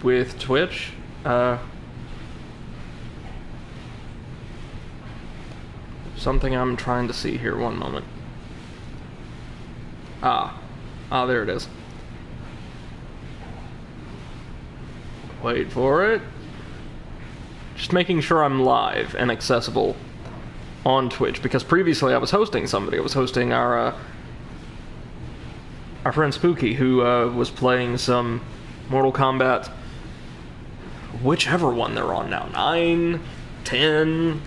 with Twitch. Something I'm trying to see here. One moment. There it is. Wait for it. Just making sure I'm live and accessible on Twitch, because previously I was hosting somebody. I was hosting our friend Spooky, who was playing some Mortal Kombat, whichever one they're on now, 9, 10,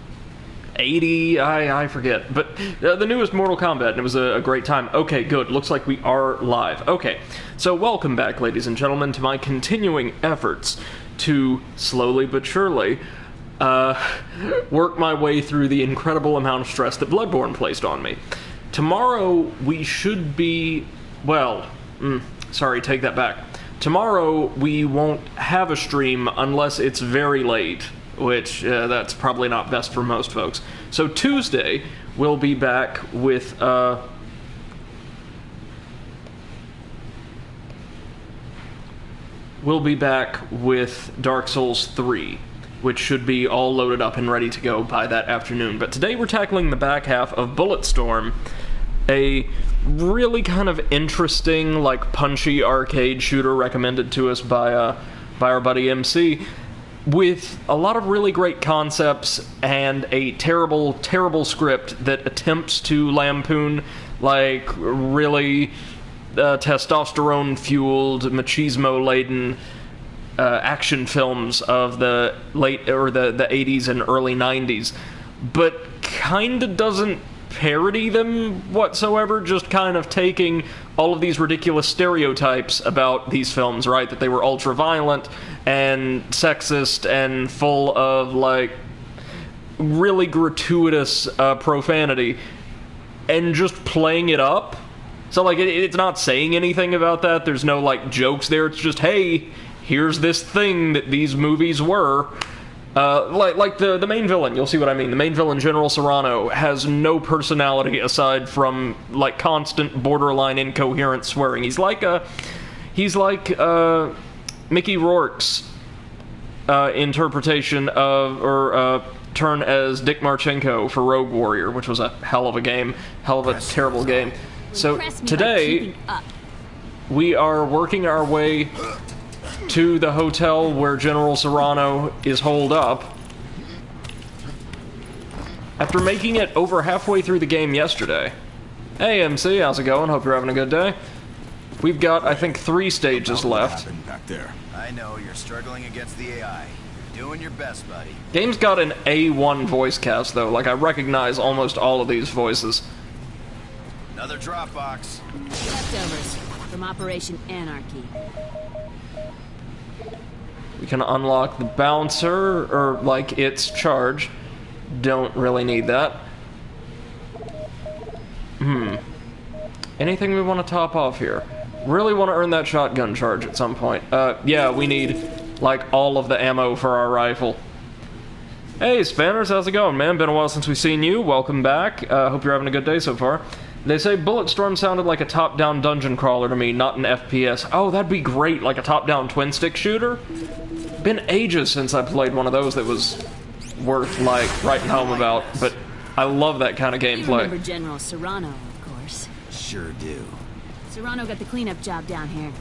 80, I forget, but the newest Mortal Kombat, and it was a great time. Okay, good, looks like we are live. Okay, so welcome back, ladies and gentlemen, to my continuing efforts to, slowly but surely, work my way through the incredible amount of stress that Bloodborne placed on me. Tomorrow, we should be, well, sorry, take that back. Tomorrow, we won't have a stream unless it's very late, which that's probably not best for most folks. So Tuesday, we'll be back with, Dark Souls 3, which should be all loaded up and ready to go by that afternoon. But today we're tackling the back half of Bulletstorm, a really kind of interesting, like, punchy arcade shooter recommended to us by our buddy MC, with a lot of really great concepts and a terrible, terrible script that attempts to lampoon, like, really testosterone-fueled, machismo-laden action films of the late, or the 80s and early 90s, but kinda doesn't parody them whatsoever, just kind of taking all of these ridiculous stereotypes about these films, right? That they were ultra-violent and sexist and full of, like, really gratuitous profanity, and just playing it up. So, like, it's not saying anything about that. There's no, like, jokes there. It's just, hey, here's this thing that these movies were. Like the main villain, you'll see what I mean. The main villain, General Serrano, has no personality aside from, like, constant borderline incoherent swearing. He's like Mickey Rourke's interpretation of, or turn as Dick Marchenko for Rogue Warrior, which was a hell of a game, hell of a terrible game. So today, we are working our way to the hotel where General Serrano is holed up, after making it over halfway through the game yesterday. Hey MC, how's it going? Hope you're having a good day. We've got, I think, 3 stages left. Back there. I know, you're struggling against the AI. You're doing your best, buddy. Game's got an A1 voice cast, though. Like, I recognize almost all of these voices. Another drop box. Leftovers from Operation Anarchy. We can unlock the bouncer, or, like, its charge. Don't really need that. Anything we want to top off here? Really want to earn that shotgun charge at some point. Yeah, we need, like, all of the ammo for our rifle. Hey, Spanners, how's it going, man? Been a while since we've seen you. Welcome back. Hope you're having a good day so far. They say Bulletstorm sounded like a top-down dungeon crawler to me, not an FPS. Oh, that'd be great, like a top-down twin-stick shooter? Been ages since I played one of those that was worth, like, writing home about, but I love that kind of gameplay. You remember General Serrano, of course. Sure do. Serrano got the cleanup job down here.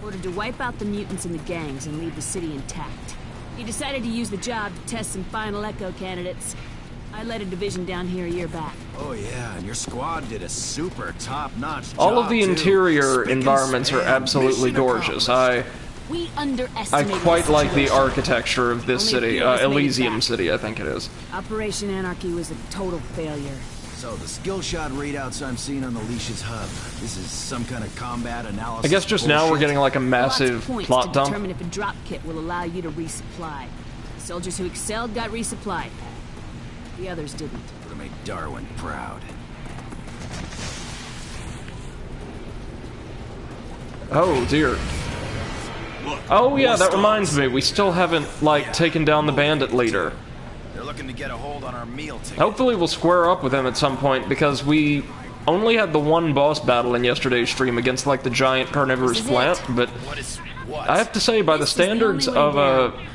Ordered to wipe out the mutants and the gangs and leave the city intact. He decided to use the job to test some final Echo candidates. I led a division down here a year back. Oh yeah, and your squad did a super top-notch job. All of the interior too. environments are absolutely gorgeous. I quite like the architecture of this city, Elysium City, I think it is. Operation Anarchy was a total failure. So the skill shot readouts I'm seeing on the Leash's hub, this is some kind of combat analysis. I guess just bullshit. now we're getting like a massive plot to dump. Determine if a drop kit will allow you to resupply. The soldiers who excelled got resupplied. The others didn't. Would have made Darwin proud. Oh dear. Oh yeah, that reminds me. We still haven't, like, taken down the bandit leader. They're looking to get a hold on our meal ticket. Hopefully we'll square up with him at some point, because we only had the one boss battle in yesterday's stream against, like, the giant carnivorous plant, but what? I have to say, by the This is the standards only way of down.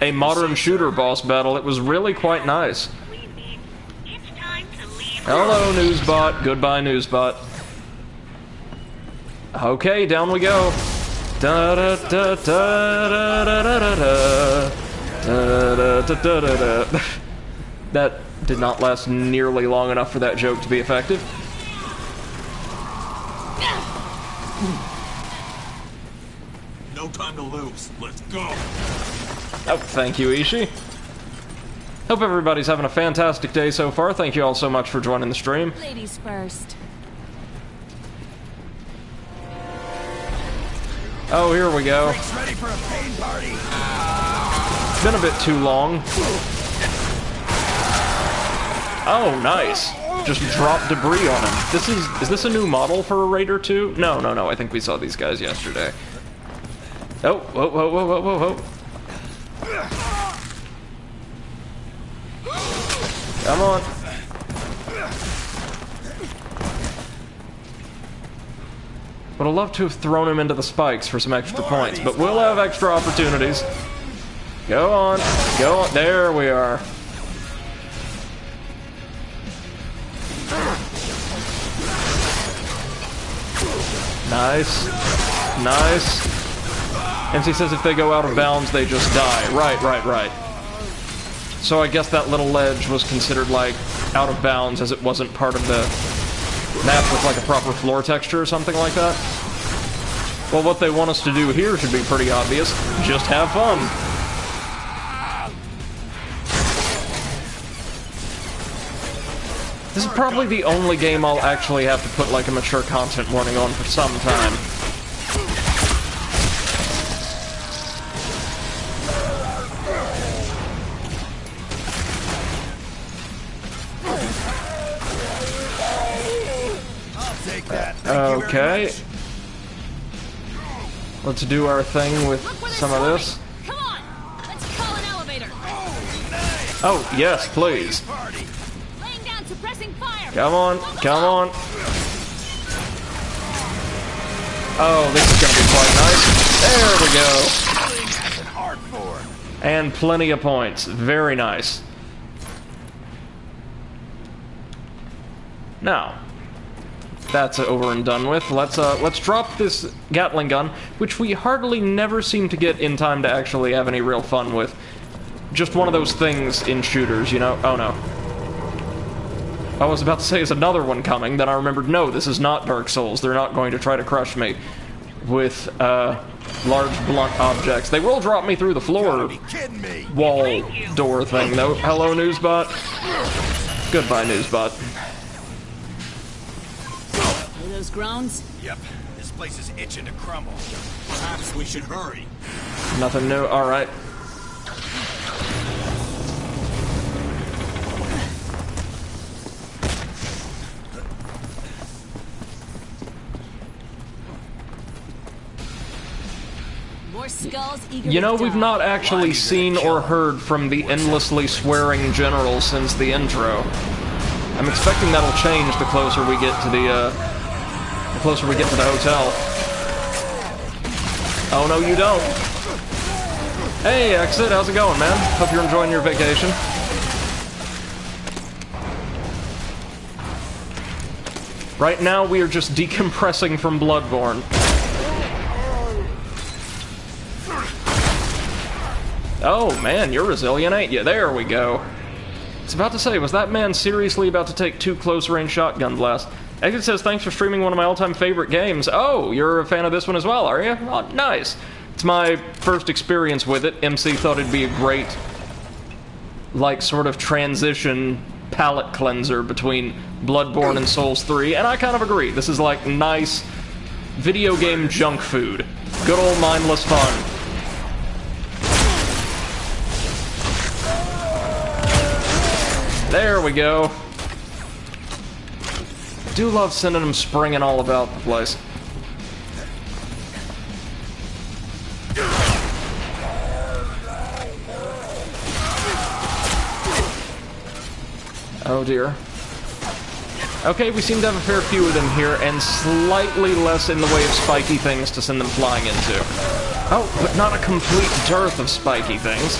a modern shooter boss battle, it was really quite nice. Hello, Newsbot. Goodbye, Newsbot. Okay, down we go. Da da da da da da da da da da da da da. That did not last nearly long enough for that joke to be effective. No time to lose. Let's go. Oh, thank you, Ishii. Hope everybody's having a fantastic day so far. Thank you all so much for joining the stream. Ladies first. Oh, here we go. Rick's ready for a pain party. It's been a bit too long. Oh, nice. Just drop debris on him. Is this a new model for a Raider 2? No, no, no. I think we saw these guys yesterday. Oh, whoa, whoa, whoa, whoa, whoa, whoa. Come on. Would have loved to have thrown him into the spikes for some extra points, but we'll have extra opportunities. Go on. Go on. There we are. Nice. Nice. MC says if they go out of bounds, they just die. Right, right, right. So I guess that little ledge was considered, like, out of bounds as it wasn't part of the map with, like, a proper floor texture or something like that. Well, what they want us to do here should be pretty obvious. Just have fun. This is probably the only game I'll actually have to put, like, a mature content warning on for some time. Okay. Let's do our thing with some of this. Come on, let's call an elevator. Oh, yes, please. Laying down suppressing fire. Come on, come on. Oh, this is gonna be quite nice. There we go. And plenty of points. Very nice. Now, that's over and done with. Let's drop this Gatling gun, which we hardly never seem to get in time to actually have any real fun with. Just one of those things in shooters, you know? Oh no. I was about to say, is another one coming, then I remembered, no, this is not Dark Souls. They're not going to try to crush me with, large blunt objects. They will drop me through the floor wall door thing, though. Hello, Newsbot. Goodbye, Newsbot. Those groans? Yep. This place is itching to crumble. Perhaps we should hurry. Nothing new. All right. More skulls eager You know, to we've die. not actually seen or heard from the endlessly swearing general since the intro. I'm expecting that'll change the closer we get to the hotel. Oh, no, you don't. Hey, Exit, how's it going, man? Hope you're enjoying your vacation. Right now, we are just decompressing from Bloodborne. Oh, man, you're resilient, ain't you? There we go. I was about to say, was that man seriously about to take 2 close-range shotgun blasts? Exit says, thanks for streaming one of my all-time favorite games. Oh, you're a fan of this one as well, are you? Oh, nice. It's my first experience with it. MC thought it'd be a great, like, sort of transition palate cleanser between Bloodborne and Souls 3, and I kind of agree. This is, like, nice video game junk food. Good old mindless fun. There we go. Do love sending them springing all about the place. Oh dear. Okay, we seem to have a fair few of them here, and slightly less in the way of spiky things to send them flying into. Oh, but not a complete dearth of spiky things.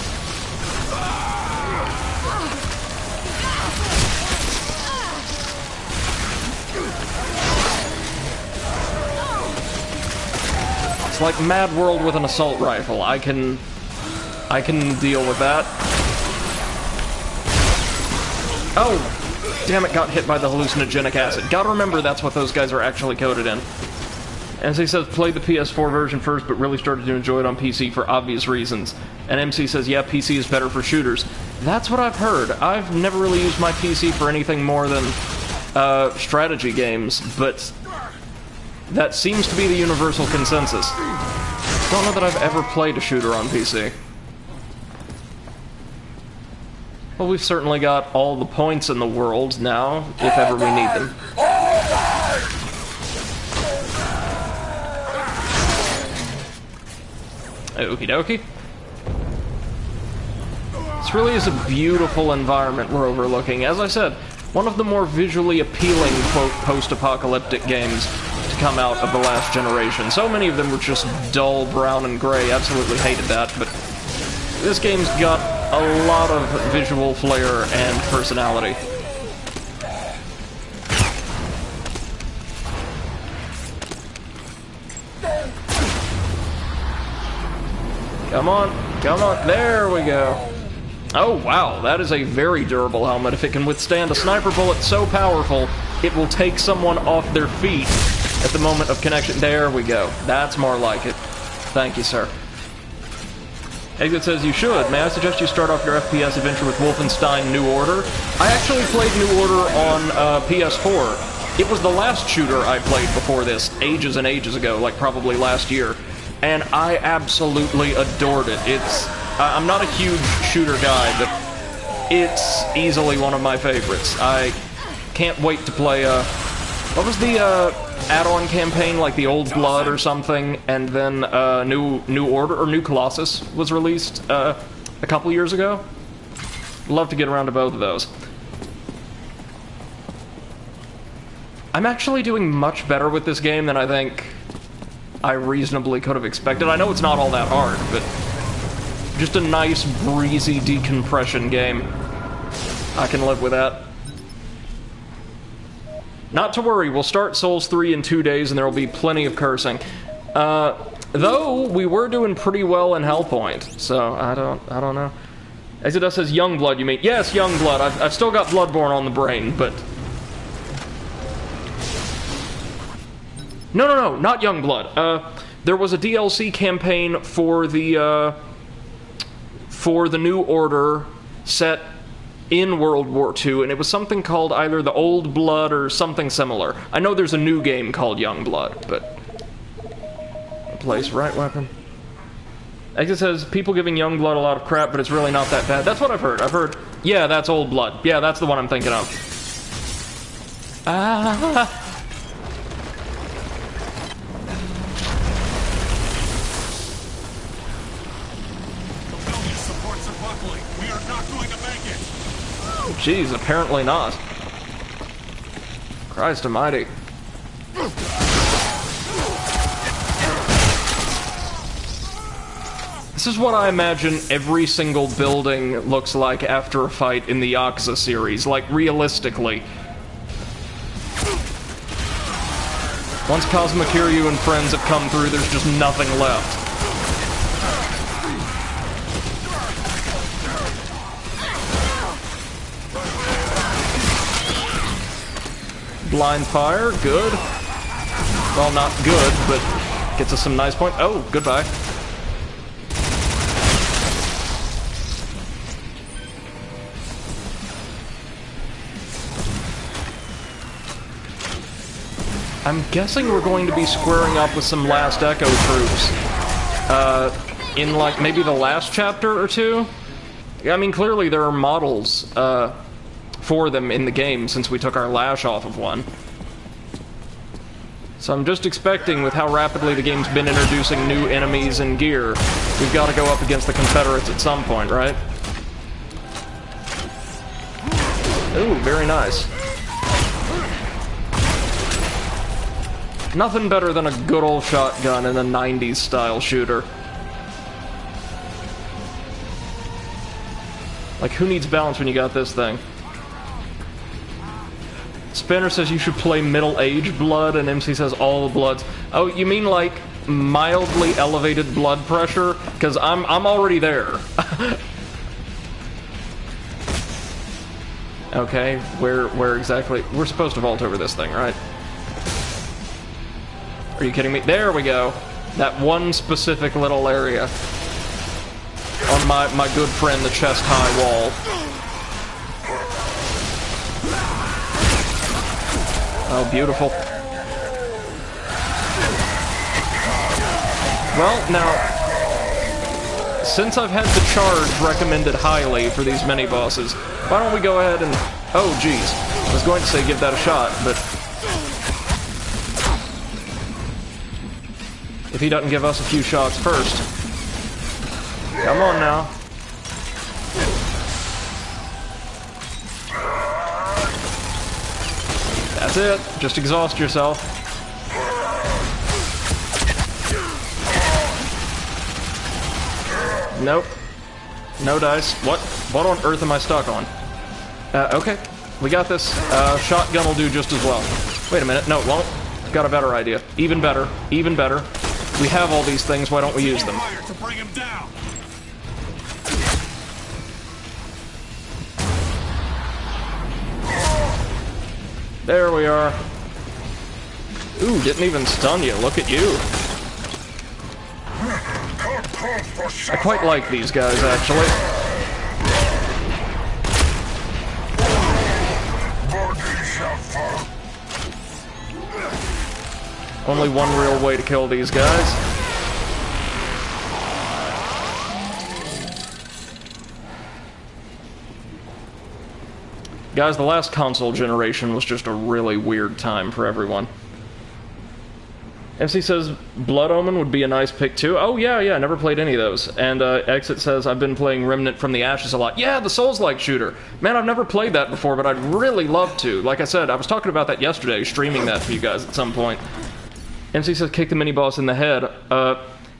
It's like Mad World with an assault rifle. I can deal with that. Oh, damn it, got hit by the hallucinogenic acid. Gotta remember that's what those guys are actually coated in. As he says, played the PS4 version first, but really started to enjoy it on PC for obvious reasons. And MC says, yeah, PC is better for shooters. That's what I've heard. I've never really used my PC for anything more than strategy games, but that seems to be the universal consensus. Don't know that I've ever played a shooter on PC. Well, we've certainly got all the points in the world now, if ever we need them. Okie dokie. This really is a beautiful environment we're overlooking. As I said, one of the more visually appealing, quote, post-apocalyptic games to come out of the last generation. So many of them were just dull brown and gray. Absolutely hated that, but this game's got a lot of visual flair and personality. Come on, come on, there we go. Oh wow, that is a very durable helmet. If it can withstand a sniper bullet so powerful, it will take someone off their feet at the moment of connection. There we go. That's more like it. Thank you, sir. Exit says, you should. May I suggest you start off your FPS adventure with Wolfenstein New Order? I actually played New Order on PS4. It was the last shooter I played before this, ages and ages ago, like probably last year. And I absolutely adored it. I'm not a huge shooter guy, but it's easily one of my favorites. I can't wait to play, what was the, add-on campaign, like the Old Blood or something, and then, New Order, or New Colossus was released, a couple years ago? Love to get around to both of those. I'm actually doing much better with this game than I think I reasonably could have expected. I know it's not all that hard, but just a nice, breezy decompression game. I can live with that. Not to worry, we'll start Souls 3 in 2 days, and there will be plenty of cursing. Though, we were doing pretty well in Hellpoint, so I don't know. Exodus says Youngblood, you mean? Yes, Youngblood. I've still got Bloodborne on the brain, but... No, not Youngblood. There was a DLC campaign for the New Order set in World War II, and it was something called either the Old Blood or something similar. I know there's a new game called Youngblood, but... Place right weapon. Exit says, people giving Youngblood a lot of crap, but it's really not that bad. That's what I've heard. I've heard, yeah, that's Old Blood. Yeah, that's the one I'm thinking of. Ah... Jeez, apparently not. Christ almighty. This is what I imagine every single building looks like after a fight in the Yakuza series, like realistically. Once Kazuma Kiryu and friends have come through, there's just nothing left. Blind fire, good. Well, not good, but gets us some nice points. Oh, goodbye. I'm guessing we're going to be squaring up with some Last Echo troops. In, like, maybe the last chapter or two? I mean, clearly there are models, for them in the game since we took our lash off of one. So I'm just expecting, with how rapidly the game's been introducing new enemies and gear, we've got to go up against the Confederates at some point, right? Ooh, very nice. Nothing better than a good old shotgun in a 90s style shooter. Like, who needs balance when you got this thing? Spanner says you should play middle-aged blood, and MC says all the bloods. Oh, you mean like mildly elevated blood pressure? Because I'm already there. Okay, where exactly? We're supposed to vault over this thing, right? Are you kidding me? There we go. That one specific little area. On my good friend, the chest-high wall. Oh, beautiful. Well, now, since I've had the charge recommended highly for these mini-bosses, why don't we go ahead and... Oh, geez. I was going to say give that a shot, but... if he doesn't give us a few shots first. Come on now. That's it. Just exhaust yourself. Nope. No dice. What on earth am I stuck on? Okay. We got this. Shotgun will do just as well. Wait a minute. No, it won't. Got a better idea. Even better. Even better. We have all these things. Why don't we use them? To bring him down. There we are. Ooh, didn't even stun you. Look at you. I quite like these guys, actually. Only one real way to kill these guys. Guys, the last console generation was just a really weird time for everyone. MC says Blood Omen would be a nice pick too. Oh yeah, never played any of those. And Exit says I've been playing Remnant from the Ashes a lot. Yeah, the Souls-like shooter. Man, I've never played that before, but I'd really love to. Like I said, I was talking about that yesterday, streaming that for you guys at some point. MC says kick the mini-boss in the head.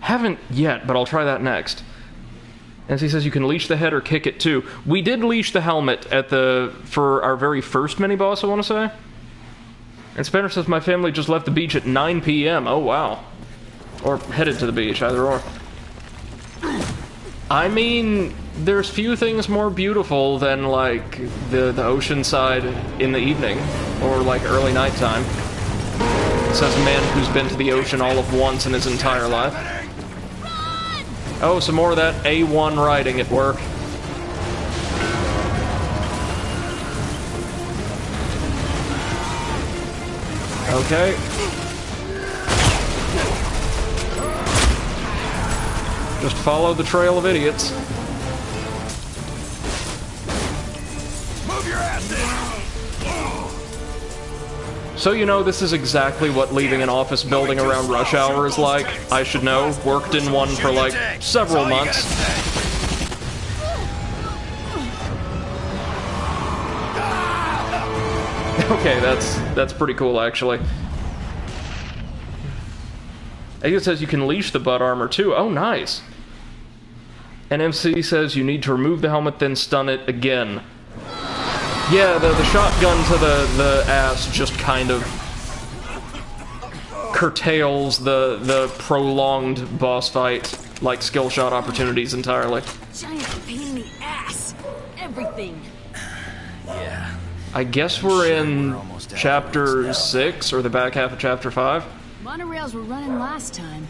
Haven't yet, but I'll try that next. MC says you can leash the head or kick it too. We did leash the helmet for our very first mini-boss, I want to say. And Spanner says my family just left the beach at 9 p.m. Oh, wow. Or headed to the beach, either or. I mean, there's few things more beautiful than, like, the ocean side in the evening. Or, like, early nighttime. Says a man who's been to the ocean all of once in his entire life. Oh, some more of that A1 riding at work. Okay. Just follow the trail of idiots. Move your ass in. So you know, this is exactly what leaving an office building around rush hour is like. I should know. Worked in one for like several months. Okay, that's pretty cool, actually. It says you can leash the butt armor, too. Oh, nice. And MC says you need to remove the helmet, then stun it again. Yeah, the shotgun to the ass just kind of curtails the prolonged boss fight, like skill shot opportunities entirely. Giant pain in the ass. Everything. Yeah. I guess we're in chapter 6, or the back half of chapter 5. Monorails were running last time.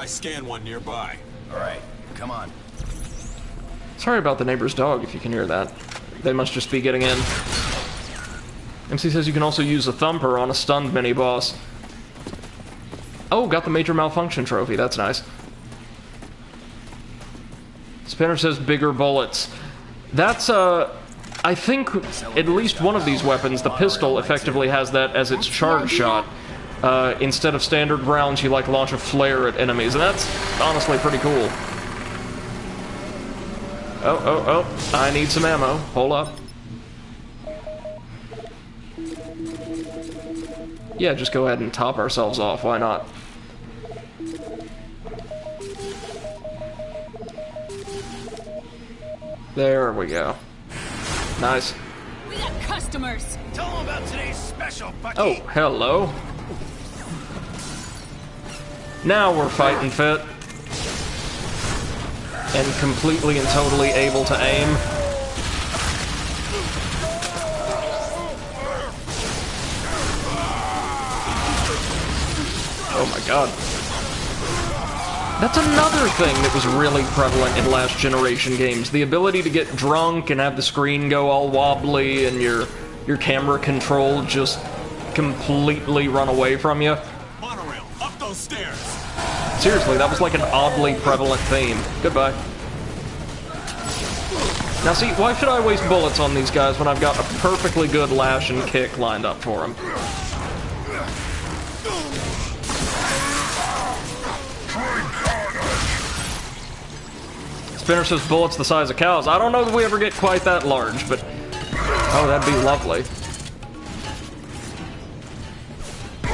I scanned one nearby. All right, come on. Sorry about the neighbor's dog, if you can hear that. They must just be getting in. MC says you can also use a thumper on a stunned mini-boss. Oh, got the major malfunction trophy. That's nice. Spanner says bigger bullets. That's, I think at least one of these weapons, the pistol, effectively has that as its charge shot. Instead of standard rounds, you, like, launch a flare at enemies, and that's honestly pretty cool. Oh, I need some ammo. Hold up. Yeah, just go ahead and top ourselves off. Why not? There we go. Nice. We got customers. Tell them about today's special, Bucky. Oh, hello. Now we're fighting fit. And completely and totally able to aim. Oh my god. That's another thing that was really prevalent in last generation games. The ability to get drunk and have the screen go all wobbly and your camera control just completely run away from you. Monorail, up those stairs. Seriously, that was like an oddly prevalent theme. Goodbye. Now see, why should I waste bullets on these guys when I've got a perfectly good lash and kick lined up for them? Spinner says bullets the size of cows. I don't know that we ever get quite that large, but... oh, that'd be lovely.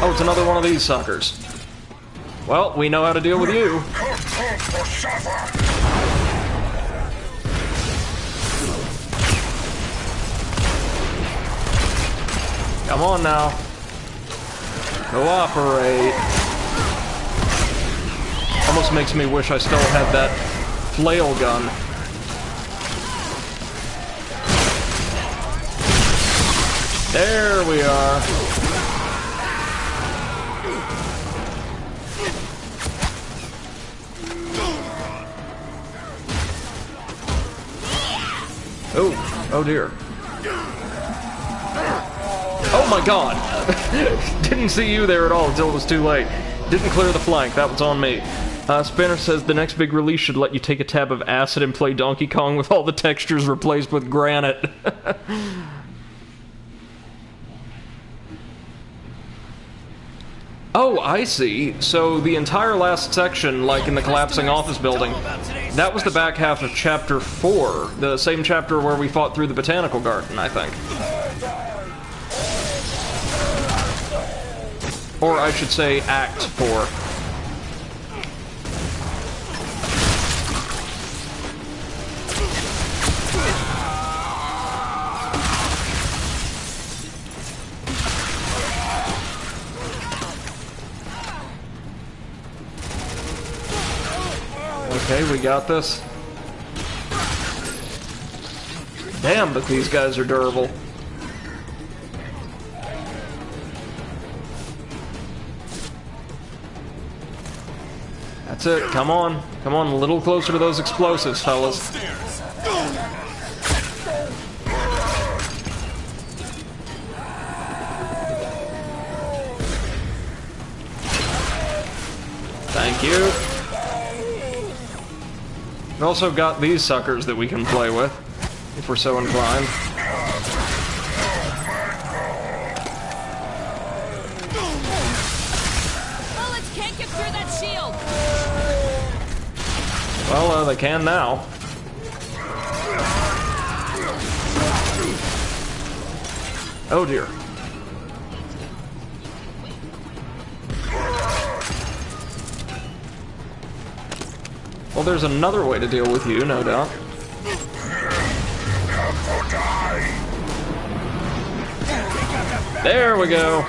Oh, it's another one of these suckers. Well, we know how to deal with you. Come on now. Cooperate. Almost makes me wish I still had that flail gun. There we are. Oh, oh dear. Oh my god! Didn't see you there at all until it was too late. Didn't clear the flank, that was on me. Spanner says the next big release should let you take a tab of acid and play Donkey Kong with all the textures replaced with granite. Oh, I see. So the entire last section, like in the collapsing office building, that was the back half of Chapter 4, the same chapter where we fought through the Botanical Garden, I think. Or I should say Act 4. Okay, we got this. Damn, but these guys are durable. That's it, come on. Come on, a little closer to those explosives, fellas. Thank you. We've also got these suckers that we can play with, if we're so inclined. Bullets can't get through that shield. Well, they can now. Oh dear. Well, there's another way to deal with you, no doubt. There we go.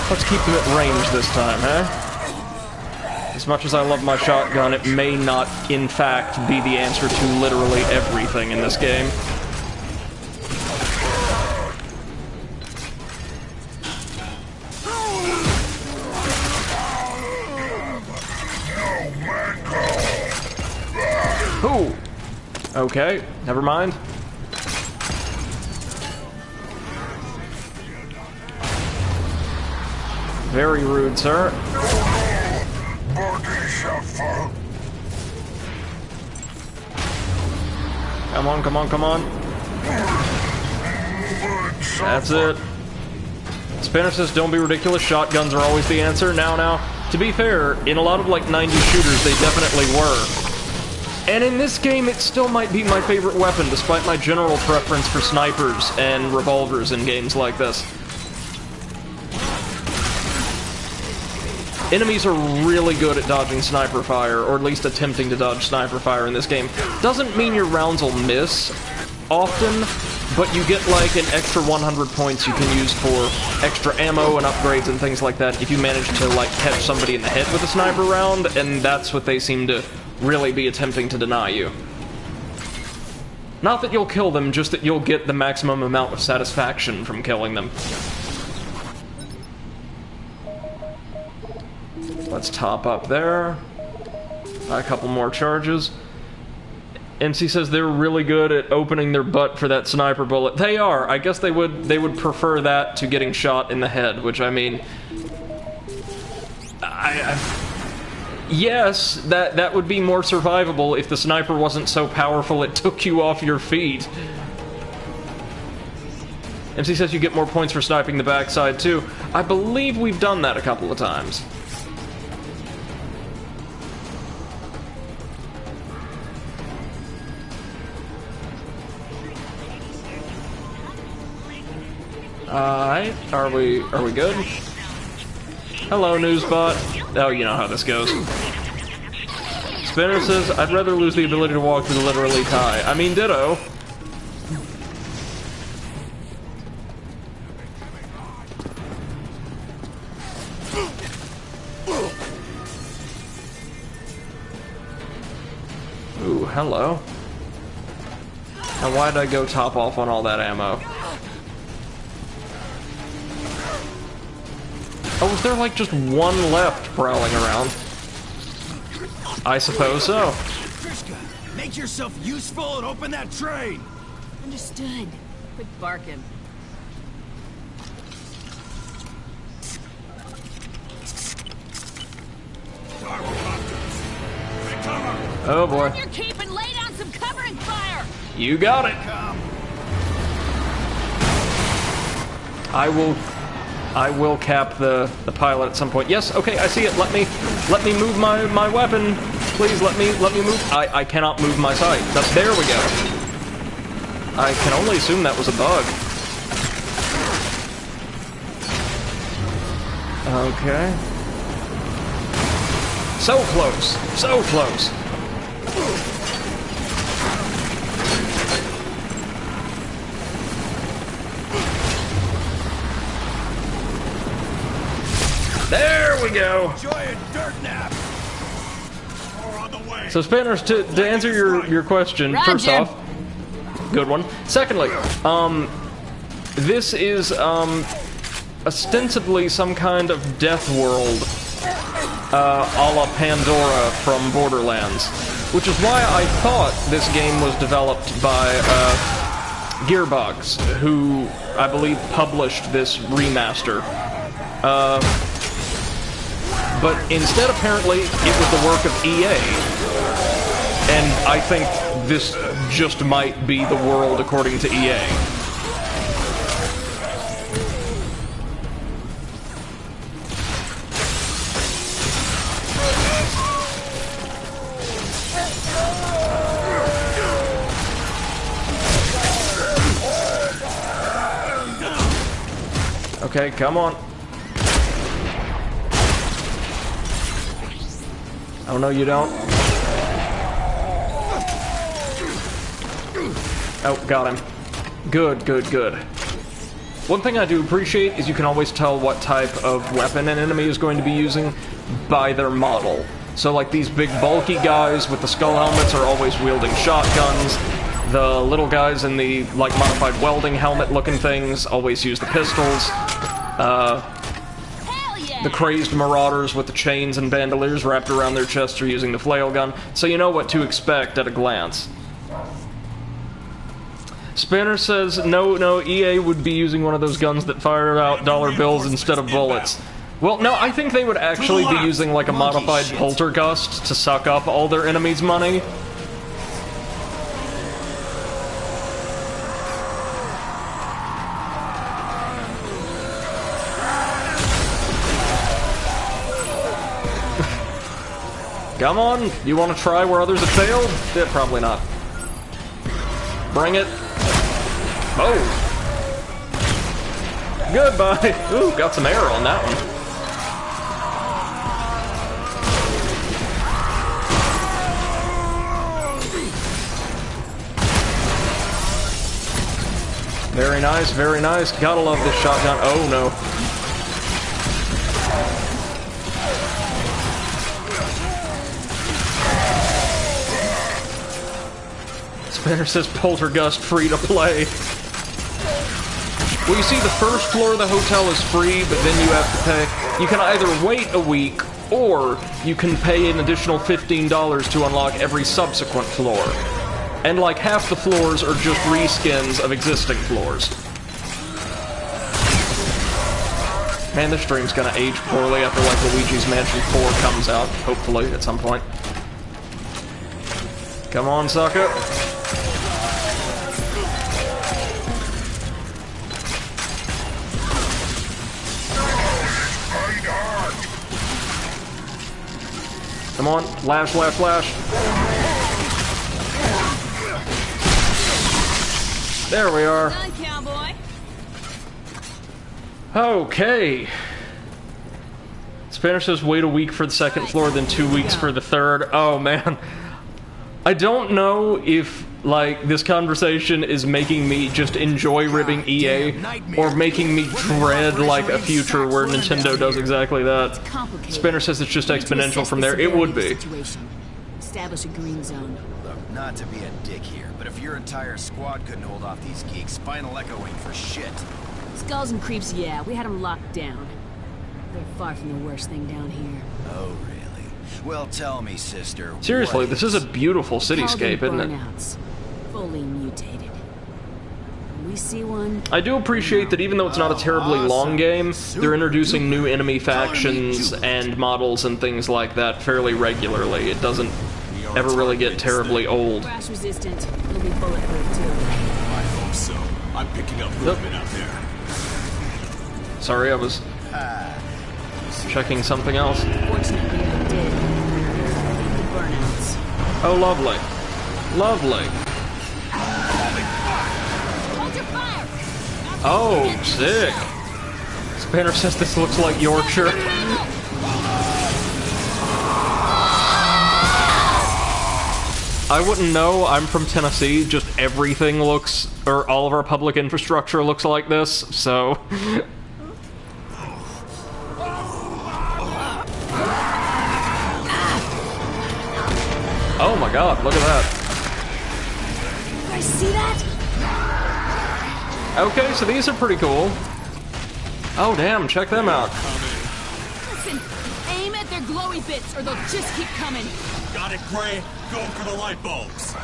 Let's keep them at range this time, huh? As much as I love my shotgun, it may not, in fact, be the answer to literally everything in this game. Ooh. Okay, never mind. Very rude, sir. Come on, come on, come on. That's it. Spanish says, don't be ridiculous, shotguns are always the answer. Now, to be fair, in a lot of, like, 90s shooters, they definitely were. And in this game, it still might be my favorite weapon, despite my general preference for snipers and revolvers in games like this. Enemies are really good at dodging sniper fire, or at least attempting to dodge sniper fire in this game. Doesn't mean your rounds will miss often, but you get like an extra 100 points you can use for extra ammo and upgrades and things like that if you manage to like catch somebody in the head with a sniper round, and that's what they seem to really be attempting to deny you. Not that you'll kill them, just that you'll get the maximum amount of satisfaction from killing them. Let's top up there. A couple more charges. MC says they're really good at opening their butt for that sniper bullet. They are. I guess they would prefer that to getting shot in the head, which I mean, yes, that would be more survivable if the sniper wasn't so powerful it took you off your feet. MC says you get more points for sniping the backside too. I believe we've done that a couple of times. Alright, are we good? Hello, Newsbot. Oh, you know how this goes. Spinner says, I'd rather lose the ability to walk than literally die. I mean, ditto. Ooh, hello. Now why did I go top off on all that ammo? Oh, is there like just one left prowling around? I suppose so. Trishka, make yourself useful and open that train! Understood. Quit barking. Oh boy. Turn your cape and lay down some covering fire! You got it! I will cap the pilot at some point. Yes, okay, I see it. Let me move my weapon. Please let me move. I cannot move my sight. There we go. I can only assume that was a bug. Okay. So close. So close. There we go. Enjoy a dirt nap. So Spanners, to answer your question, Roger. first off, good one. Secondly, this is ostensibly some kind of death world, a la Pandora from Borderlands, which is why I thought this game was developed by Gearbox, who I believe published this remaster. But instead, apparently, it was the work of EA. And I think this just might be the world according to EA. Okay, come on. Oh, no, you don't. Oh, got him. Good, good, good. One thing I do appreciate is you can always tell what type of weapon an enemy is going to be using by their model. So, like, these big bulky guys with the skull helmets are always wielding shotguns. The little guys in the, like, modified welding helmet-looking things always use the pistols. The crazed marauders with the chains and bandoliers wrapped around their chests are using the flail gun, so you know what to expect at a glance. Spanner says, no, EA would be using one of those guns that fire out dollar bills instead of bullets. Well, no, I think they would actually be using like a modified poltergust to suck up all their enemies' money. Come on, you want to try where others have failed? Yeah, probably not. Bring it. Oh! Goodbye! Ooh, got some air on that one. Very nice, very nice. Gotta love this shotgun. Oh no. Spinner says Poltergust free to play. Well, you see, the first floor of the hotel is free, but then you have to pay. You can either wait a week, or you can pay an additional $15 to unlock every subsequent floor. And like half the floors are just reskins of existing floors. Man, this stream's gonna age poorly after like Luigi's Mansion 4 comes out, hopefully, at some point. Come on, sucker. Come on, flash, flash, flash. There we are. Done, cowboy. Okay. Spanish says wait a week for the second floor, then 2 weeks for the third. Oh, man. I don't know if, like, this conversation is making me just enjoy ribbing EA, or making me dread, like, a future where Nintendo does exactly that. Spinner says it's just exponential from there. It would be. Establish a green zone. Look, not to be a dick here, but if your entire squad couldn't hold off these geeks, Spinal Echo ain't for shit. Skulls and creeps, yeah, we had them locked down. They're far from the worst thing down here. Oh, really? Well, tell me, sister. Seriously, this is a beautiful cityscape, isn't it? Burnouts, fully mutated. When we see one. I do appreciate that even though it's not a terribly long game, they're introducing new enemy factions and models and things like that fairly regularly. It doesn't ever really get terribly old. Crash resistant. It'll be bulletproof too. I hope so. I'm picking up movement out there. Sorry, I was checking something else. Fortunately, I did. The burnouts. Oh, lovely. Lovely. Hold your fire! Oh, sick. Spanner says this looks like Yorkshire. I wouldn't know. I'm from Tennessee. Just everything looks, or all of our public infrastructure looks like this, so... Oh my god, look at that. You guys see that? Okay, so these are pretty cool. Oh damn, check them out. Listen, aim at their glowy bits or they'll just keep coming. Got it, Gray. Go for the light bulbs.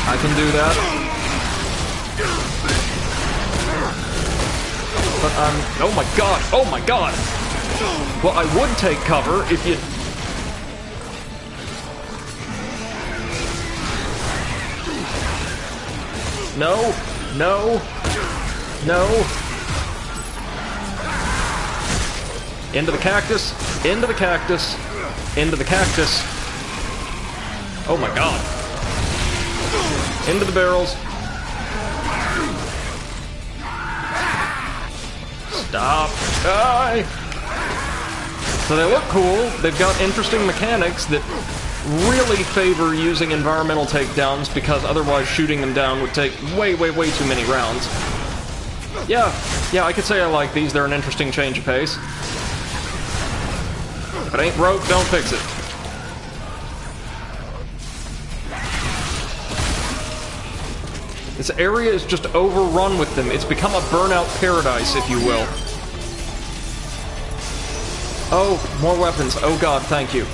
I can do that. But oh my god, oh my god! Well, I would take cover if you... No, no, no. Into the cactus, into the cactus, into the cactus. Oh my god. Into the barrels. Stop. Die. So they look cool. They've got interesting mechanics that really favor using environmental takedowns because otherwise shooting them down would take way, way, way too many rounds. Yeah, I could say I like these. They're an interesting change of pace. If it ain't broke, don't fix it. This area is just overrun with them. It's become a burnout paradise, if you will. Oh, more weapons. Oh god, thank you.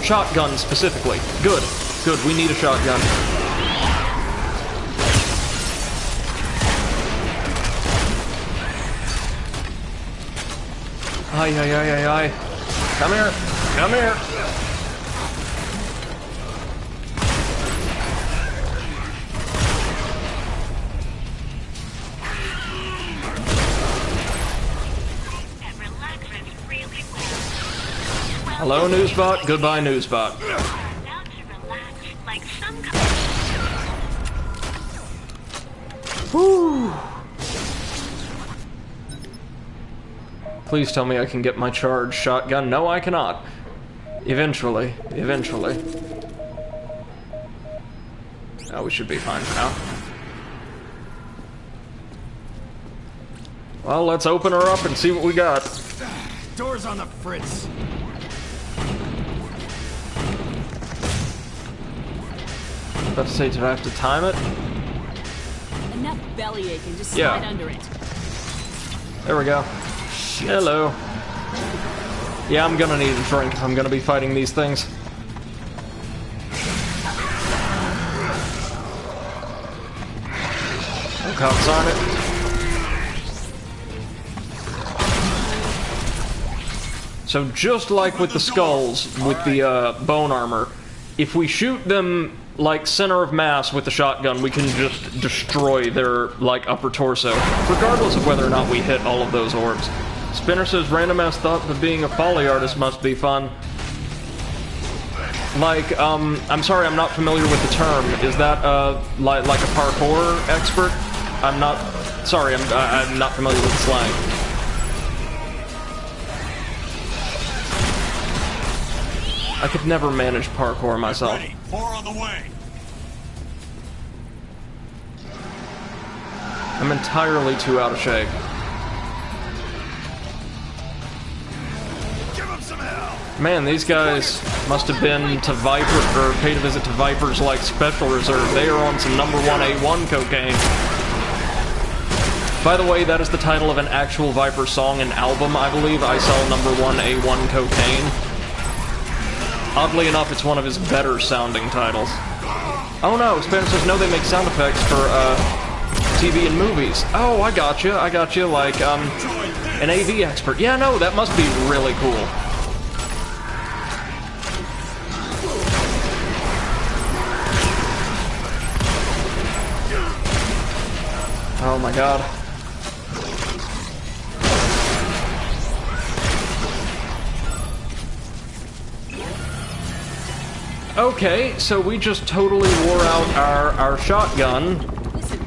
Shotgun, specifically. Good. Good, we need a shotgun. Aye, aye, aye, aye, aye. Come here. Come here. Hello, Newsbot. Goodbye, Newsbot. Whew. Please tell me I can get my charged shotgun. No, I cannot. Eventually. Eventually. Oh, we should be fine for now. Well, let's open her up and see what we got. Doors on the fritz. About to say, did I have to time it? Enough bellyache and just slide under it. There we go. Shit. Hello. Yeah, I'm gonna need a drink if I'm gonna be fighting these things. No cops on it. So just like with the skulls, with the bone armor, if we shoot them like center of mass with the shotgun, we can just destroy their like upper torso, regardless of whether or not we hit all of those orbs. Spinner says random ass thought that being a Foley artist must be fun. Like, I'm sorry, I'm not familiar with the term. Is that like a parkour expert? I'm not. Sorry, I'm not familiar with the slang. I could never manage parkour myself. Ready. 4 on the way. I'm entirely too out of shape. Give him some hell. Man, these guys must have been to Viper, or paid a visit to Viper's like Special Reserve. They are on some number 1 A1 cocaine. By the way, that is the title of an actual Viper song and album, I believe. I sell number 1 A1 cocaine. Oddly enough, it's one of his better sounding titles. Oh no, Spanner says no, they make sound effects for TV and movies. Oh, I gotcha, like an AV expert. Yeah, no, that must be really cool. Oh my god. Okay, so we just totally wore out our shotgun. Listen,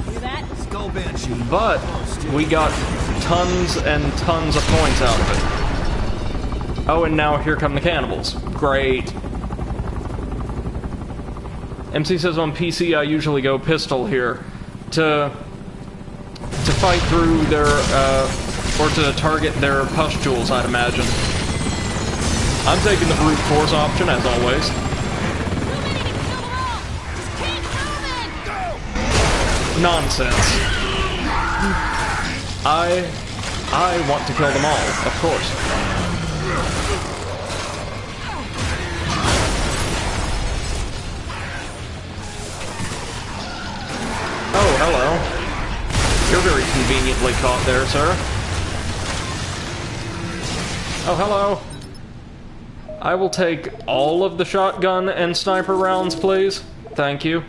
hear that? Skull Banshee. But we got tons and tons of points out of it. Oh, and now here come the cannibals. Great. MC says on PC I usually go pistol here to fight through their or to target their pustules, I'd imagine. I'm taking the brute force option as always. Nonsense. I want to kill them all, of course. Oh, hello. You're very conveniently caught there, sir. Oh, hello. I will take all of the shotgun and sniper rounds, please. Thank you.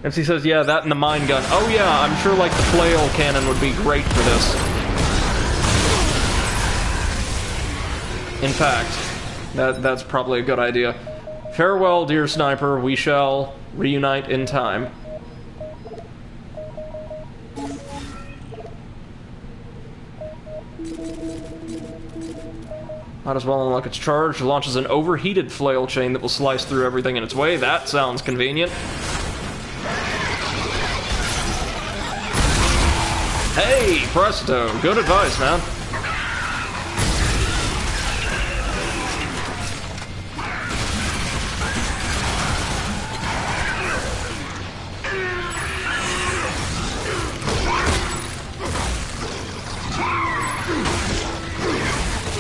MC says, yeah, that and the mine gun. Oh yeah, I'm sure like the flail cannon would be great for this. In fact, that's probably a good idea. Farewell, dear sniper. We shall reunite in time. Might as well unlock its charge. It launches an overheated flail chain that will slice through everything in its way. That sounds convenient. Hey, presto. Good advice, man.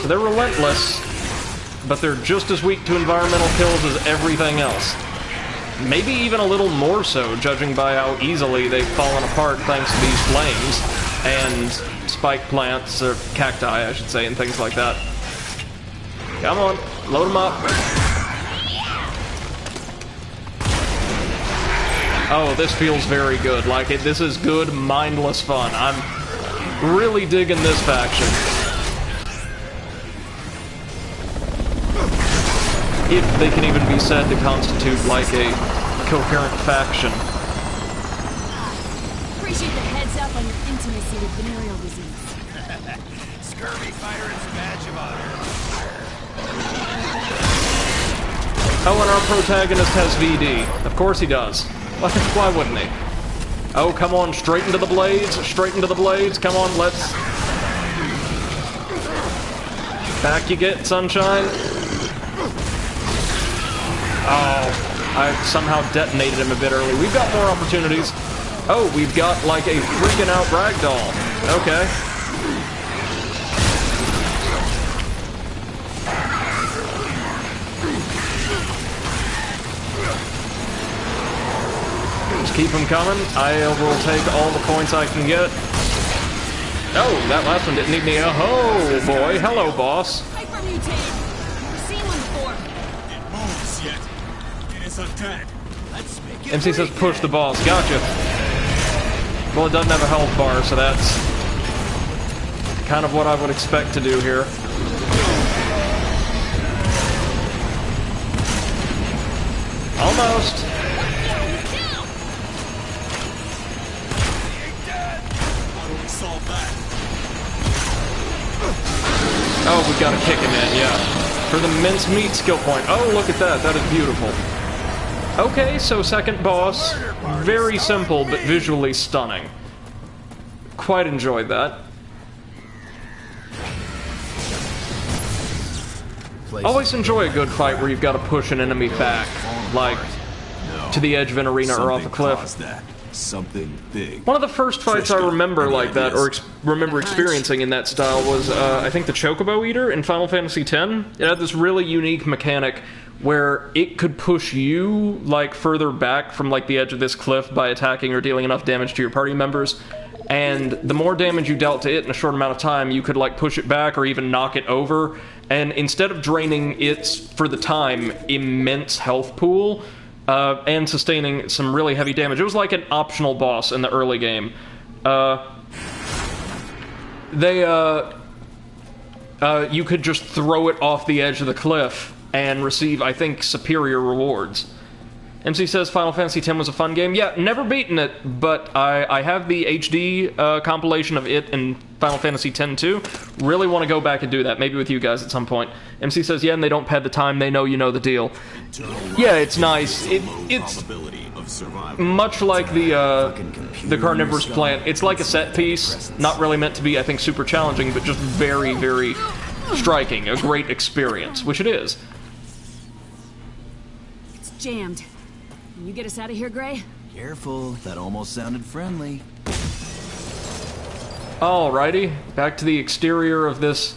They're relentless, but they're just as weak to environmental kills as everything else. Maybe even a little more so, judging by how easily they've fallen apart thanks to these flames and spike plants, or cacti, I should say, and things like that. Come on, load them up. Oh, this feels very good. Like, this is good, mindless fun. I'm really digging this faction. If they can even be said to constitute, like, a coherent faction. Appreciate the heads up on your intimacy with venereal disease. Scurvy fighter is a badge of honor. Oh, and our protagonist has VD. Of course he does. Why wouldn't he? Oh, come on, straight into the blades, come on, let's Back you get, sunshine. Oh, I somehow detonated him a bit early. We've got more opportunities. Oh, we've got like a freaking out ragdoll. Okay. Just keep them coming. I will take all the points I can get. Oh, that last one didn't need me. Oh boy, hello, boss. Hypermutated. I've seen one before. It moves yet. It is undead. Let's make it MC says push the boss. Gotcha. Well, it doesn't have a health bar, so that's kind of what I would expect to do here. Almost. Oh, we gotta kick him in, yeah. For the mincemeat skill point. Oh, look at that. That is beautiful. Okay, so second boss. Very simple, but visually stunning. Quite enjoyed that. Always enjoy a good fight where you've got to push an enemy back, like to the edge of an arena or off a cliff. Something big. One of the first fights I remember like that, or remember experiencing in that style, was I think the Chocobo Eater in Final Fantasy X. It had this really unique mechanic where it could push you like further back from like the edge of this cliff by attacking or dealing enough damage to your party members. And the more damage you dealt to it in a short amount of time, you could like push it back or even knock it over. And instead of draining its, for the time, immense health pool, and sustaining some really heavy damage. It was like an optional boss in the early game. You could just throw it off the edge of the cliff and receive, I think, superior rewards. MC says Final Fantasy X was a fun game. Yeah, never beaten it, but I have the HD compilation of it in Final Fantasy X too. Really want to go back and do that, maybe with you guys at some point. MC says, yeah, and they don't pad the time, they know you know the deal. Yeah, it's nice. It's much like the Carnivorous Plant. It's like a set piece, not really meant to be, I think, super challenging, but just very, very striking. A great experience, which it is. It's jammed. Can you get us out of here, Gray? Careful, that almost sounded friendly. Alrighty, back to the exterior of this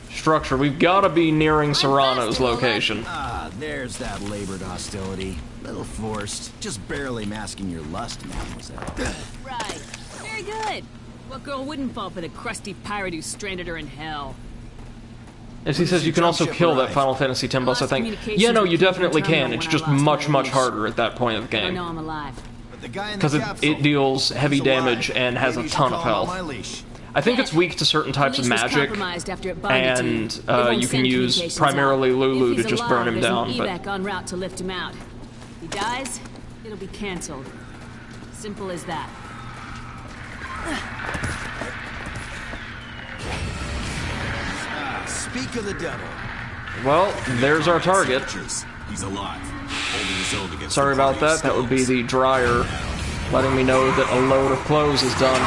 structure. We've got to be nearing Serrano's location. Ah, there's that labored hostility. Little forced, just barely masking your lust, mademoiselle. Right. Very good. What girl wouldn't fall for the crusty pirate who stranded her in hell? As he says, you can also kill that Final Fantasy X boss, I think. Yeah, no, you definitely can. It's just much, much harder at that point of the game. I know I'm alive. Because it deals heavy damage and has a ton of health. I think it's weak to certain types of magic, and you can use primarily Lulu to just burn him down. But evac en route to lift him out. If he dies, it'll be cancelled. Simple as that. Speak of the devil. Well, there's our target. He's alive. Holding his own against Sorry about that. That would be the dryer, letting me know that a load of clothes is done.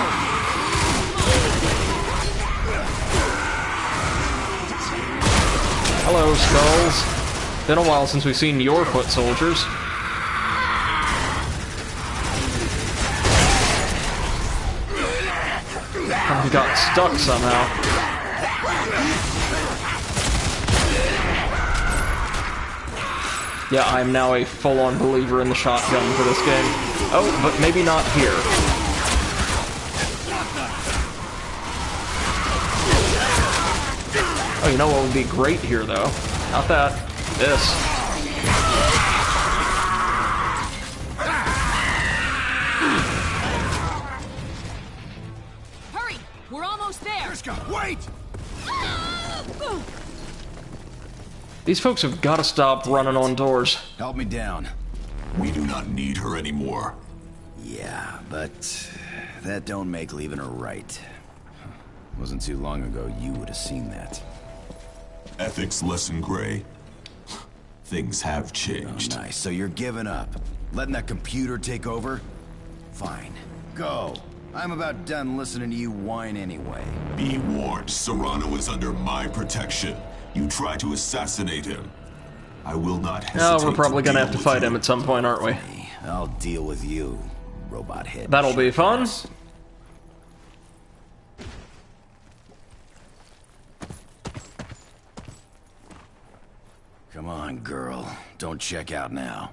Hello, Skulls. Been a while since we've seen your foot soldiers. He got stuck somehow. Yeah, I am now a full-on believer in the shotgun for this game. Oh, but maybe not here. Oh, you know what would be great here, though? Not that. This. Hurry! We're almost there! Wait! These folks have got to stop running on doors. Help me down. We do not need her anymore. Yeah, but that don't make leaving her right. Wasn't too long ago you would have seen that. Ethics lesson, Gray. Things have changed. Oh, nice. So you're giving up? Letting that computer take over? Fine. Go. I'm about done listening to you whine anyway. Be warned, Serrano is under my protection. You try to assassinate him. I will not hesitate. Oh, we're probably gonna have to fight you. him at some point, aren't we? I'll deal with you, robot head. That'll be fun. Come on, girl. Don't check out now.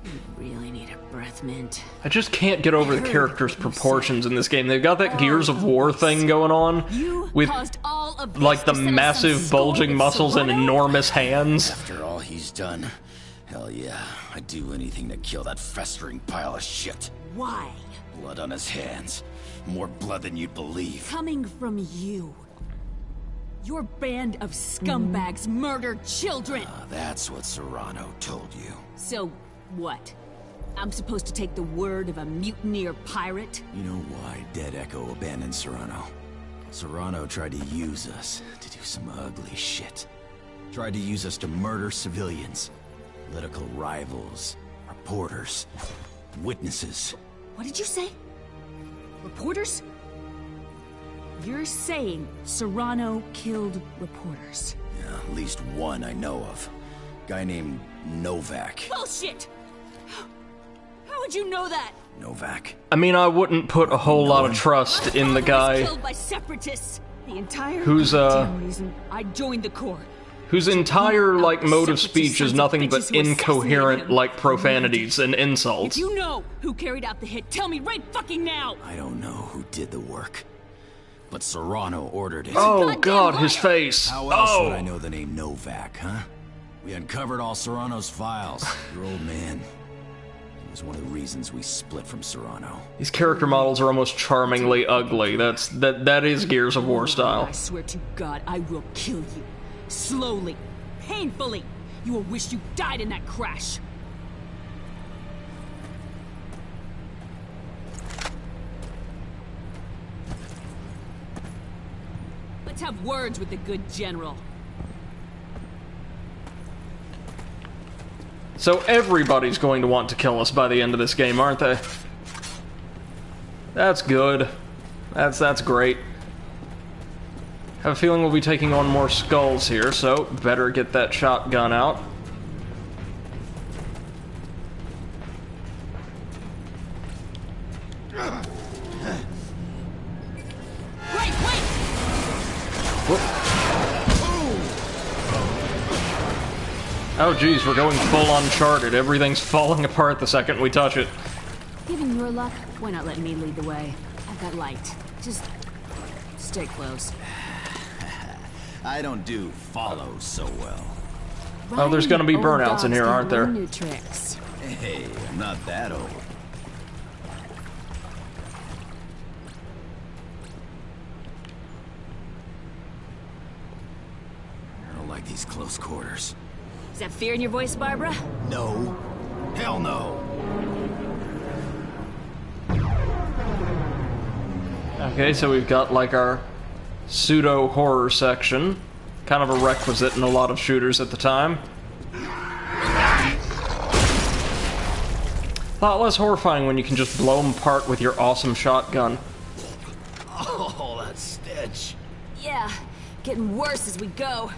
You really need a breath mint. I just can't get over the characters' proportions in this game. They've got that Gears of War thing going on with like the massive bulging muscles and enormous hands. After all he's done, hell yeah, I'd do anything to kill that festering pile of shit. Why? Blood on his hands. More blood than you'd believe. Coming from you. Your band of scumbags murdered children! That's what Serrano told you. So, what? I'm supposed to take the word of a mutineer pirate? You know why Dead Echo abandoned Serrano? Serrano tried to use us to do some ugly shit. Tried to use us to murder civilians, political rivals, reporters, witnesses. What did you say? Reporters? You're saying Serrano killed reporters? Yeah, at least one I know of. Guy named Novak. Bullshit! How would you know that? Novak? I mean, I wouldn't put a whole lot of trust in the guy Killed by separatists. The entire who's goddamn reason I joined the Corps. whose entire like mode of Separatist speech is sons of nothing but bitches who assassinated incoherent him. like profanities and insults. If you know who carried out the hit, tell me right fucking now! I don't know who did the work, but Serrano ordered it. Oh Goddamn god, his liar. face. How else Oh. would I know the name Novak, huh? We uncovered all Serrano's files. Your old man. It was one of the reasons we split from Serrano. These character models are almost charmingly ugly. That is Gears of War style. I swear to God, I will kill you. Slowly. Painfully. You will wish you died in that crash. Let's have words with the good general. So everybody's going to want to kill us by the end of this game, aren't they? That's good. That's great. Have a feeling we'll be taking on more skulls here, so better get that shotgun out. Wait! Oh geez, we're going full Uncharted. Everything's falling apart the second we touch it. Given your luck, why not let me lead the way? I've got light. Just stay close. I don't do follow so well. Oh, there's gonna be Old burnouts dogs in here, can aren't there? learn New tricks. Hey, I'm not that old. I don't like these close quarters. Is that fear in your voice, Barbara? No. Hell no. Okay, so we've got like our pseudo-horror section. Kind of a requisite in a lot of shooters at the time. A lot less horrifying when you can just blow them apart with your awesome shotgun. Oh, that stench. Yeah, getting worse as we go.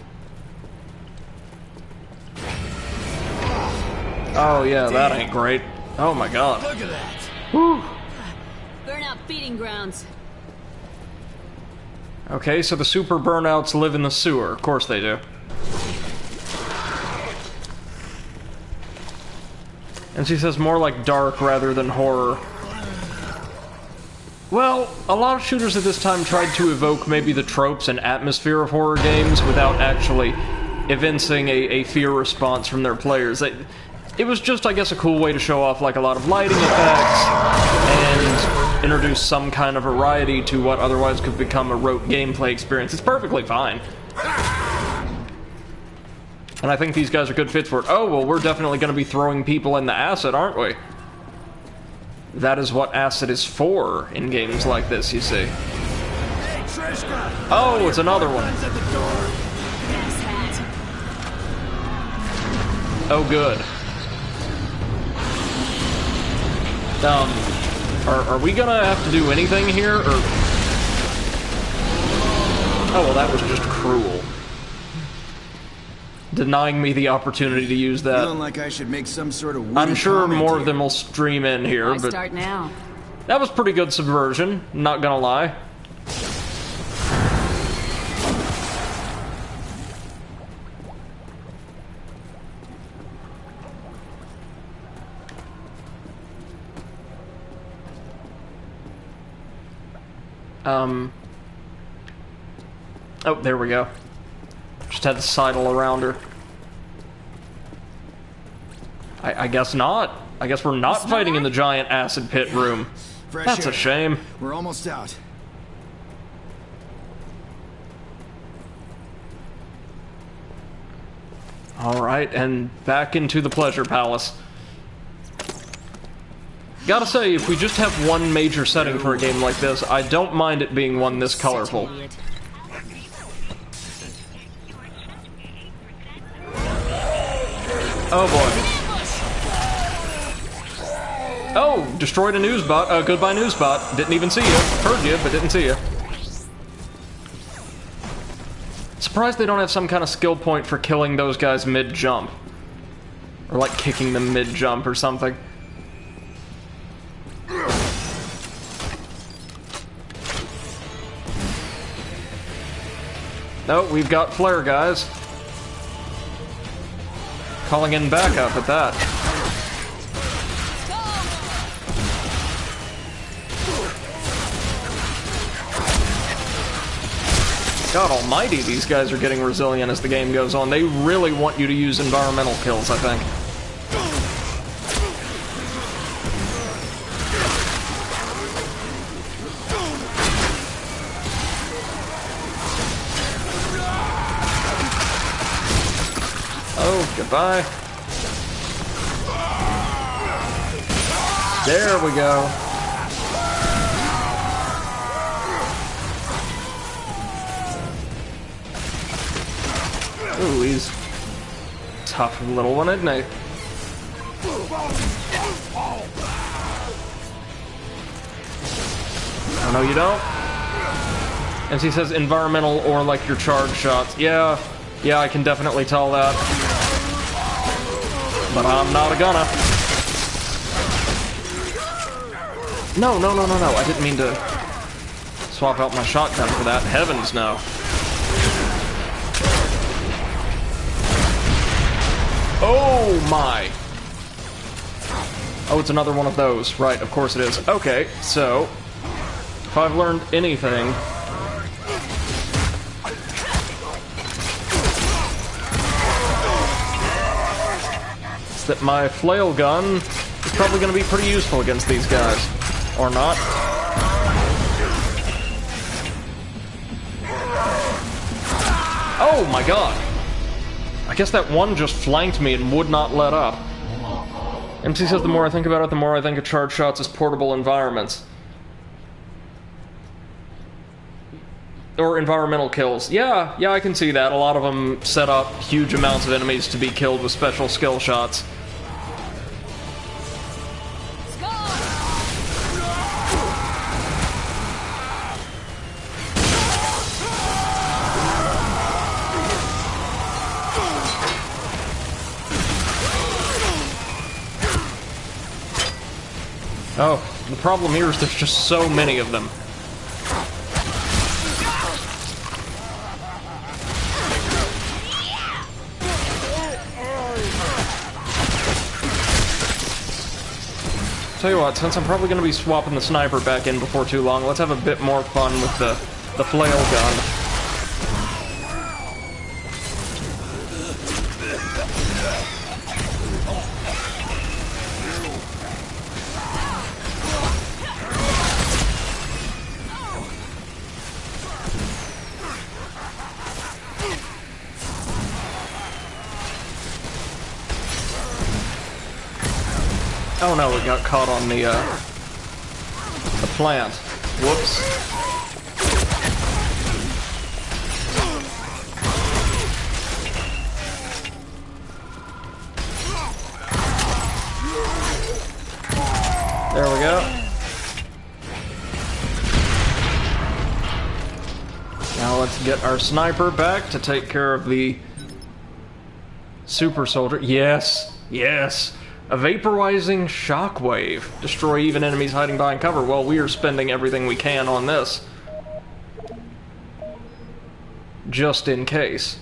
Oh yeah, that ain't great. Oh my god. Look at that. Whew. Burnout feeding grounds. Okay, so the super burnouts live in the sewer. Of course they do. And she says more like dark rather than horror. Well, a lot of shooters at this time tried to evoke maybe the tropes and atmosphere of horror games without actually evincing a fear response from their players. It was just, I guess, a cool way to show off like a lot of lighting effects and introduce some kind of variety to what otherwise could become a rote gameplay experience. It's perfectly fine. And I think these guys are good fits for it. Oh, well, we're definitely going to be throwing people in the acid, aren't we? That is what acid is for in games like this, you see. Hey, Trishka! Oh, it's another one. At the door. Ass hat. Oh, good. Are we gonna have to do anything here, or... Oh, well, that was just cruel. Denying me the opportunity to use that. Feeling like I should make some sort of I'm sure more here. of them will stream in here, Why but... start now? That was pretty good subversion, not gonna lie. Oh, there we go. Just had to sidle around her. I guess not. I guess we're not fighting in the giant acid pit room. Fresh That's air. a shame. We're almost out. Alright, and back into the Pleasure Palace. Gotta say, if we just have one major setting for a game like this, I don't mind it being one this colorful. Oh boy. Oh, destroyed a news bot. Goodbye news bot. Didn't even see you. Heard you, but didn't see you. Surprised they don't have some kind of skill point for killing those guys mid-jump. Or like kicking them mid-jump or something. No, we've got flare guys. Calling in backup at that. God almighty, these guys are getting resilient as the game goes on. They really want you to use environmental kills, I think. Oh, goodbye. There we go. Ooh, he's a tough little one, isn't he? Oh, no, you don't? And he says environmental or like your charge shots. Yeah, I can definitely tell that. But I'm not a gonna. No, I didn't mean to swap out my shotgun for that. Heavens, no. Oh my! Oh, it's another one of those. Right, of course it is. Okay, so if I've learned anything, it's that my flail gun is probably going to be pretty useful against these guys. Or not. Oh my god! I guess that one just flanked me and would not let up. MC says the more I think about it, the more I think of charge shots as portable environments. Or environmental kills. Yeah, I can see that. A lot of them set up huge amounts of enemies to be killed with special skill shots. Oh, the problem here is there's just so many of them. Tell you what, since I'm probably going to be swapping the sniper back in before too long, let's have a bit more fun with the flail gun. Oh no, it got caught on the plant. Whoops. There we Now let's get our sniper back to take care of the super soldier. Yes, yes. A vaporizing shockwave. Destroy even enemies hiding behind cover. Well, we are spending everything we can on this. Just in case.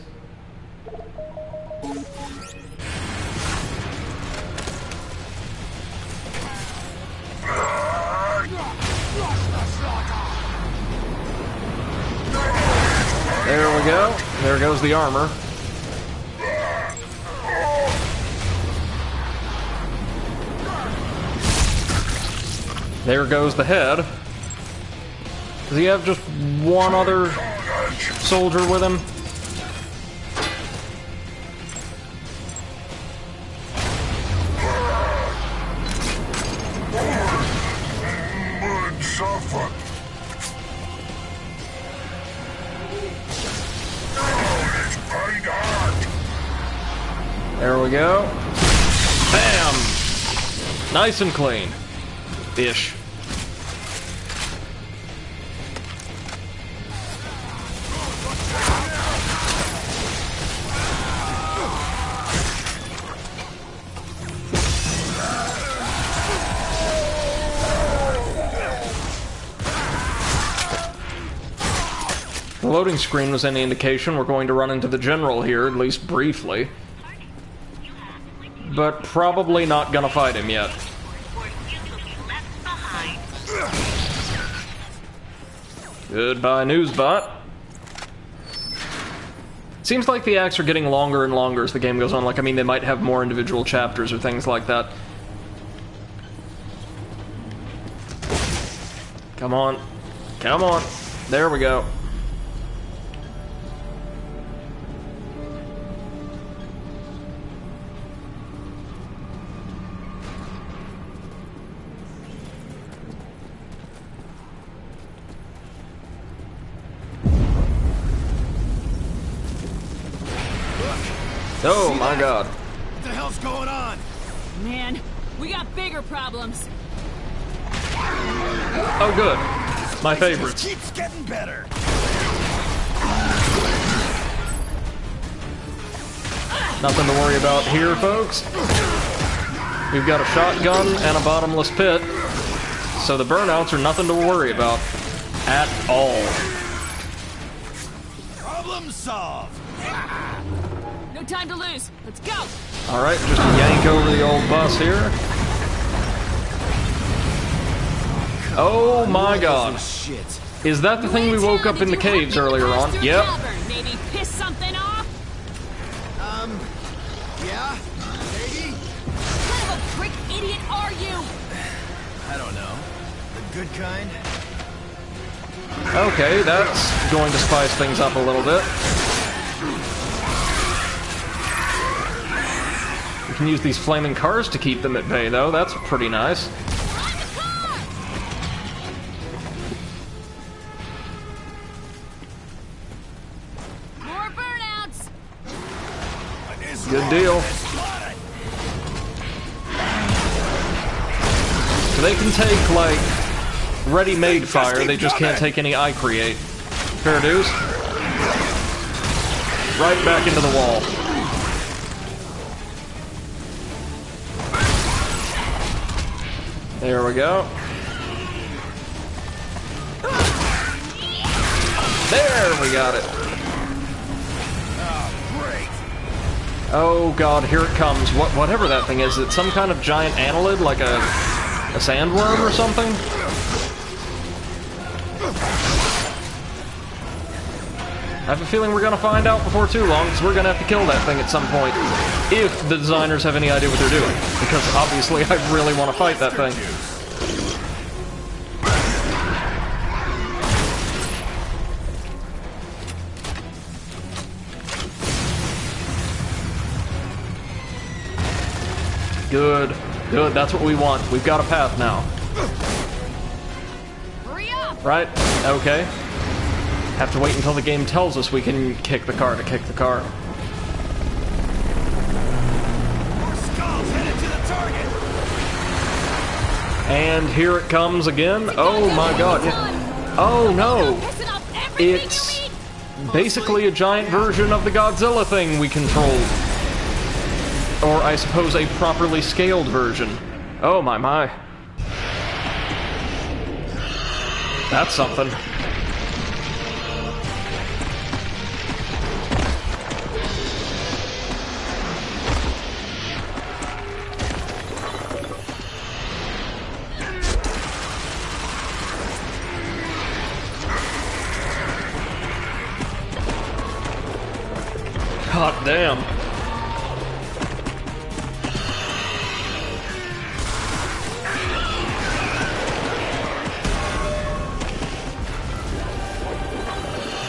There we go. There goes the armor. There goes the head. Does he have just one other soldier with him? There we go. Bam! Nice and clean. Ish. The loading screen was any indication we're going to run into the general here, at least briefly. But probably not gonna fight him yet. Goodbye, Newsbot. Seems like the acts are getting longer and longer as the game goes on. Like, I mean, they might have more individual chapters or things like that. Come on. Come on. There we go. Oh my god. What the hell's going on? Man, we got bigger problems. Oh good. My favorites. Keeps getting better. Nothing to worry about here, folks. We've got a shotgun and a bottomless pit, so the burnouts are nothing to worry about at all. Problem solved. No time to lose. Let's go. Alright, just a yank over the old bus here. Oh my god. Shit. Is that the thing we woke up in the caves earlier on? Yep. Maybe piss something off? Yeah? Maybe? What kind of a prick idiot are you? I don't know. The good kind? Okay, that's going to spice things up a little bit. We can use these flaming cars to keep them at bay, though. That's pretty nice. More burnouts. Good deal. So they can take, like, ready-made fire, they just can't take any I create. Fair dues. Right back into the wall. There we go. There, we got it. Oh god, here it comes. Whatever that thing is, it's some kind of giant annelid, like a sandworm or something? I have a feeling we're gonna find out before too long, because we're gonna have to kill that thing at some point. If the designers have any idea what they're doing. Because obviously I really want to fight that thing. Good. Good, that's what we want. We've got a path now. Hurry up. Right? Okay. Have to wait until the game tells us we can kick the car to kick the car. More skulls headed to the target. And here it comes again. Oh my god. Oh no. Pissing off everything you basically a giant version of the Godzilla thing we controlled. Or, I suppose, a properly scaled version. Oh, my. That's something. God damn.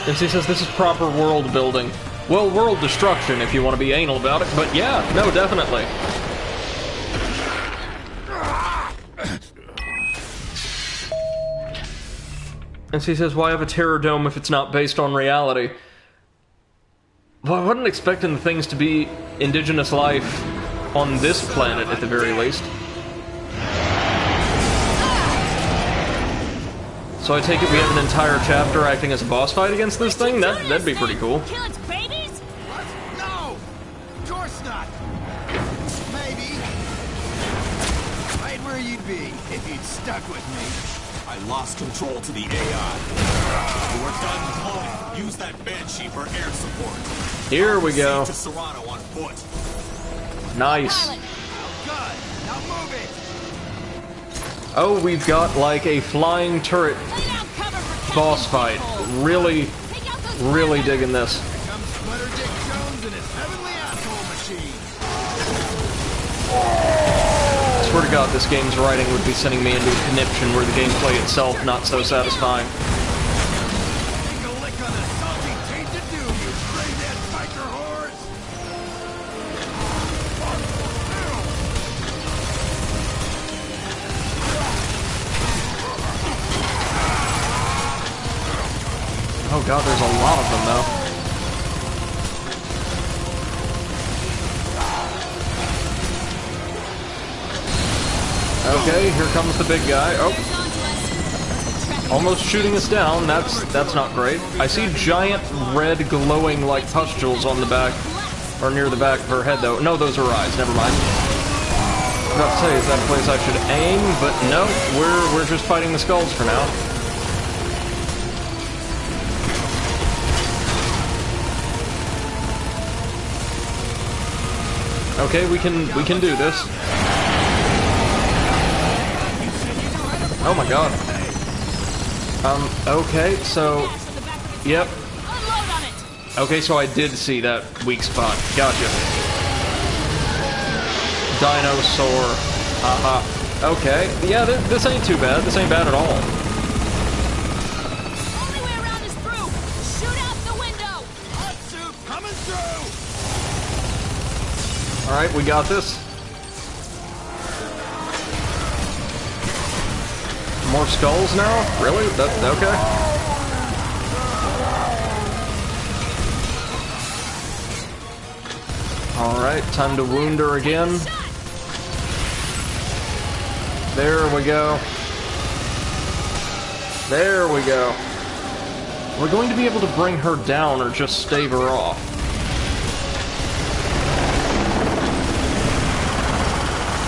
MC says this is proper world building. Well, world destruction if you want to be anal about it, but yeah, no, definitely. MC says, why have a terror dome if it's not based on reality? Well, I wasn't expecting things to be indigenous life on this planet, at the very least. So I take it we have an entire chapter acting as a boss fight against this thing? That'd be pretty cool. Kill its babies? What? No! Of course not! Maybe. Right where you'd be if you'd stuck with me. I lost control to the AI. We're done cloning. Use that Banshee for air support. Here we go. To Serrano on foot. Nice. Good. Now move it. Oh, we've got like a flying turret boss fight. Really digging this. Here comes Splitter Dick Jones and his heavenly asshole machine. I swear to God, this game's writing would be sending me into a conniption where the gameplay itself not so satisfying. Take a lick on that salty tainted doom, you brain-dead biker whores! Oh God, there's a lot of them though. Okay, here comes the big guy. Oh, almost shooting us down. That's not great. I see giant red glowing like pustules on the back, or near the back of her head though. No, those are eyes. Never mind. I was about to say, is that a place I should aim? But no, we're just fighting the skulls for now. Okay, we can do this. Oh my God. Okay, so, yep. Okay, so I did see that weak spot. Gotcha. Dinosaur. Haha. Okay, yeah, this ain't too bad. This ain't bad at all. Only way around is through. Shoot out the window. Hot soup coming through! Alright, we got this. More skulls now? Really? Okay. Alright, time to wound her again. There we go. There we go. We're going to be able to bring her down or just stave her off.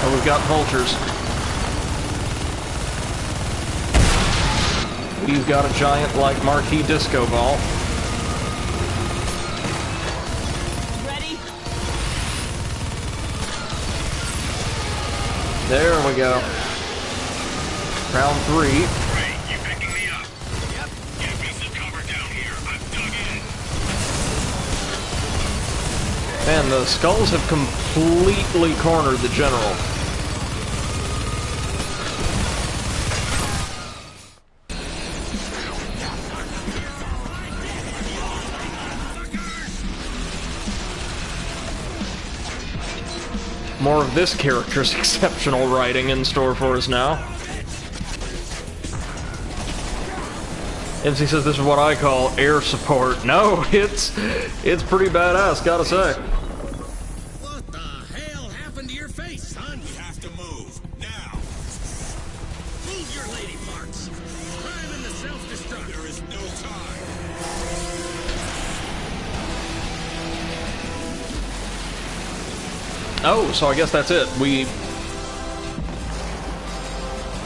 Oh, we've got vultures. We've got a giant, like, marquee disco ball. Ready? There we go. Round 3. Ray, you picking me up? Yep. Get me some cover down here. I'm dug in. Man, the skulls have completely cornered the general. More of this character's exceptional writing in store for us now. MC says this is what I call air support. No, it's pretty badass, gotta say. What the hell happened to your face, son? We have to move. Now. Move your lady parts. Prime in the self-destruct. There is no time. Oh, so I guess that's it.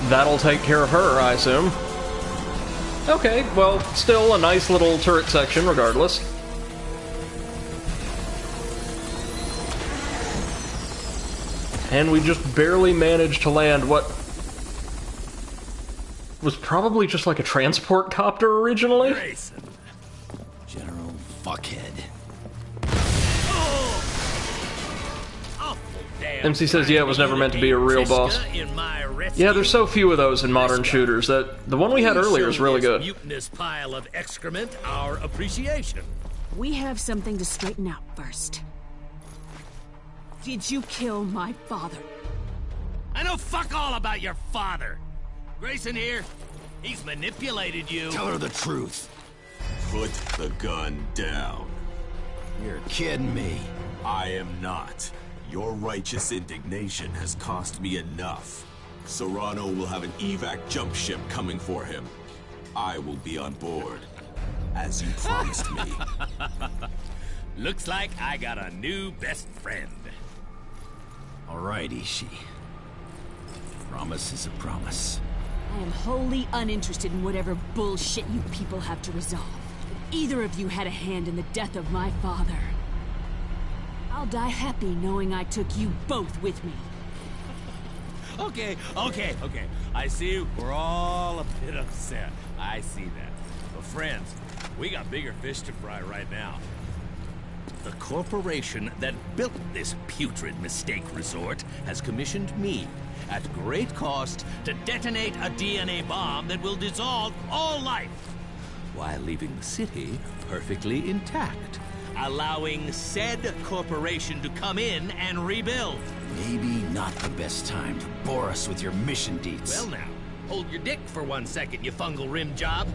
That'll take care of her, I assume. Okay, well, still a nice little turret section, regardless. And we just barely managed to land what was probably just like a transport copter originally. Grayson. General Fuckhead. MC says, yeah, it was never meant to be a real boss. Yeah, there's so few of those in modern shooters that the one we had earlier is really good. Mutinous pile of excrement, our appreciation. We have something to straighten out first. Did you kill my father? I know fuck all about your father. Grayson here. He's manipulated you. Tell her the truth. Put the gun down. You're kidding me. I am not. Your righteous indignation has cost me enough. Serrano will have an evac jump ship coming for him. I will be on board, as you promised me. Looks like I got a new best friend. All right, Ishii. Promise is a promise. I am wholly uninterested in whatever bullshit you people have to resolve. If either of you had a hand in the death of my father, I'll die happy knowing I took you both with me. Okay. I see we're all a bit upset. I see that. But friends, we got bigger fish to fry right now. The corporation that built this putrid mistake resort has commissioned me, at great cost, to detonate a DNA bomb that will dissolve all life, while leaving the city perfectly intact, allowing said corporation to come in and rebuild. Maybe not the best time to bore us with your mission deets. Well now, hold your dick for 1 second, you fungal rim job.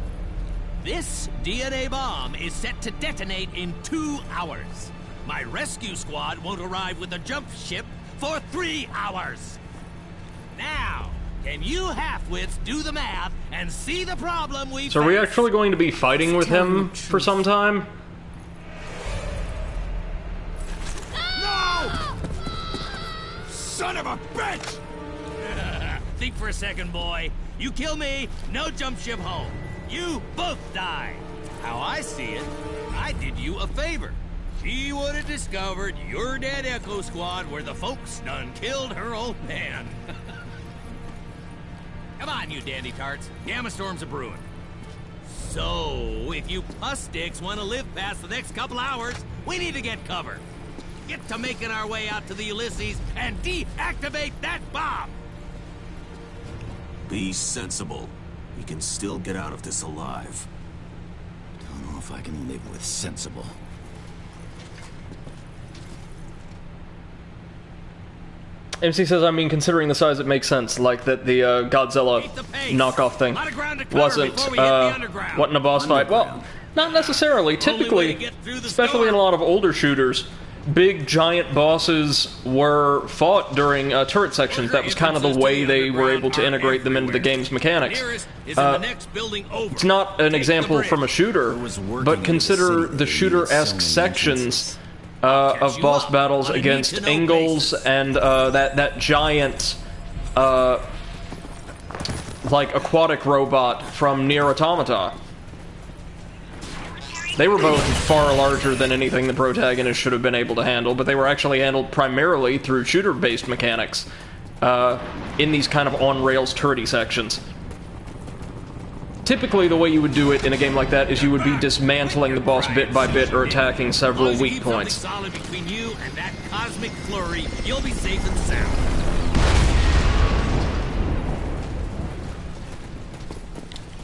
This DNA bomb is set to detonate in 2 hours. My rescue squad won't arrive with a jump ship for 3 hours. Now, can you half-wits do the math and see the problem we So are we actually going to be fighting with him for some time? No! Son of a bitch! Think for a second, boy. You kill me, no jump ship home. You both die. How I see it, I did you a favor. She would have discovered your dead Echo Squad where the folks done killed her old man. Come on, you dandy tarts. Gamma storms are brewing. So, if you puss sticks want to live past the next couple hours, we need to get cover. Get to making our way out to the Ulysses and deactivate that bomb. Be sensible. We can still get out of this alive. Don't know if I can live with sensible. MC says, I mean, considering the size, it makes sense. Like that the Godzilla knockoff thing wasn't a boss fight. Well, not necessarily. Typically, especially in a lot of older shooters, big giant bosses were fought during turret sections. That was kind of the way they were able to integrate them into the game's mechanics. It's not an example from a shooter, but consider the shooter-esque sections of boss battles against Ingalls and that giant like aquatic robot from Nier Automata. They were both far larger than anything the protagonist should have been able to handle, but they were actually handled primarily through shooter-based mechanics in these kind of on-rails turrety sections. Typically, the way you would do it in a game like that is you would be dismantling the boss bit by bit or attacking several weak points. Solid between you and that cosmic flurry, you'll be safe and sound.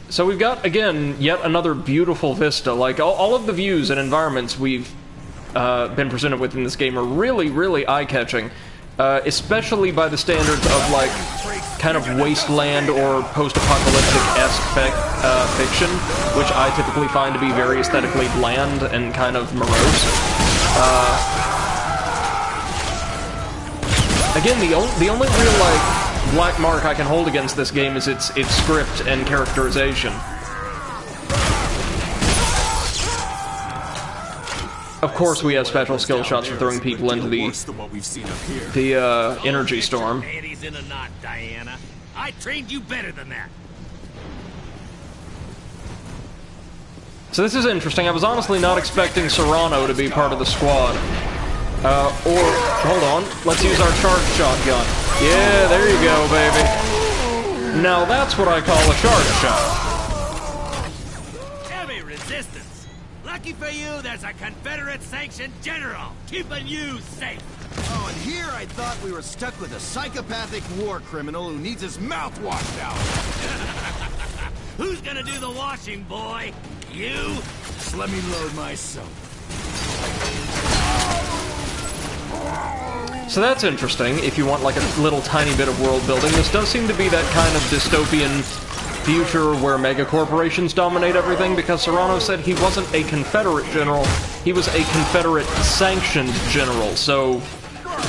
So we've got, again, yet another beautiful vista. Like, all of the views and environments we've been presented with in this game are really, really eye-catching. Especially by the standards of, like, kind of wasteland or post-apocalyptic-esque fiction, which I typically find to be very aesthetically bland and kind of morose. Again, the only real, like, black mark I can hold against this game is its script and characterization. Of course we have special skill shots for throwing people into the energy storm. Panties in a knot, Diana. I trained you better than that. So this is interesting. I was honestly not expecting Serrano to be part of the squad. Or, hold on, let's use our charge shotgun. Yeah, there you go, baby. Now that's what I call a charge shot. Heavy resistance. Lucky for you, there's a Confederate-sanctioned general keeping you safe. Oh, and here I thought we were stuck with a psychopathic war criminal who needs his mouth washed out. Who's gonna do the washing, boy? You? Just let me load myself. So that's interesting, if you want like a little tiny bit of world building. This does seem to be that kind of dystopian future where mega corporations dominate everything, because Serrano said he wasn't a Confederate general, he was a Confederate-sanctioned general, so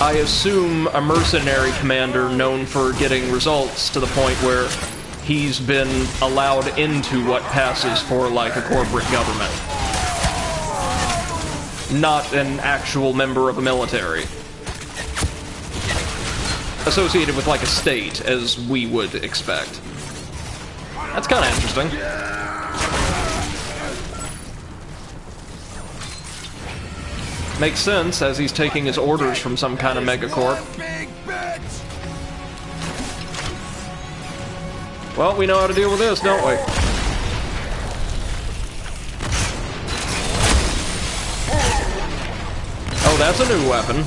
I assume a mercenary commander known for getting results to the point where he's been allowed into what passes for like a corporate government. Not an actual member of a military. Associated with like a state, as we would expect. That's kind of interesting. Makes sense, as he's taking his orders from some kind of megacorp. Well, we know how to deal with this, don't we? Oh, that's a new weapon.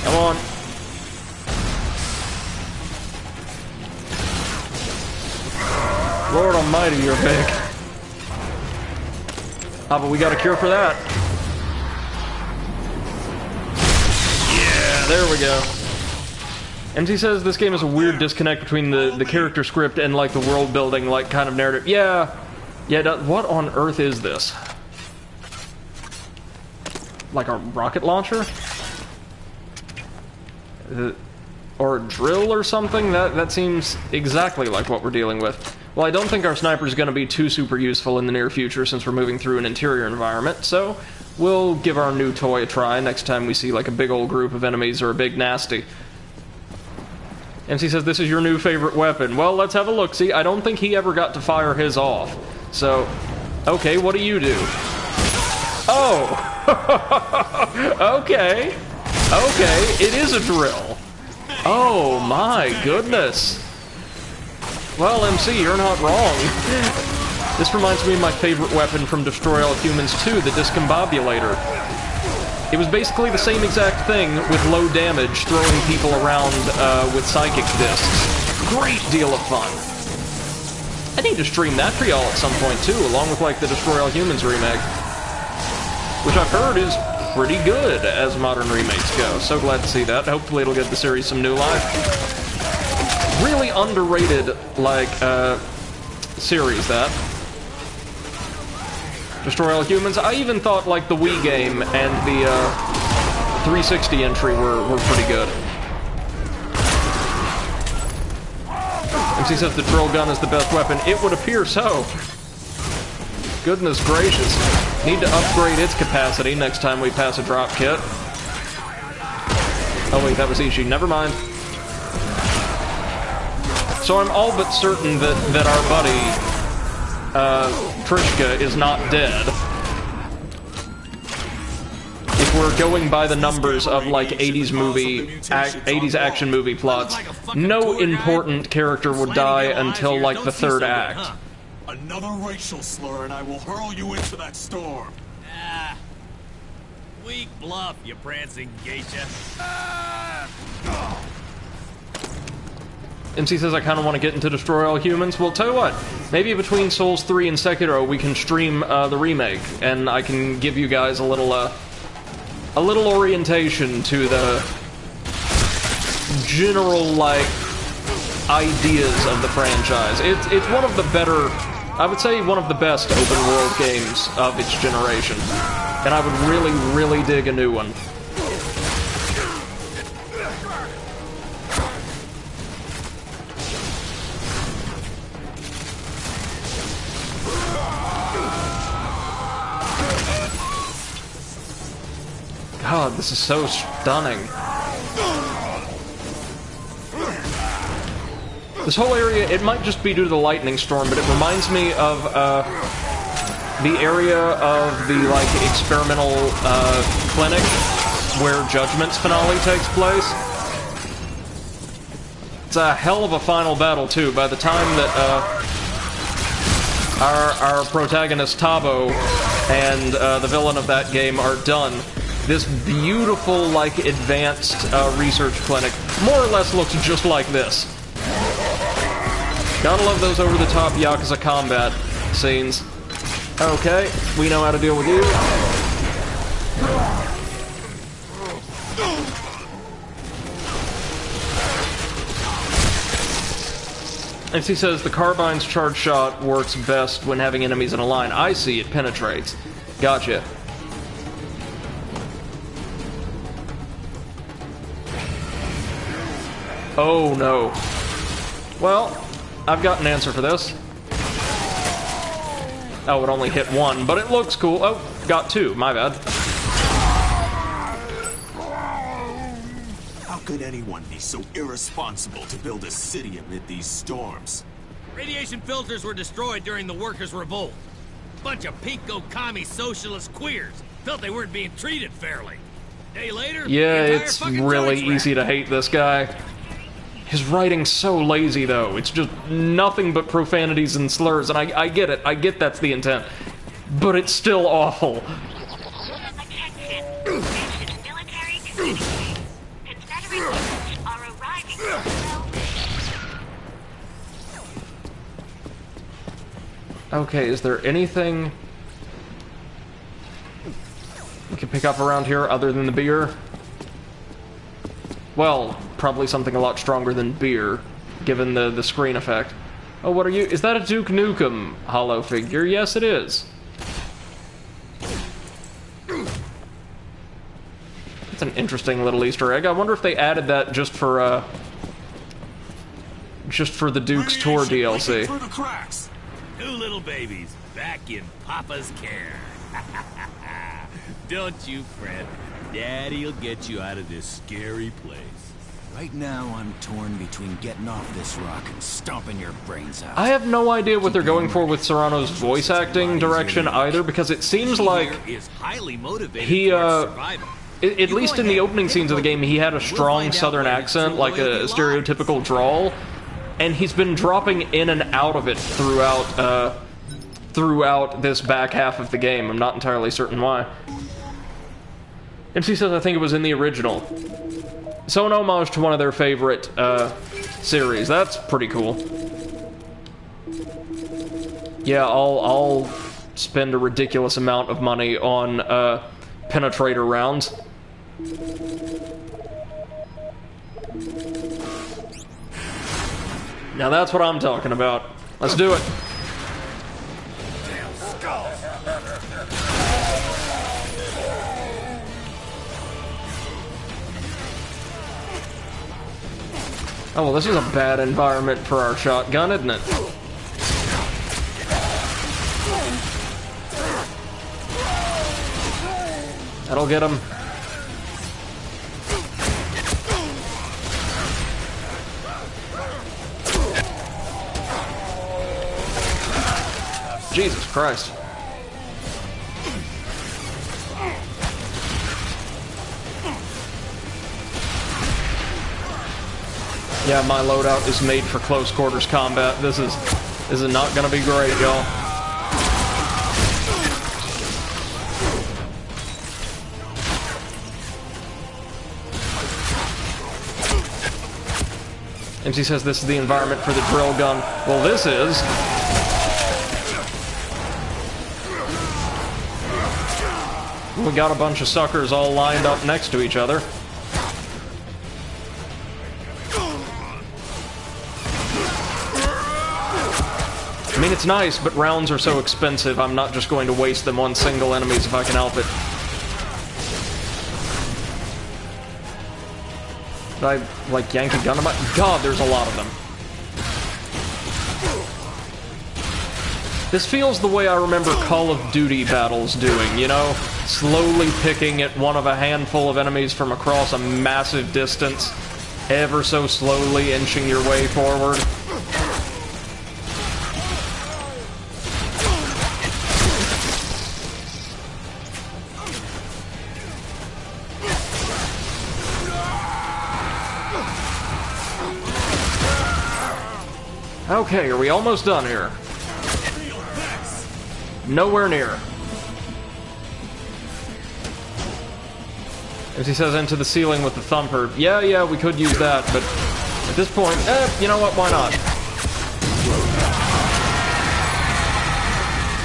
Come on. Lord almighty, you're big. Ah, but we got a cure for that. Yeah, there we go. MC says this game is a weird disconnect between the character script and, like, the world building, like, kind of narrative. Yeah. Yeah, what on earth is this? Like a rocket launcher? Or a drill or something? That seems exactly like what we're dealing with. Well, I don't think our sniper is going to be too super useful in the near future since we're moving through an interior environment, so we'll give our new toy a try next time we see like a big old group of enemies or a big nasty. MC says this is your new favorite weapon. Well, let's have a look-see. I don't think he ever got to fire his off. So, okay, what do you do? Oh! Okay. Okay, it is a drill. Oh my goodness. Well, MC, you're not wrong. This reminds me of my favorite weapon from Destroy All Humans 2, the Discombobulator. It was basically the same exact thing with low damage, throwing people around with psychic discs. Great deal of fun. I need to stream that for y'all at some point too, along with like the Destroy All Humans remake, which I've heard is pretty good as modern remakes go. So glad to see that. Hopefully it'll give the series some new life. Really underrated, like, series, that. Destroy All Humans. I even thought, like, the Wii game and the 360 entry were pretty good. MC says the drill gun is the best weapon. It would appear so. Goodness gracious. Need to upgrade its capacity next time we pass a drop kit. Oh wait, that was Ishi. Never mind. So I'm all but certain that our buddy, Trishka, is not dead. If we're going by the numbers of, like, 80s movie, 80s action movie plots, no important character would die until, like, the third act. Another racial slur and I will hurl you into that storm. Ah, weak bluff, you prancing geisha. MC says I kind of want to get into Destroy All Humans. Well, tell you what, maybe between Souls 3 and Sekiro we can stream the remake, and I can give you guys a little orientation to the general, like, ideas of the franchise. It's one of the better, I would say one of the best open world games of its generation, and I would really, really dig a new one. god, this is so stunning. This whole area, it might just be due to the lightning storm, but it reminds me of the area of the, like, experimental clinic where Judgment's finale takes place. It's a hell of a final battle, too. By the time that our protagonist Tabo and the villain of that game are done, this beautiful, like, advanced research clinic more or less looks just like this. Gotta love those over-the-top Yakuza combat scenes. Okay, we know how to deal with you. And he says the carbine's charge shot works best when having enemies in a line. I see, it penetrates. Gotcha. Oh no. Well, I've got an answer for this. Oh, it only hit one, but it looks cool. Oh, got two. My bad. How could anyone be so irresponsible to build a city amid these storms? Radiation filters were destroyed during the workers' revolt. Bunch of Pico commie socialist queers felt they weren't being treated fairly. Day later, yeah, the entire it's fucking really joint's easy to hate this guy. His writing's so lazy, though. It's just nothing but profanities and slurs, and I get it. I get that's the intent. But it's still awful. Attention. Military communique. Confederate units are arriving on the Okay, is there anything we can pick up around here other than the beer? Well, probably something a lot stronger than beer, given the screen effect. Oh, what are you? Is that a Duke Nukem hollow figure? Yes, it is. It's an interesting little Easter egg. I wonder if they added that just for the Duke's Tour DLC. Through the cracks. Two little babies back in Papa's care. Don't you fret. Daddy'll get you out of this scary place. Right now, I'm torn between getting off this rock and stomping your brains out. I have no idea what they're going for with Serrano's voice acting direction either, because it seems like Is highly motivated he, towards survival. at least in the opening scenes of the game, he had a strong southern accent, like a stereotypical drawl, and he's been dropping in and out of it throughout this back half of the game. I'm not entirely certain why. MC says I think it was in the original. So an homage to one of their favorite series. That's pretty cool. Yeah, I'll spend a ridiculous amount of money on penetrator rounds. Now that's what I'm talking about. Let's do it. Oh, well, this is a bad environment for our shotgun, isn't it? That'll get him. Jesus Christ. Yeah, my loadout is made for close quarters combat. This is not gonna be great, y'all. MC says this is the environment for the drill gun. Well, this is. We got a bunch of suckers all lined up next to each other. I mean, it's nice, but rounds are so expensive, I'm not just going to waste them on single enemies if I can help it. Did I, like, yank a gun about? God, there's a lot of them. This feels the way I remember Call of Duty battles doing, you know? Slowly picking at one of a handful of enemies from across a massive distance, ever so slowly inching your way forward. Okay, are we almost done here? Nowhere near. As he says, into the ceiling with the thumper. Yeah, we could use that, but at this point, you know what, why not?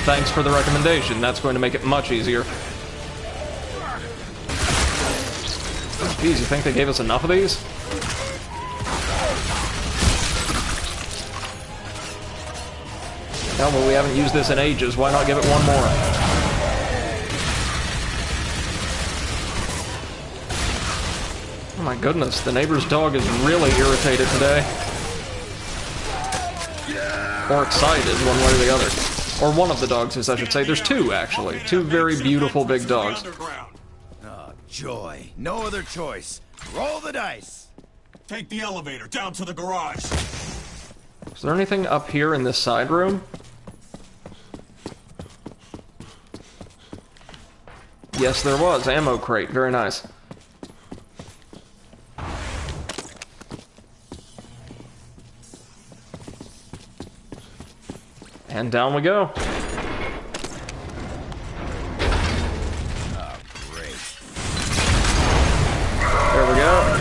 Thanks for the recommendation. That's going to make it much easier. Geez, you think they gave us enough of these? No, well, we haven't used this in ages. Why not give it one more? Oh my goodness, the neighbor's dog is really irritated today. Or excited, one way or the other. Or one of the dogs is, I should say. There's two, actually. Two very beautiful big dogs. Oh, joy. No other choice. Roll the dice. Take the elevator down to the garage. Is there anything up here in this side room? Yes, there was. Ammo crate. Very nice. And down we go. Oh, great. There we go.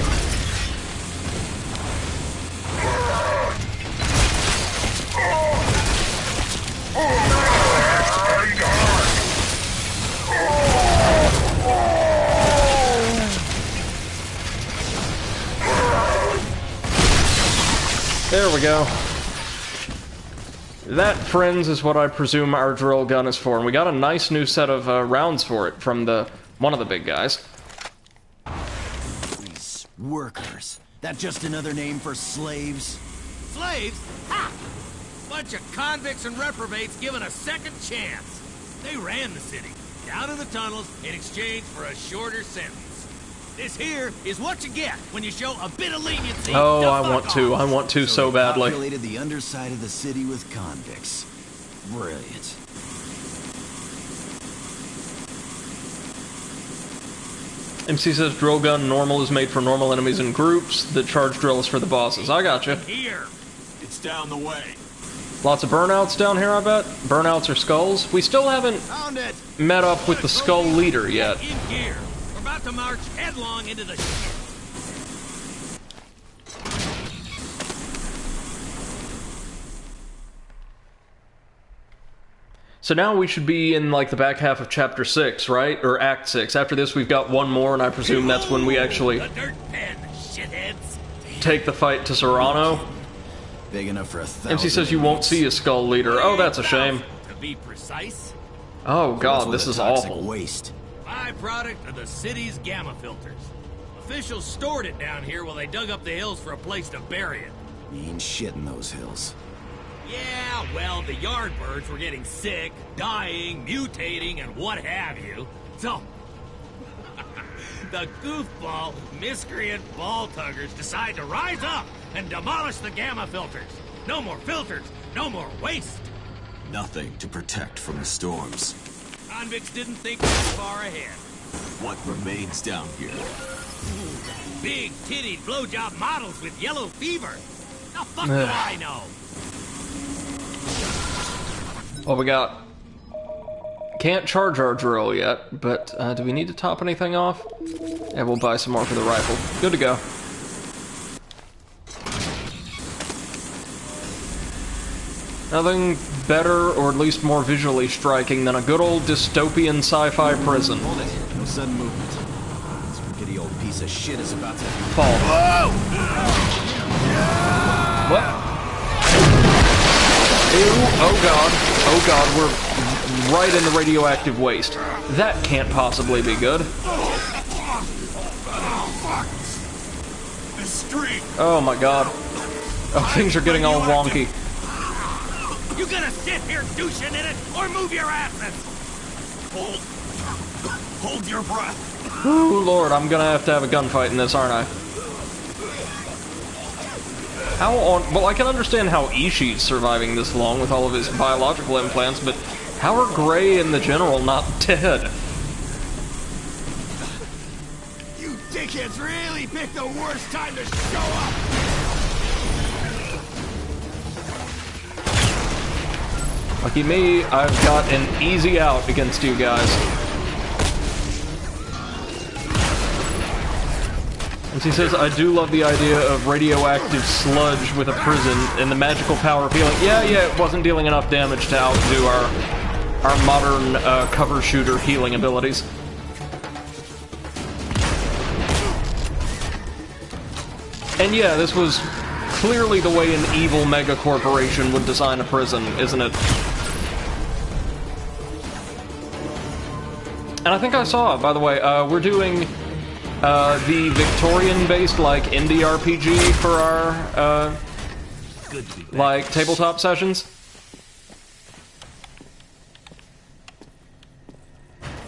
There we go. That, friends, is what I presume our drill gun is for, and we got a nice new set of rounds for it from one of the big guys. These workers. That just another name for slaves? Slaves? Ha! Bunch of convicts and reprobates given a second chance. They ran the city, down in the tunnels, in exchange for a shorter sentence. This here is what you get when you show a bit of leniency. Oh, I want to so badly. Populated the underside of the city with convicts. Brilliant. MC says drill gun normal is made for normal enemies in groups. The charge drill is for the bosses. I gotcha. Here. It's down the way. Lots of burnouts down here, I bet. Burnouts or skulls. We still haven't met up with the skull leader yet. In gear. We're about to march headlong into the shit. So now we should be in, like, the back half of Chapter 6, right? Or Act 6. After this, we've got one more, and I presume that's when we actually The dirt pen, shitheads. take the fight to Serrano. Big enough for 1,000. MC says you won't see a skull leader. Oh, that's a shame. To be precise, Oh, God, Full this of is toxic awful. waste. byproduct of the city's gamma filters. Officials stored it down here while they dug up the hills for a place to bury it. Mean shit in those hills. Yeah, well, the yardbirds were getting sick, dying, mutating, and what have you. So, the goofball, miscreant ball tuggers decide to rise up and demolish the gamma filters. No more filters, no more waste. Nothing to protect from the storms. Convicts didn't think too far ahead. What remains down here? Big tittied blowjob models with yellow fever. The fuck do I know? What we got? Can't charge our drill yet, but do we need to top anything off? Yeah, we'll buy some more for the rifle. Good to go. Nothing better, or at least more visually striking, than a good old dystopian sci-fi prison. Hold it. No sudden movement. This rickety old piece of shit is about to Fall. Whoa! What? Ew, oh god, we're right in the radioactive waste. That can't possibly be good. The street! Oh my god. Oh, things are getting all wonky. You gonna sit here douching in it, or move your asses? Hold your breath. Oh lord, I'm gonna have to have a gunfight in this, aren't I? How on... Well, I can understand how Ishii's surviving this long with all of his biological implants, but how are Gray and the General not dead? You dickheads really picked the worst time to show up! Lucky me, I've got an easy out against you guys. And he says, I do love the idea of radioactive sludge with a prison and the magical power of healing. Yeah, it wasn't dealing enough damage to outdo our modern cover shooter healing abilities. And yeah, this was clearly the way an evil mega corporation would design a prison, isn't it? And I think I saw it, by the way. We're doing the Victorian-based, like, indie RPG for our, like, tabletop sessions.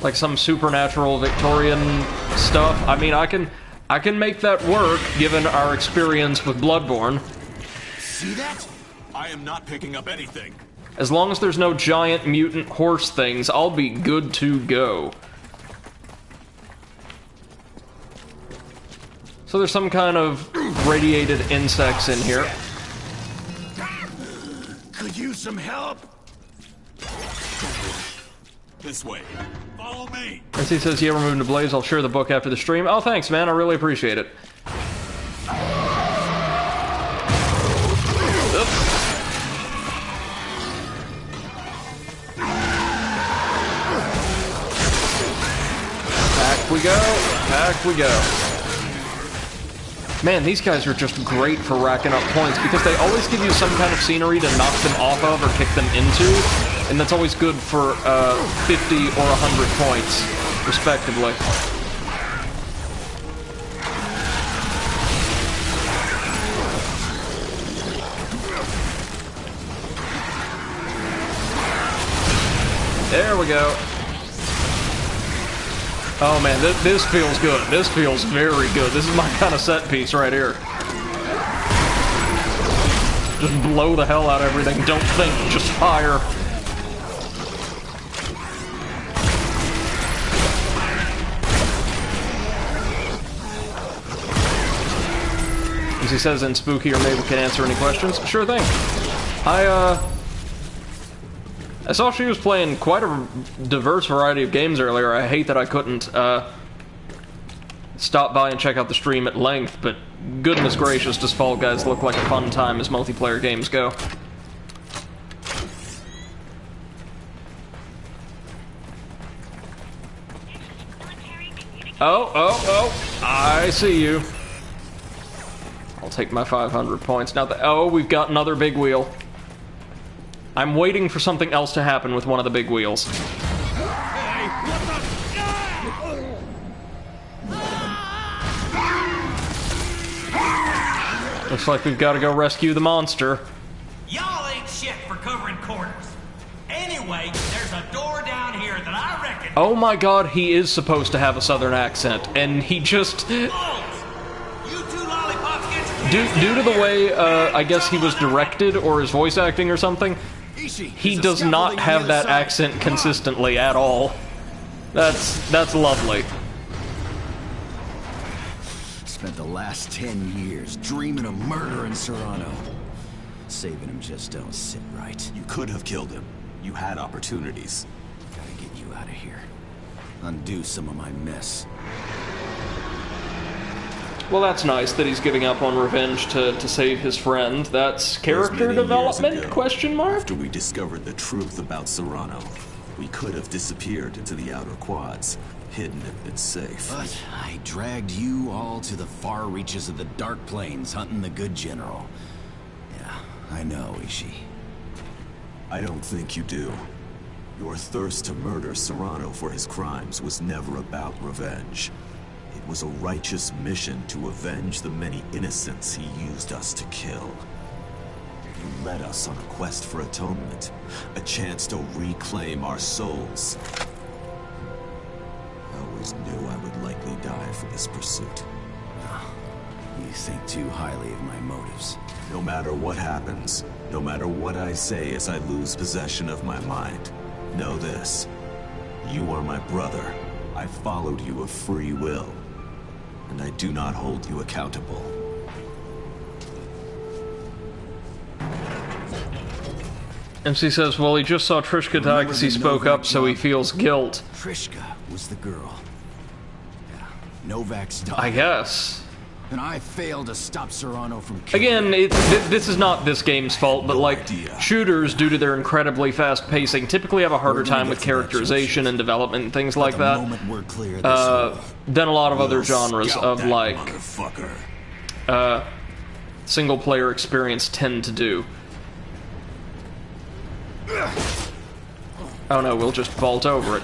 Like some supernatural Victorian stuff. I mean, I can make that work, given our experience with Bloodborne. See that? I am not picking up anything. As long as there's no giant mutant horse things, I'll be good to go. So there's some kind of radiated insects in here. Could use some help? This way. Follow me. As he says, yeah, we're moving to Blaze. I'll share the book after the stream. Oh, thanks, man. I really appreciate it. Oops. Back we go. Back we go. Man, these guys are just great for racking up points because they always give you some kind of scenery to knock them off of or kick them into, and that's always good for 50 or 100 points, respectively. There we go. Oh man, this feels good. This feels very good. This is my kind of set piece right here. Just blow the hell out of everything. Don't think, just fire. As he says in Spooky, or maybe we can answer any questions. Sure thing. I saw she was playing quite a diverse variety of games earlier. I hate that I couldn't stop by and check out the stream at length, but goodness gracious, does Fall Guys look like a fun time as multiplayer games go. Oh, I see you. I'll take my 500 points. Now, oh, we've got another big wheel. I'm waiting for something else to happen with one of the big wheels. Looks like we've got to go rescue the monster. Y'all ain't shit for covering corners. Anyway, there's a door down here that I reckon... Oh my god, he is supposed to have a southern accent, and he just... You two lollipops get your Due to the way, I guess he was directed, or his voice acting or something, he does not have that accent consistently at all. That's lovely. Spent the last 10 years dreaming of murder in Serrano. Saving him just don't sit right. You could have killed him. You had opportunities. Gotta get you out of here. Undo some of my mess. Well, that's nice that he's giving up on revenge to save his friend. That's character development, question mark? After we discovered the truth about Serrano, we could have disappeared into the outer quads, hidden and been safe. But I dragged you all to the far reaches of the Dark Plains hunting the good general. Yeah, I know, Ishii. I don't think you do. Your thirst to murder Serrano for his crimes was never about revenge. It was a righteous mission to avenge the many innocents he used us to kill. You led us on a quest for atonement, a chance to reclaim our souls. I always knew I would likely die for this pursuit. You think too highly of my motives. No matter what happens, no matter what I say as I lose possession of my mind, know this. You are my brother. I followed you of free will, and I do not hold you accountable. MC says, well, he just saw Trishka die because he spoke up, so he feels guilt. Trishka was the girl. Yeah, Novak's daughter. I guess. And I failed to stop Serrano from killing Again, this is not this game's fault, but like, shooters, due to their incredibly fast pacing, typically have a harder time with characterization and development and things like that, than a lot of other genres of, like, single-player experience tend to do. Oh no, we'll just vault over it.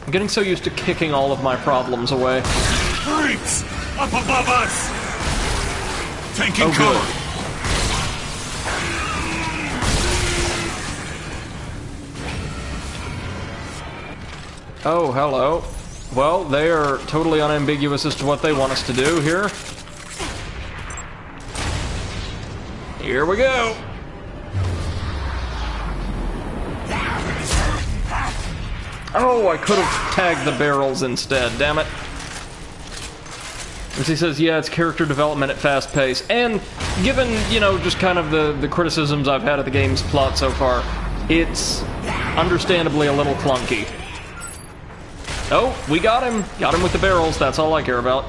I'm getting so used to kicking all of my problems away. Creeps! Up above us! Taking cover! Oh, hello. Well, they are totally unambiguous as to what they want us to do here. Here we go! Oh, I could have tagged the barrels instead, damn it. And he says, yeah, it's character development at fast pace. And given, you know, just kind of the criticisms I've had of the game's plot so far, it's understandably a little clunky. Oh, we got him. Got him with the barrels, that's all I care about.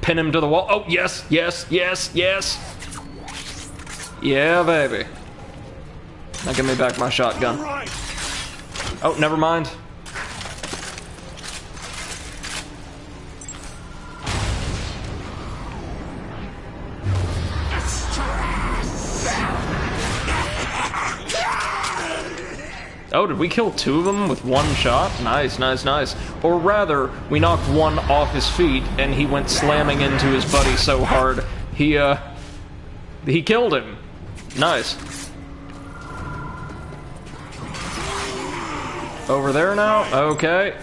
Pin him to the wall. Oh, yes, yes, yes, yes. Yeah, baby. Now give me back my shotgun. Oh, never mind. Oh, did we kill two of them with one shot? Nice, nice, nice. Or rather, we knocked one off his feet, and he went slamming into his buddy so hard, he killed him. Nice. Over there now? Okay.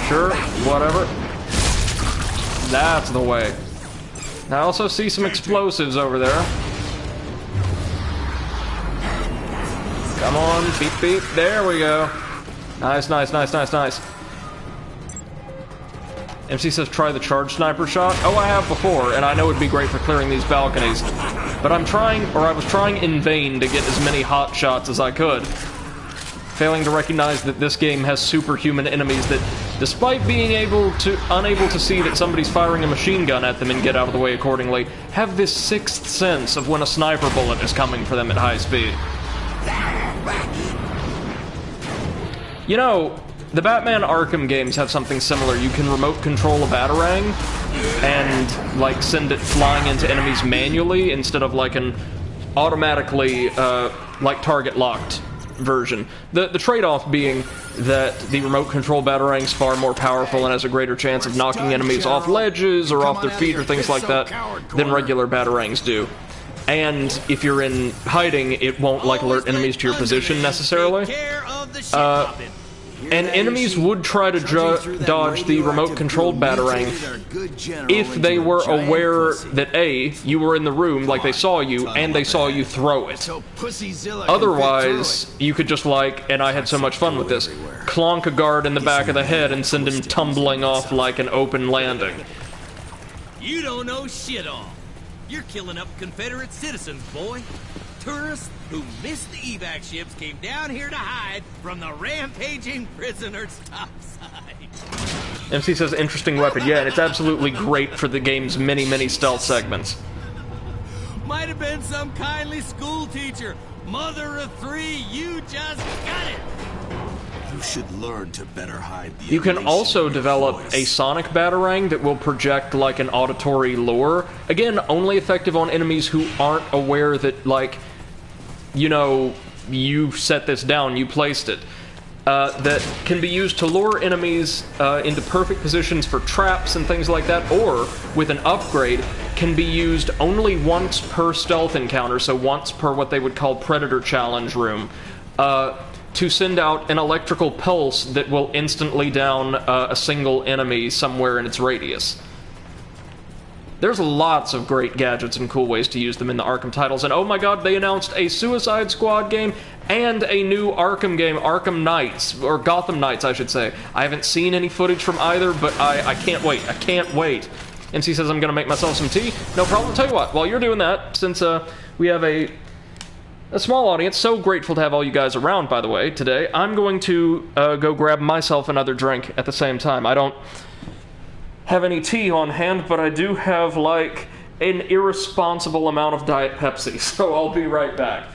Sure, whatever. That's the way. I also see some explosives over there. Come on, beep beep. There we go. Nice, nice, nice, nice, nice. MC says try the charge sniper shot. Oh, I have before, and I know it'd be great for clearing these balconies. But I'm trying, or I was trying in vain to get as many hot shots as I could. Failing to recognize that this game has superhuman enemies that, despite being unable to see that somebody's firing a machine gun at them and get out of the way accordingly, have this sixth sense of when a sniper bullet is coming for them at high speed. You know, the Batman Arkham games have something similar. You can remote control a Batarang and, like, send it flying into enemies manually instead of, like, an automatically, like, target-locked version. The trade-off being that the remote control Batarang's far more powerful and has a greater chance of knocking enemies off ledges or off their feet or things like that than regular Batarangs do. And if you're in hiding, it won't, like, alert enemies to your position necessarily. And enemies would try to dodge the remote-controlled Batarang if they were aware that A, you were in the room, like they saw you, and they saw you throw it. Otherwise, you could just, like, and I had so much fun with this, clonk a guard in the back of the head and send him tumbling off like an open landing. You don't know shit all. You're killing up Confederate citizens, boy. Tourists who missed the evac ships came down here to hide from the rampaging prisoners topside. MC says interesting weapon. Yeah, and it's absolutely great for the game's many, many stealth segments. Might have been some kindly school teacher. Mother of three, you just got it. You should learn to better hide the You can elation also in your develop voice. a sonic Batarang that will project, like, an auditory lure. Again, only effective on enemies who aren't aware that, like, you know, you set this down, you placed it. that can be used to lure enemies into perfect positions for traps and things like that, or, with an upgrade, can be used only once per stealth encounter, so once per what they would call Predator Challenge room, to send out an electrical pulse that will instantly down a single enemy somewhere in its radius. There's lots of great gadgets and cool ways to use them in the Arkham titles, and oh my god, they announced a Suicide Squad game and a new Arkham game, Arkham Knights, or Gotham Knights, I should say. I haven't seen any footage from either, but I can't wait. I can't wait. MC says I'm gonna make myself some tea. No problem. Tell you what, while you're doing that, since we have a small audience, so grateful to have all you guys around, by the way, today, I'm going to go grab myself another drink at the same time. I don't have any tea on hand, but I do have, like, an irresponsible amount of Diet Pepsi, so I'll be right back.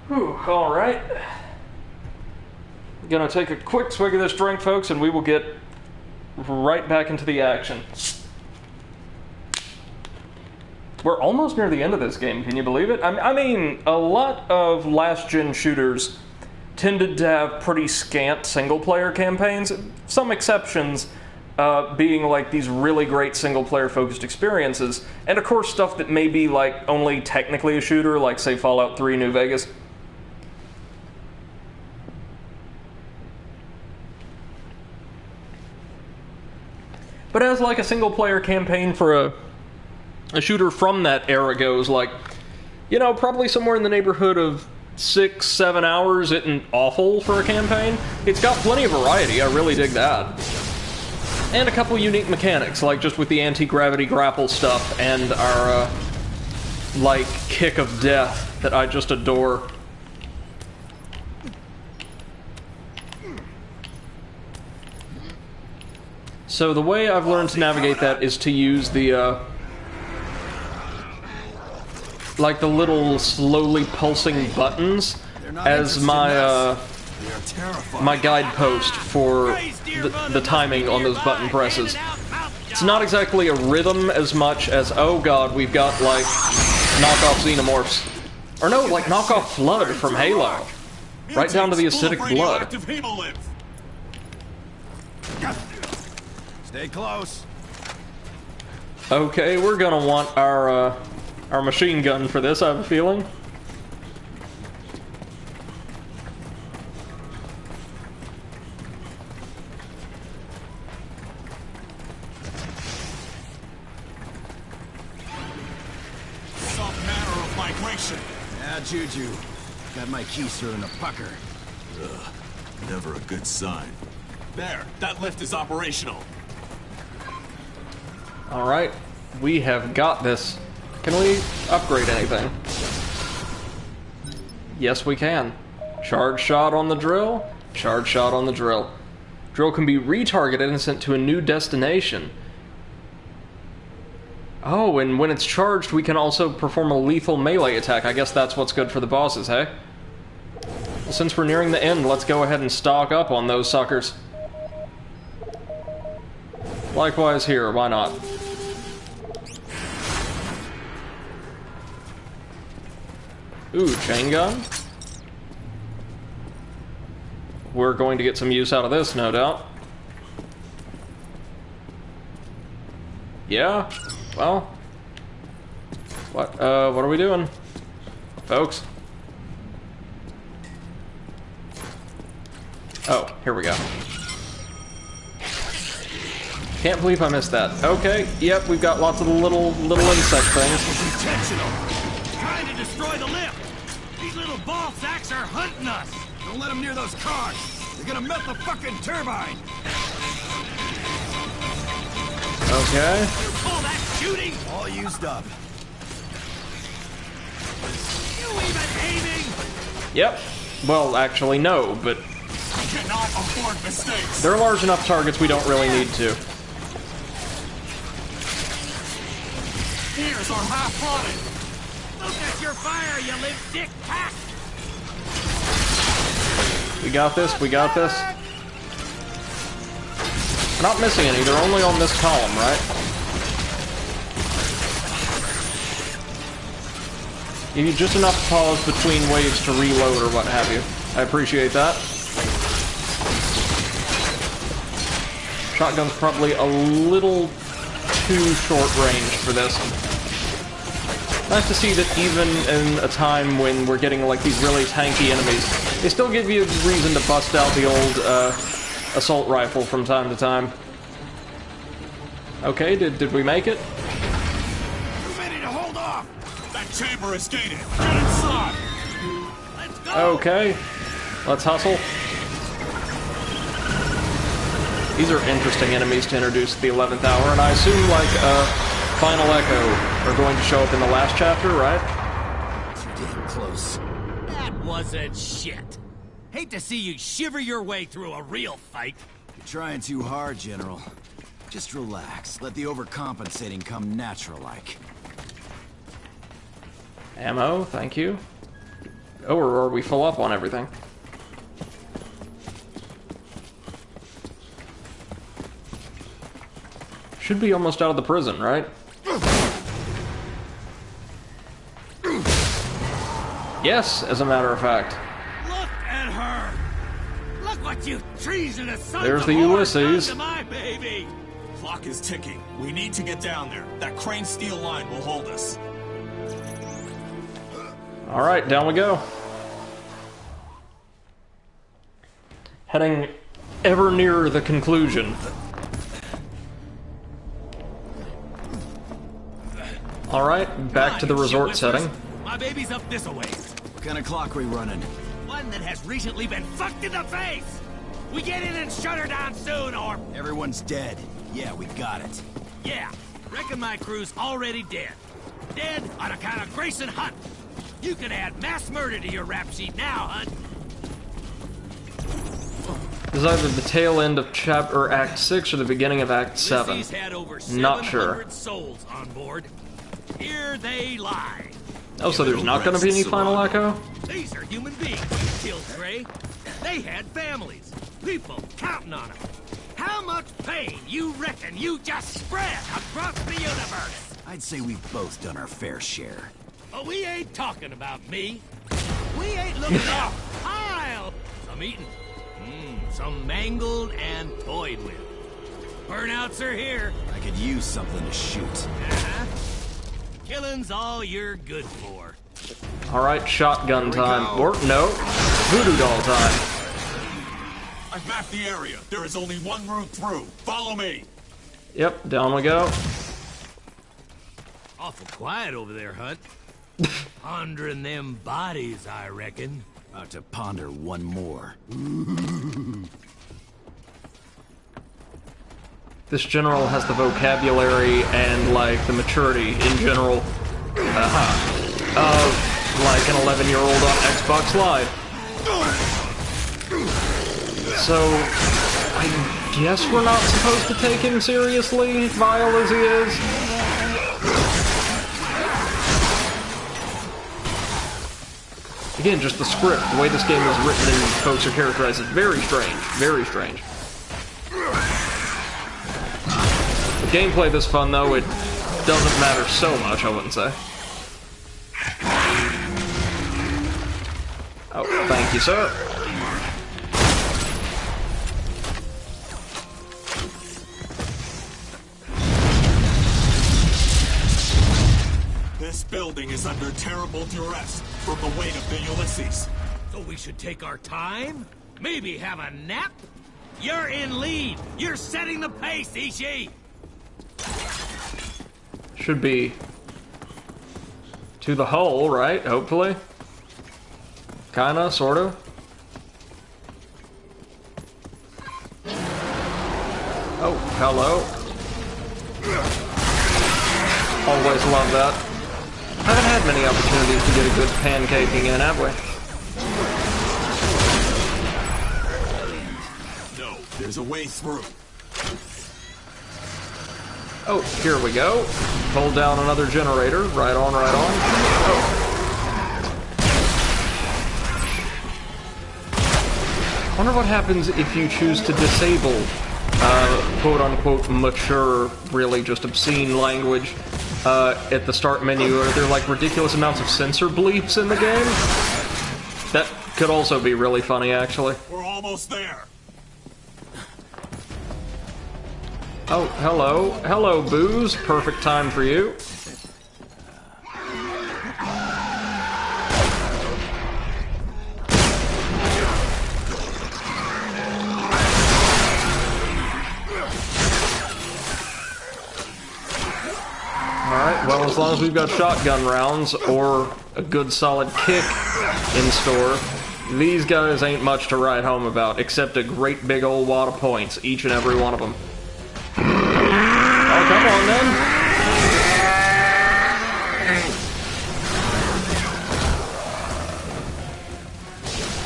Whew, alright. Gonna take a quick swig of this drink, folks, and we will get right back into the action. We're almost near the end of this game, can you believe it? I mean, a lot of last-gen shooters tended to have pretty scant single-player campaigns, some exceptions being like these really great single-player focused experiences, and of course stuff that may be like only technically a shooter, like say Fallout 3 New Vegas. But as like a single-player campaign for a shooter from that era goes, like, you know, probably somewhere in the neighborhood of 6-7 hours isn't awful for a campaign. It's got plenty of variety, I really dig that. And a couple unique mechanics, like just with the anti-gravity grapple stuff and our, like, kick of death that I just adore. So the way I've learned to navigate that is to use the, like the little slowly pulsing buttons as my, my guidepost for the timing on those button presses. It's not exactly a rhythm as much as, oh god, we've got, like, knockoff xenomorphs. Or no, like knockoff Flood from Halo. Right down to the acidic blood. Stay close. Okay, we're gonna want our machine gun for this, I have a feeling. Some manner of migration. Yeah, Juju. Got my keister in a pucker. Ugh, never a good sign. There, that lift is operational. Alright, we have got this. Can we upgrade anything? Yes, we can. Charge shot on the drill. Charge shot on the drill. Drill can be retargeted and sent to a new destination. Oh, and when it's charged, we can also perform a lethal melee attack. I guess that's what's good for the bosses, hey? Well, since we're nearing the end, let's go ahead and stock up on those suckers. Likewise here, why not? Ooh, chain gun. We're going to get some use out of this, no doubt. Yeah? Well, what are we doing, folks? Oh, here we go. Can't believe I missed that. Okay, yep, we've got lots of little insect things. Intentional. Trying to destroy the lift. These little ball sacks are hunting us. Don't let them near those cars. They're gonna melt the fucking turbine. Okay. Call that shooting? All used up. You even aiming? Yep. Well, actually, no, but Cannot afford mistakes. they're large enough targets we don't really need to. Ears are half rotted. Focus your fire, you limp dick pack. We got this, we got this. We're not missing any, they're only on this column, right? Give you just enough pause between waves to reload or what have you. I appreciate that. Shotgun's probably a little too short range for this. Nice to see that even in a time when we're getting like these really tanky enemies, they still give you reason to bust out the old assault rifle from time to time. Okay, did we make it? Too many to hold off. That chamber is gated. Get inside. Let's go. Okay, let's hustle. These are interesting enemies to introduce at the 11th hour, and I assume like Final Echo are going to show up in the last chapter, right? Too damn close. That wasn't shit. Hate to see you shiver your way through a real fight. You're trying too hard, General. Just relax. Let the overcompensating come natural-like. Ammo, thank you. Oh, or are we full up on everything? Should be almost out of the prison, right? Yes, as a matter of fact. Look at her. Look what you treasonous sons There's of the whores Ulysses. done to my baby. Clock is ticking. We need to get down there. That crane steel line will hold us. Alright, down we go. Heading ever nearer the conclusion. Alright, back to the resort setting. My baby's up this a ways. What kind of clock we running? One that has recently been fucked in the face. We get in and shut her down soon, or Everyone's dead. Yeah, we got it. yeah, reckon my crew's already dead. Dead on account of Grayson Hunt. You can add mass murder to your rap sheet now, Hunt. This is either the tail end of chapter or Act 6 or the beginning of Act 7. Ulysses had over Not 700 sure. souls on board. Here they lie. Oh, so there's not going to be any Final Echo? These are human beings you killed, Gray. They had families, people counting on them. How much pain you reckon you just spread across the universe? I'd say we've both done our fair share. But we ain't talking about me. We ain't looking at pile. Some eating. Some mangled and toyed with. Burnouts are here. I could use something to shoot. Uh-huh. Killing's all you're good for. Alright, shotgun time. Or, no, voodoo doll time. I've mapped the area. There is only one route through. Follow me. Yep, down we go. Awful quiet over there, Hunt. Pondering them bodies, I reckon. About to ponder one more. This general has the vocabulary and, like, the maturity in general of, like, an 11-year-old on Xbox Live. So, I guess we're not supposed to take him seriously, vile as he is. Again, just the script, the way this game is written and folks are characterized is very strange. Very strange. The gameplay this fun, though, it doesn't matter so much, I wouldn't say. Oh, thank you, sir. This building is under terrible duress from the weight of the Ulysses. So we should take our time? Maybe have a nap? You're in lead! You're setting the pace, Ishii! Should be to the hull, right? Hopefully. Kinda, sorta. Oh, hello. Always love that. Haven't had many opportunities to get a good pancaking in, have we? No, there's a way through. Oh, here we go. Hold down another generator. Right on, right on. Oh. I wonder what happens if you choose to disable quote-unquote mature, really just obscene language at the start menu. Are there like ridiculous amounts of censor bleeps in the game? That could also be really funny, actually. We're almost there. Oh, hello. Hello, Booze. Perfect time for you. Alright, well, as long as we've got shotgun rounds or a good solid kick in store, these guys ain't much to write home about, except a great big old wad of points, each and every one of them. Oh, come on, then.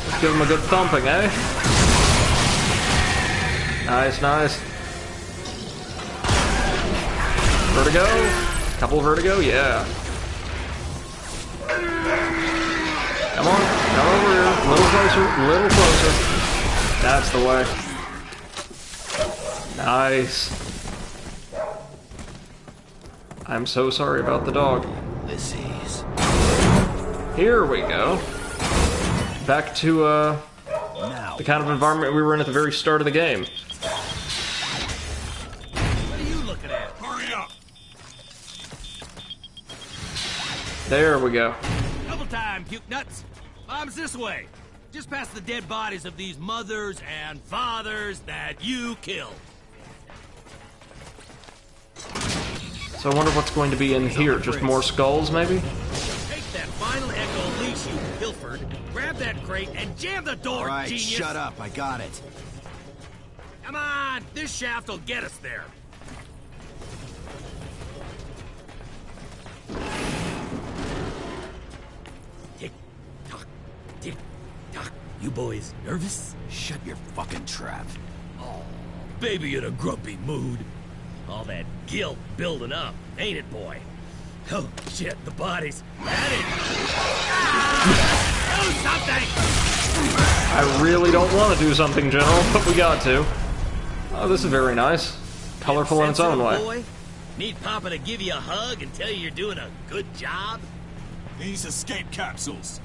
Let's give him a good thumping, eh? Nice, nice. Vertigo? Couple vertigo? Yeah. Come on, come over here. A little closer, little closer. That's the way. Nice. I'm so sorry about the dog. Ulysses. Here we go. Back to, the kind of environment we were in at the very start of the game. What are you looking at? Hurry up. There we go. Double time, puke nuts! Bombs this way! Just past the dead bodies of these mothers and fathers that you killed. So I wonder what's going to be in here. Just more skulls, maybe? Take that final Echo leash you pilfered, grab that crate, and jam the door, All right, genius! shut up. I got it. Come on! This shaft will get us there. Tick-tock, tick-tock. You boys nervous? Shut your fucking trap. Oh, baby in a grumpy mood. All that guilt building up, ain't it, boy? Oh, shit, the bodies. That is... Ah! Do something! I really don't want to do something, General, but we got to. Oh, this is very nice. Colorful in its own way. Boy? Need Papa to give you a hug and tell you you're doing a good job? These escape capsules.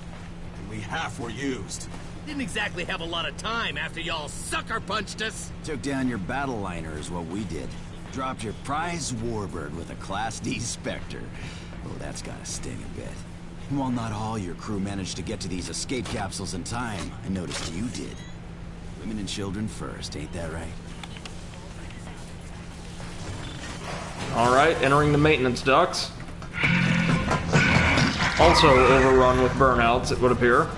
Only half were used. Didn't exactly have a lot of time after y'all sucker punched us. Took down your battle liner is what we did. Dropped your prize warbird with a Class D Spectre. Oh, that's gotta sting a bit. And while not all your crew managed to get to these escape capsules in time, I noticed you did. Women and children first, ain't that right? Alright, entering the maintenance ducts. Also overrun with burnouts, it would appear.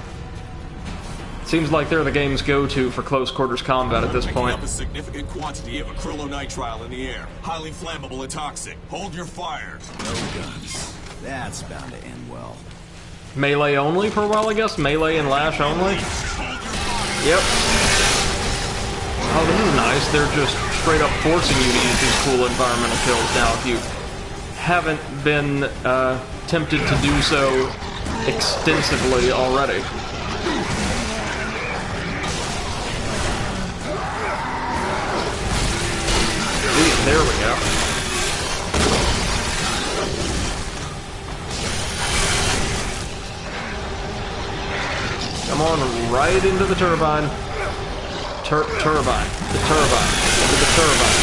Seems like they're the game's go-to for close quarters combat at this Picking point. up a significant quantity of acrylonitrile in the air. Highly flammable and toxic. Hold your fire. No guns. That's bound to end well. Melee only for a while, I guess? Melee and lash only? Yep. Oh, this is nice. They're just straight up forcing you to use these cool environmental kills now. If you haven't been tempted to do so extensively already. There we go. Come on, right into the turbine. Turbine. The turbine. Into the turbine.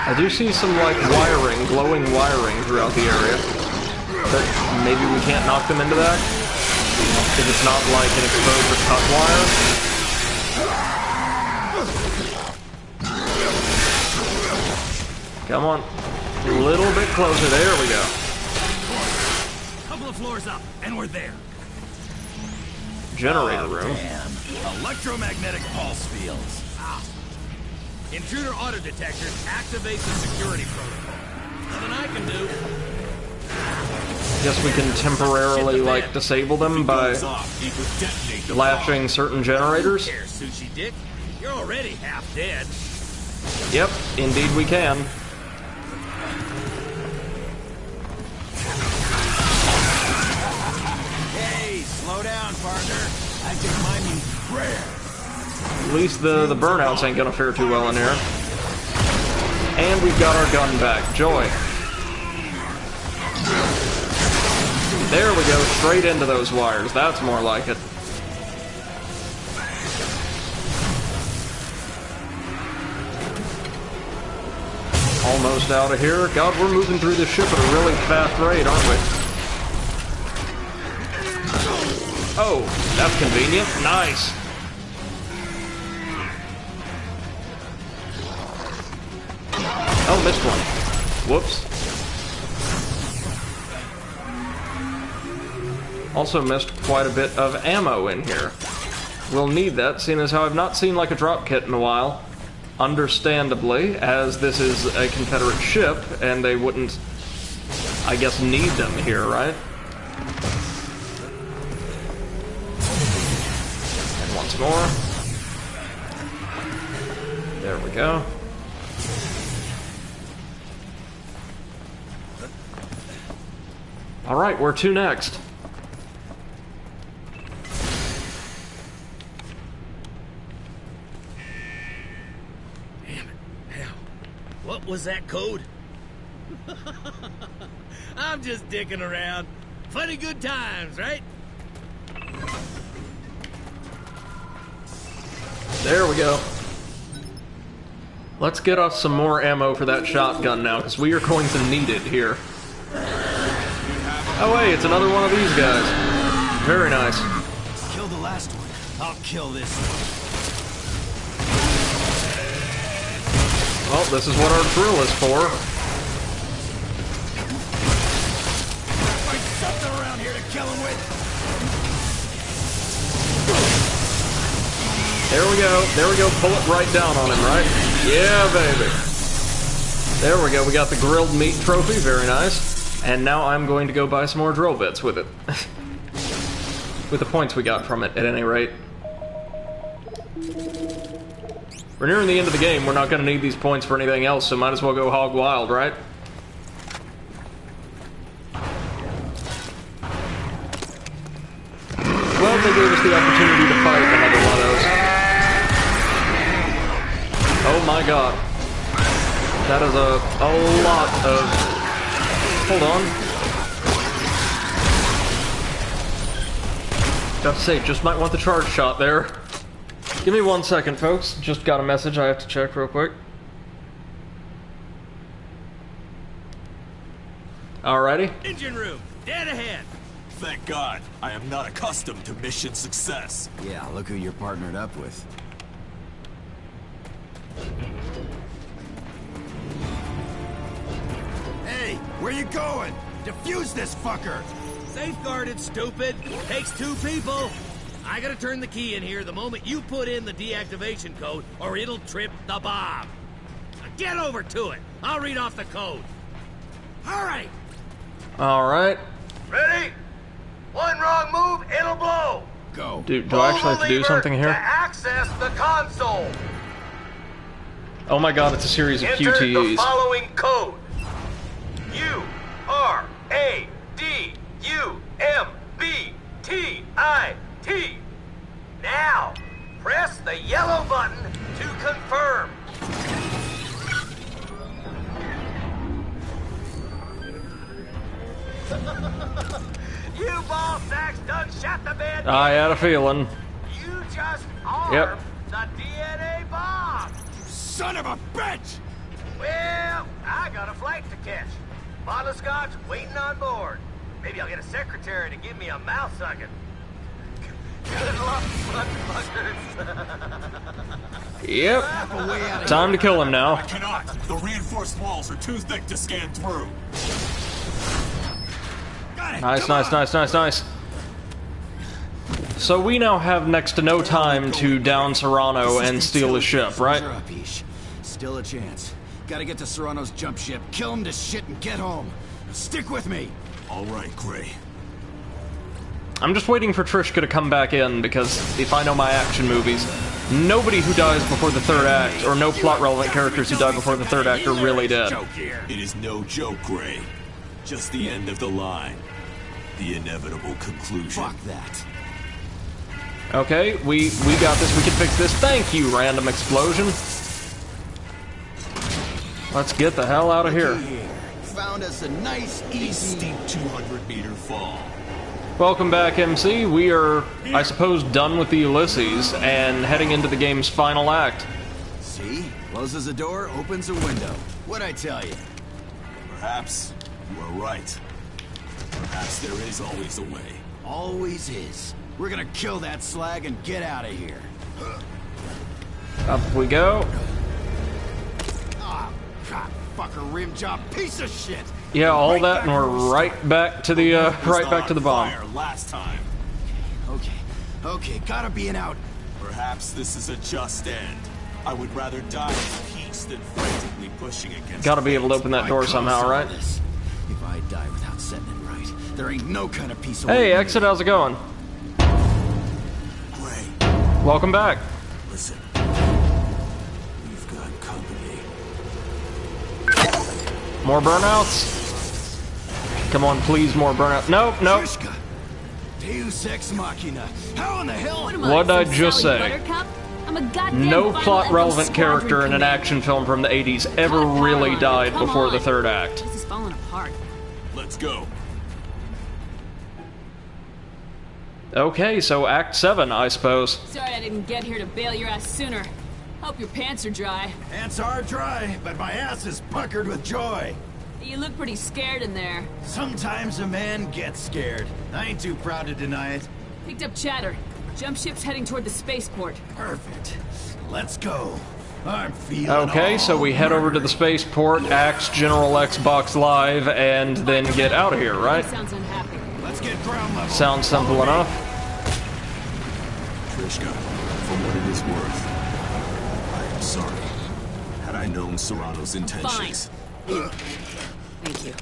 I do see some, like, wiring, glowing wiring throughout the area. But maybe we can't knock them into that? If it's not like an exposed or cut wire. Come on. A little bit closer. There we go. Couple of floors up, and we're there. Generator room. Damn. Electromagnetic pulse fields. Intruder auto detectors activate the security protocol. Nothing I can do. Guess we can temporarily, like, disable them by latching certain generators. Here, Sushi Dick. You're already half dead. Yep, indeed we can. Hey, slow down, partner. I think mine means prayer. At least the burnouts ain't gonna fare too well in here. And we've got our gun back. Joy. There we go, straight into those wires. That's more like it. Almost out of here. God, we're moving through this ship at a really fast rate, aren't we? Oh, that's convenient. Nice. Oh, missed one. Whoops. Also missed quite a bit of ammo in here. We'll need that, seeing as how I've not seen like a drop kit in a while. Understandably, as this is a Confederate ship, and they wouldn't, I guess, need them here, right? And once more. There we go. Alright, where to next? What was that code? I'm just dicking around. Funny good times, right? There we go. Let's get us some more ammo for that shotgun now, because we are going to need it here. Oh hey, it's another one of these guys. Very nice. Kill the last one. I'll kill this one. Well, this is what our drill is for. Find something around here to kill him with. There we go. There we go. Pull it right down on him, right? Yeah, baby. There we go. We got the grilled meat trophy. Very nice. And now I'm going to go buy some more drill bits with it. With the points we got from it, at any rate. We're nearing the end of the game. We're not going to need these points for anything else, so might as well go hog wild, right? Well, they gave us the opportunity to fight another one of those. Oh my god. That is a lot of... Hold on. Got to say, just might want the charge shot there. Give me 1 second, folks. Just got a message I have to check real quick. Alrighty. Engine room, dead ahead. Thank God, I am not accustomed to mission success. Yeah, look who you're partnered up with. Hey, where you going? Defuse this fucker! Safeguarded, stupid. Takes two people. I gotta turn the key in here the moment you put in the deactivation code, or it'll trip the bomb. Now get over to it. I'll read off the code. Hurry! Alright. Ready? One wrong move, it'll blow. Go. Do I actually have to do something To here? access the console. Oh my god, it's a series of Enter the QTEs. following code. URADUMBTIT. Now, press the yellow button to confirm. You ball sacks done shot the bed. I had a feeling. You just armed Yep. the DNA bomb. Son of a bitch! Well, I got a flight to catch. Bottle of scotch waiting on board. Maybe I'll get a secretary to give me a mouth sucking. Good luck, motherfuckers. Yep. Time to kill him now. I cannot. The reinforced walls are too thick to scan through. Nice, nice, nice, nice, nice. So we now have next to no time to down Serrano and steal his ship, right? Still a chance. Gotta get to Serrano's jump ship, kill him to shit, and get home. Stick with me. All right, Gray. I'm just waiting for Trishka to come back in, because if I know my action movies, nobody who dies before the third act, or no plot-relevant characters who die before the third act are really dead. It is no joke, Gray. Just the end of the line. The inevitable conclusion. Fuck that. Okay, we got this, we can fix this. Thank you, random explosion. Let's get the hell out of here. Found us a nice, easy... Steep 200-meter fall. Welcome back, MC. We are, I suppose, done with the Ulysses and heading into the game's final act. See? Closes a door, opens a window. What'd I tell you? Perhaps you are right. Perhaps there is always a way. Always is. We're gonna kill that slag and get out of here. Up we go. Ah, God, fucker, rim job, piece of shit. Yeah, all that, and we're right back to the bomb. Fire last time. Okay, gotta be an out. Perhaps this is a just end. I would rather die in peace than frantically pushing against. Gotta be able to open that door somehow, right? If I die without setting it right, there ain't no kind of peace. Hey, Exit, how's it going? Gray, Welcome back. listen. We've got company. More burnouts? Come on, please, more burnouts. Nope, nope. Trishka, Deus Ex Machina. How in the hell? What'd I just say? Buttercup? I'm a goddamn No Final plot-relevant Echo character Squadron in an commander. action film from the 80s ever Cut really power. died Come before the on. third act. This is falling apart. Let's go. Okay, so Act 7, I suppose. Sorry I didn't get here to bail your ass sooner. Hope your pants are dry. Pants are dry, but my ass is puckered with joy. You look pretty scared in there. Sometimes a man gets scared. I ain't too proud to deny it. Picked up chatter. Jump ship's heading toward the spaceport. Perfect. Let's go. I'm feeling Okay, so we head over to the spaceport, axe General Xbox Live, and then get out of here, right? Sounds unhappy. Let's get ground level. Sounds simple enough. Trishka, for what it is worth, I am sorry. Had I known Serrano's intentions... Thank you.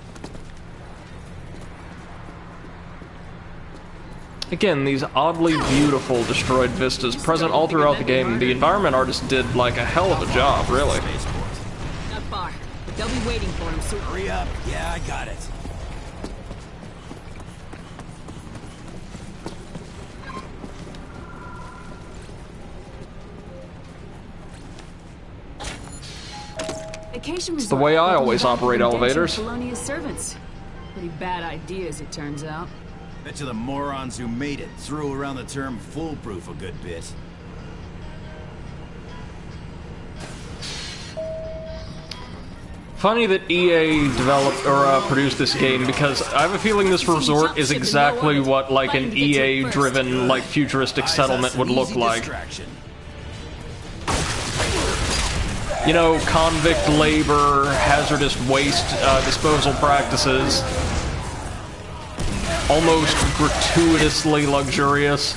Again, these oddly beautiful destroyed vistas present all throughout the game. The environment artist did, like, a hell of a job, really. Not far, but they'll be waiting for him soon. Hurry up. Yeah, I got it. Vacation It's the way I always operate elevators. Polonia's servants. Pretty bad idea, as it turns out. Bet you the morons who made it threw around the term foolproof a good bit. Funny that EA developed or produced this game, because I have a feeling this resort is exactly what, like, an EA-driven, like, futuristic settlement would look like. You know, convict labor, hazardous waste disposal practices. Almost gratuitously luxurious.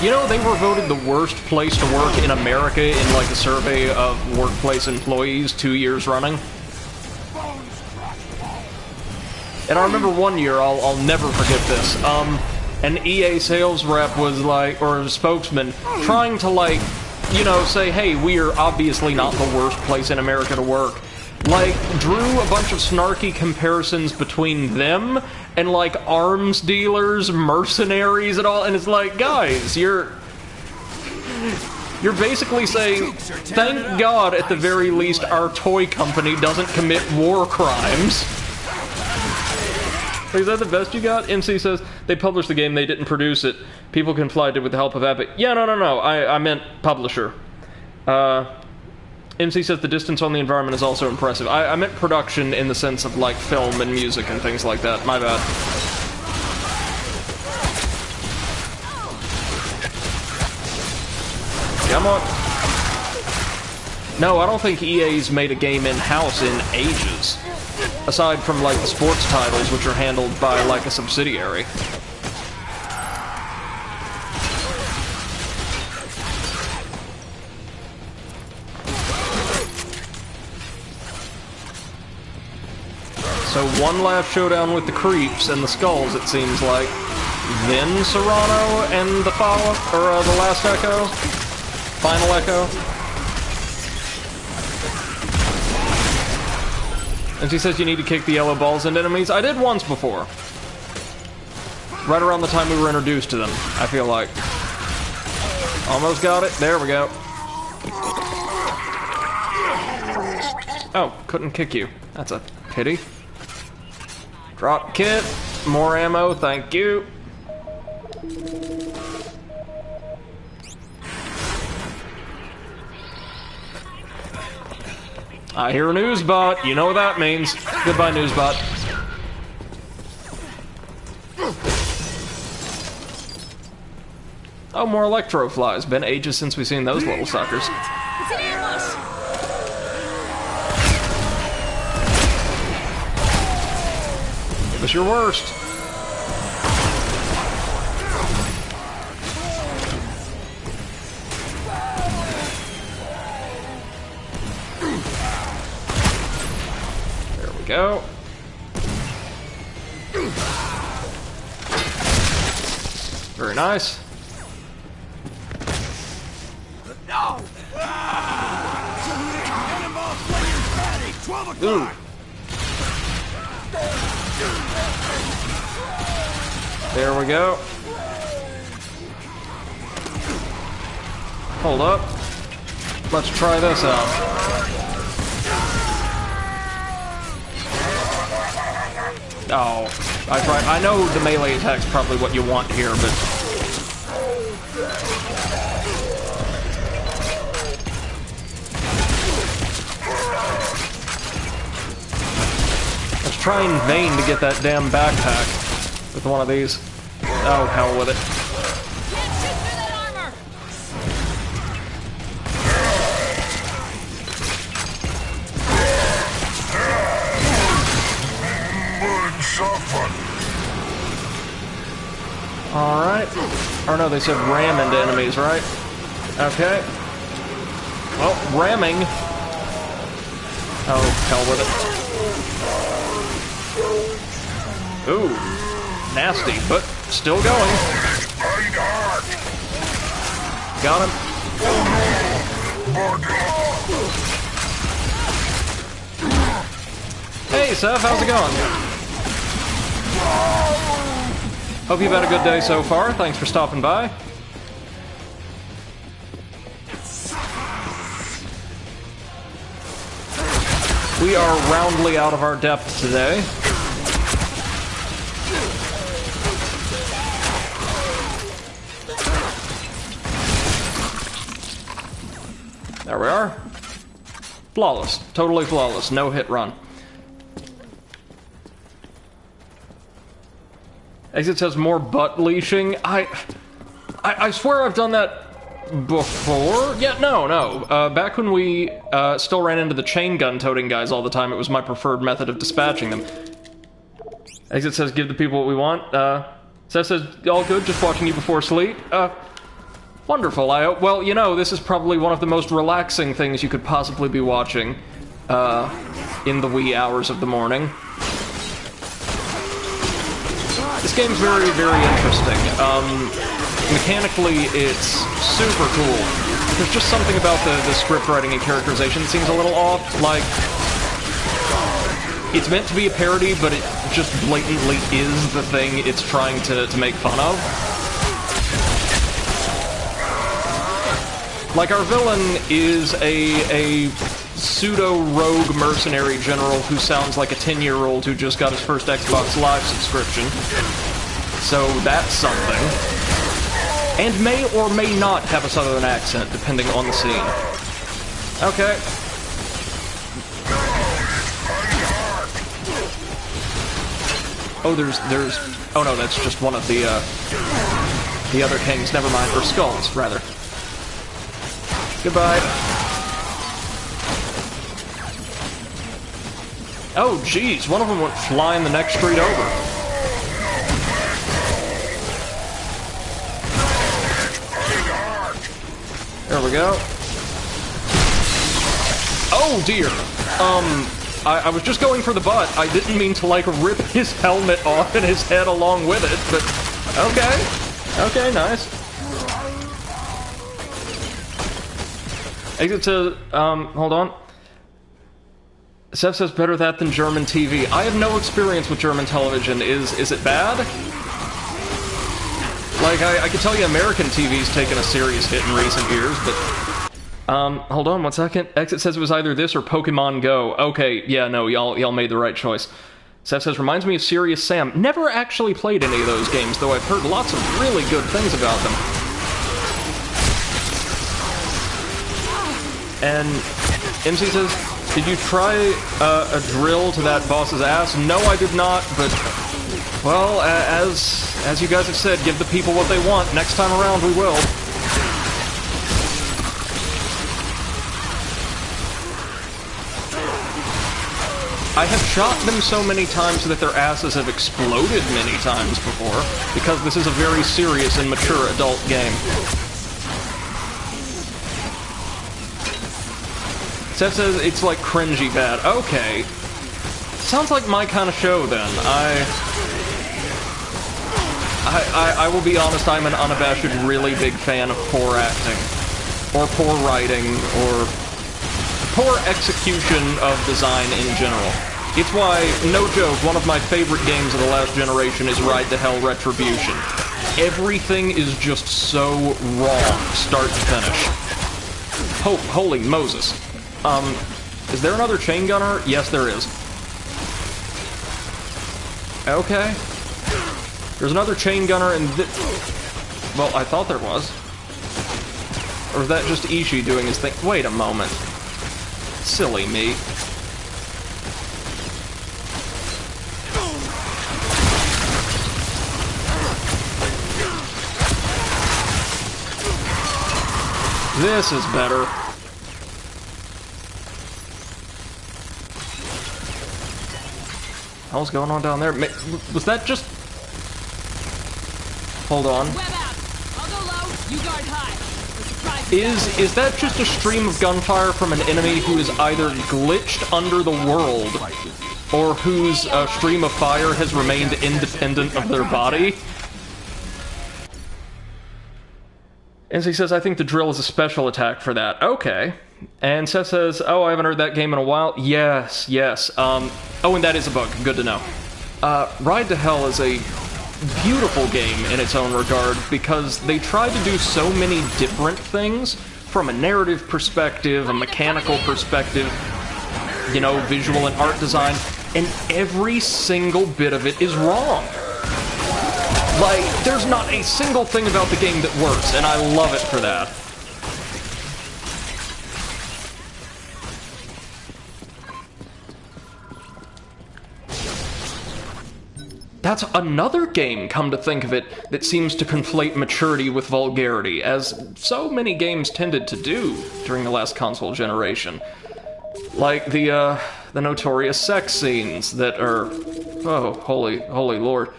You know, they were voted the worst place to work in America in, like, a survey of workplace employees 2 years running. And I remember one year, I'll never forget this, an EA sales rep was like, or a spokesman, trying to like, you know, say, hey, we are obviously not the worst place in America to work. Like, drew a bunch of snarky comparisons between them and, like, arms dealers, mercenaries, and all, and it's like, guys, you're basically saying, thank God, at the very least, our toy company doesn't commit war crimes. Is that the best you got? MC says, they published the game, they didn't produce it. People confided with the help of Epic. Yeah, no, I meant publisher. MC says the distance on the environment is also impressive. I meant production in the sense of, like, film and music and things like that. My bad. Come on. No, I don't think EA's made a game in-house in ages. Aside from, like, the sports titles, which are handled by, like, a subsidiary. So one last showdown with the creeps and the skulls, it seems like. Then Serrano and the follow-up, or the last echo? Final echo? And she says you need to kick the yellow balls into enemies. I did once before. Right around the time we were introduced to them, I feel like. Almost got it. There we go. Oh, couldn't kick you. That's a pity. Drop kit. More ammo, thank you. I hear a news bot. You know what that means. Goodbye, news bot. Oh, more electro flies. Been ages since we've seen those little suckers. It's an ambush! Give us your worst. There we go. Very nice. No! Ooh. There we go. Hold up. Let's try this out. Oh, I tried. I know the melee attack's probably what you want here, but let's try in vain to get that damn backpack with one of these. Oh, hell with it. Can't shoot through that armor! Alright. Or no, they said ram into enemies, right? Okay. Well, ramming. Oh, hell with it. Ooh. Nasty, but still going. Got him. Hey, Seth, how's it going? Hope you've had a good day so far. Thanks for stopping by. We are roundly out of our depth today. There we are. Flawless. Totally flawless. No hit run. Exit says more butt leashing. I swear I've done that before. Yeah, no. Back when we still ran into the chain gun toting guys all the time, it was my preferred method of dispatching them. Exit says give the people what we want. Seth says all good, just watching you before sleep. Wonderful. Well, you know, this is probably one of the most relaxing things you could possibly be watching in the wee hours of the morning. This game's very, very interesting. Mechanically, it's super cool. There's just something about the script writing and characterization that seems a little off. Like, it's meant to be a parody, but it just blatantly is the thing it's trying to make fun of. Like, our villain is a pseudo-rogue mercenary general who sounds like a 10-year-old who just got his first Xbox Live subscription. So that's something. And may or may not have a southern accent, depending on the scene. Okay. Oh, there's... Oh no, that's just one of the other kings. Never mind. Or skulls, rather. Goodbye. Oh, jeez, one of them went flying the next street over. There we go. Oh, dear. I was just going for the butt. I didn't mean to, like, rip his helmet off and his head along with it, but... Okay. Okay, nice. Exit to, hold on. Seth says better that than German TV. I have no experience with German television. Is it bad? Like, I can tell you American TV's taken a serious hit in recent years, but... hold on one second. Exit says it was either this or Pokemon Go. Okay, yeah, no, y'all made the right choice. Seth says, reminds me of Serious Sam. Never actually played any of those games, though I've heard lots of really good things about them. And MC says, did you try a drill to that boss's ass? No, I did not, but, well, as you guys have said, give the people what they want. Next time around, we will. I have shot them so many times that their asses have exploded many times before, because this is a very serious and mature adult game. Seth says it's like cringy bad. Okay. Sounds like my kind of show, then. I will be honest, I'm an unabashed, really big fan of poor acting. Or poor writing, or poor execution of design in general. It's why, no joke, one of my favorite games of the last generation is Ride to Hell Retribution. Everything is just so wrong, start to finish. Holy Moses. Is there another chain gunner? Yes, there is. Okay. There's another chain gunner in this... Well, I thought there was. Or is that just Ishii doing his thing? Wait a moment. Silly me. This is better. What's going on down there? Was that just... Hold on. Web out. I'll go low, you guard high. Is that just a stream of gunfire from an enemy who is either glitched under the world, or whose stream of fire has remained independent of their body? And he says, I think the drill is a special attack for that. Okay. And Seth says, oh, I haven't heard that game in a while. Yes, yes. Oh, and that is a bug. Good to know. Ride to Hell is a beautiful game in its own regard because they tried to do so many different things from a narrative perspective, a mechanical perspective, you know, visual and art design, and every single bit of it is wrong. Like, there's not a single thing about the game that works, and I love it for that. That's another game, come to think of it, that seems to conflate maturity with vulgarity, as so many games tended to do during the last console generation. Like the notorious sex scenes that are... Oh, holy lord.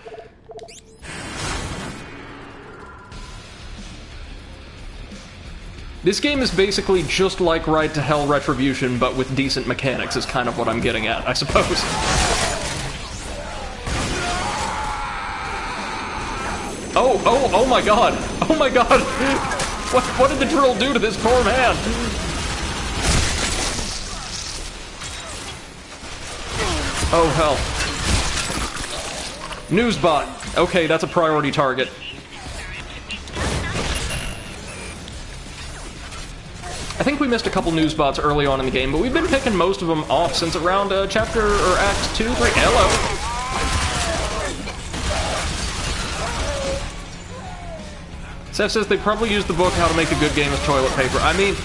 This game is basically just like Ride to Hell Retribution, but with decent mechanics, is kind of what I'm getting at, I suppose. Oh my god! Oh my god! What did the drill do to this poor man? Oh hell. Newsbot. Okay, that's a priority target. I think we missed a couple newsbots early on in the game, but we've been picking most of them off since around chapter or act 2, 3. Hello. Seth says they probably used the book How to Make a Good Game of Toilet Paper. I mean,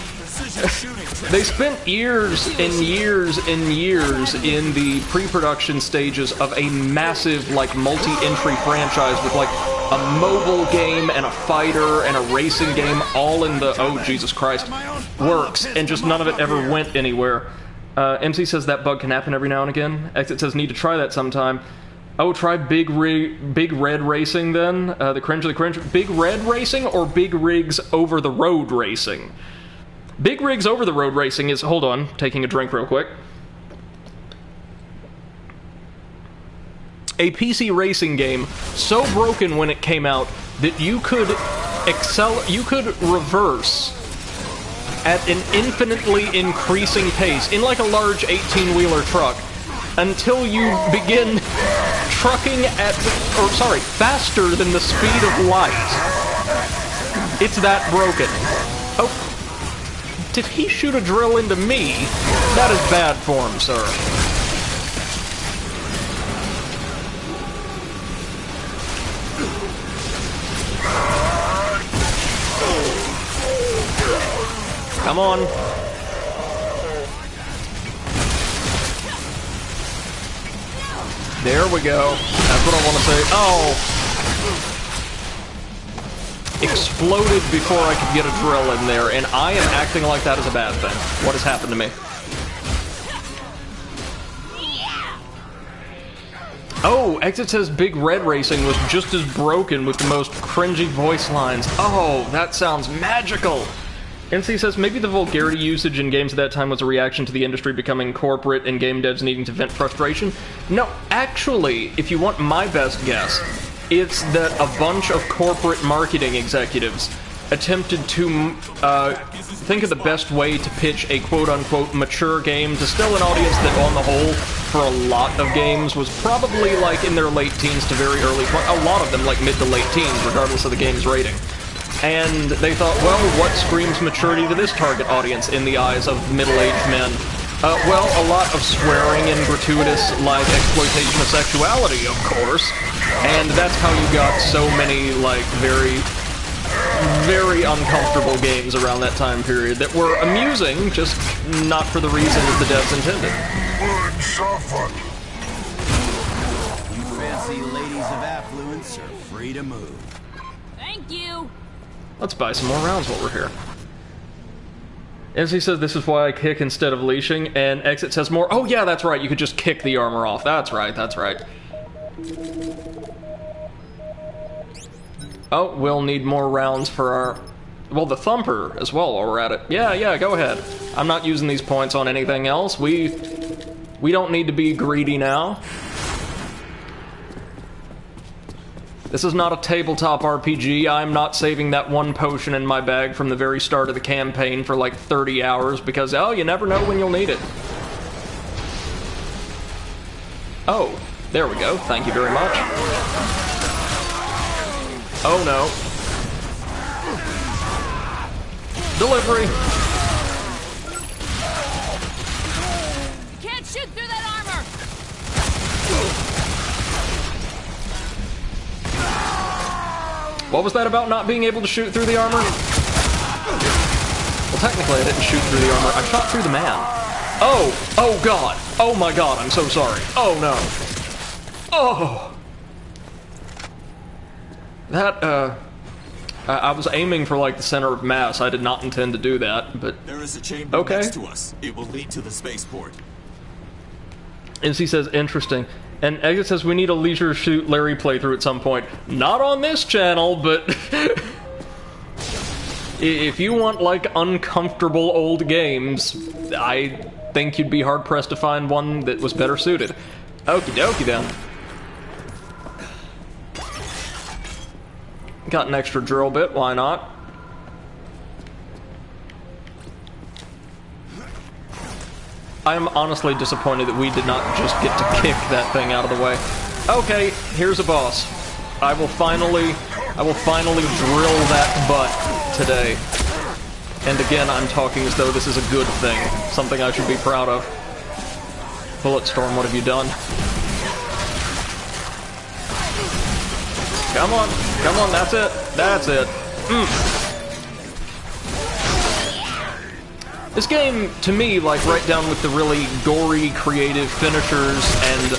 they spent years and years and years in the pre-production stages of a massive, like, multi-entry franchise with, like, a mobile game and a fighter and a racing game all in the, oh, Jesus Christ, works, and just none of it ever went anywhere. MC says that bug can happen every now and again. Exit says need to try that sometime. Oh, try Big Red Racing then? The cringe of the cringe. Big Red Racing or Big Rigs Over the Road Racing? Big Rigs Over the Road Racing is, hold on, taking a drink real quick. A PC racing game so broken when it came out that you could reverse at an infinitely increasing pace in like a large 18-wheeler truck until you begin trucking at, faster than the speed of light. It's that broken. Oh, did he shoot a drill into me? That is bad form, sir. Come on. There we go. That's what I want to say. Oh! Exploded before I could get a drill in there, and I am acting like that is a bad thing. What has happened to me? Oh, Exit says Big Red Racing was just as broken with the most cringy voice lines. Oh, that sounds magical! NC says maybe the vulgarity usage in games at that time was a reaction to the industry becoming corporate and game devs needing to vent frustration. No, actually, if you want my best guess, it's that a bunch of corporate marketing executives attempted to think of the best way to pitch a quote-unquote mature game to still an audience that, on the whole, for a lot of games, was probably like in their late teens to very early 20s. A lot of them like mid to late teens, regardless of the game's rating. And they thought, well, what screams maturity to this target audience in the eyes of middle-aged men? Well, a lot of swearing and gratuitous live exploitation of sexuality, of course. And that's how you got so many, like, very, very uncomfortable games around that time period that were amusing, just not for the reasons the devs intended. You fancy ladies of affluence are free to move. Thank you. Let's buy some more rounds while we're here. MC says this is why I kick instead of leashing, and Exit says more. Oh yeah, that's right, you could just kick the armor off. That's right, that's right. Oh, we'll need more rounds for our... Well, the Thumper as well while we're at it. Yeah, go ahead. I'm not using these points on anything else. We don't need to be greedy now. This is not a tabletop RPG. I'm not saving that one potion in my bag from the very start of the campaign for like 30 hours because, oh, you never know when you'll need it. Oh, there we go. Thank you very much. Oh, no. Delivery. You can't shoot through that armor. What was that about not being able to shoot through the armor? Well, technically I didn't shoot through the armor. I shot through the man. Oh god. Oh my god, I'm so sorry. Oh no. Oh. That, I was aiming for like the center of mass. I did not intend to do that, but... There is a chamber next to us. It will lead to the spaceport. NC says, interesting. And Exit says, we need a Leisure Suit Larry playthrough at some point. Not on this channel, but... if you want, like, uncomfortable old games, I think you'd be hard-pressed to find one that was better suited. Okie dokie, then. Got an extra drill bit, why not? I am honestly disappointed that we did not just get to kick that thing out of the way. Okay, here's a boss. I will finally drill that butt today. And again, I'm talking as though this is a good thing. Something I should be proud of. Bulletstorm, what have you done? Come on, that's it. This game, to me, like right down with the really gory, creative finishers and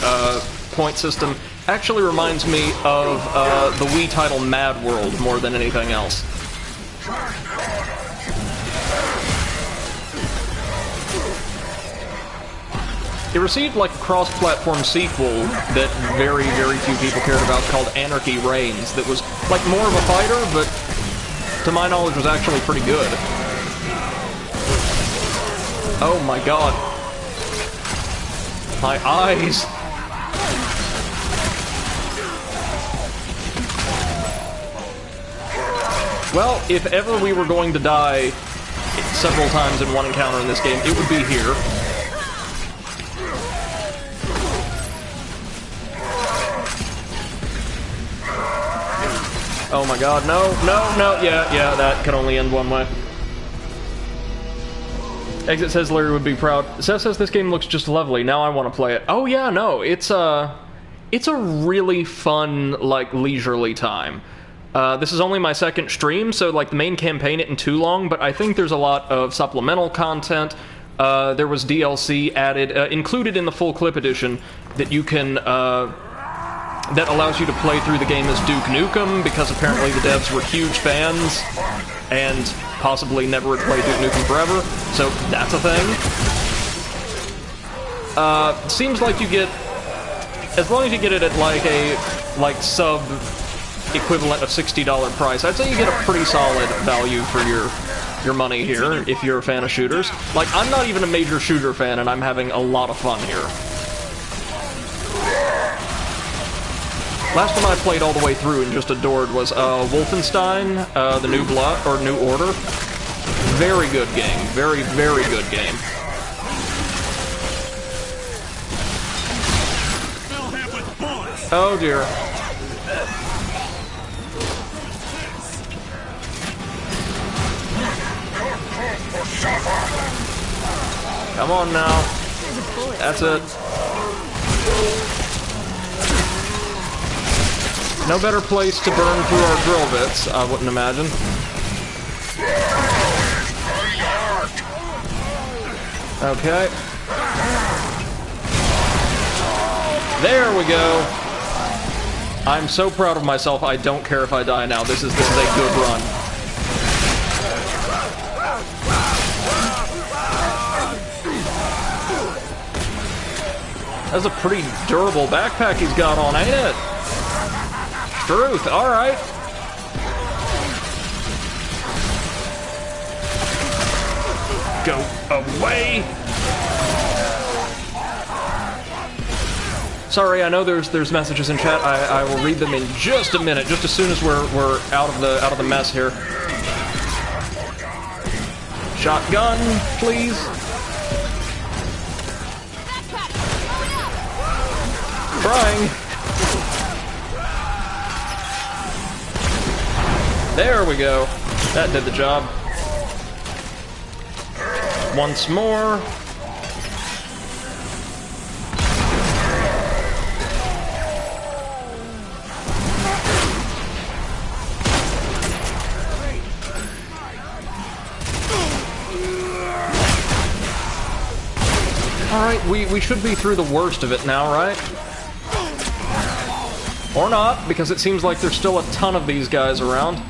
point system, actually reminds me of the Wii title Mad World more than anything else. It received like a cross-platform sequel that very, very few people cared about called Anarchy Reigns that was like more of a fighter, but to my knowledge was actually pretty good. Oh my god. My eyes. Well, if ever we were going to die several times in one encounter in this game, it would be here. Oh my god, no, yeah, that can only end one way. Exit says Larry would be proud. Seth says this game looks just lovely, now I want to play it. Oh yeah, no, it's a really fun, like, leisurely time. This is only my second stream, so like the main campaign isn't too long, but I think there's a lot of supplemental content. There was DLC added, included in the full clip edition, that you can, that allows you to play through the game as Duke Nukem, because apparently the devs were huge fans, and possibly never would play Duke Nukem forever, so that's a thing. Seems like you get, as long as you get it at like a, sub equivalent of $60 price, I'd say you get a pretty solid value for your money here, if you're a fan of shooters. Like, I'm not even a major shooter fan, and I'm having a lot of fun here. Last one I played all the way through and just adored was Wolfenstein, the New Blood, or New Order. Very good game. Very, very good game. Oh dear. Come on now. That's it. No better place to burn through our drill bits, I wouldn't imagine. Okay. There we go. I'm so proud of myself, I don't care if I die now. This is a good run. That's a pretty durable backpack he's got on, ain't it? Truth, alright. Go away. Sorry, I know there's messages in chat. I will read them in just a minute, just as soon as we're out of the mess here. Shotgun, please. Trying. There we go. That did the job. Once more. Alright, we should be through the worst of it now, right? Or not, because it seems like there's still a ton of these guys around.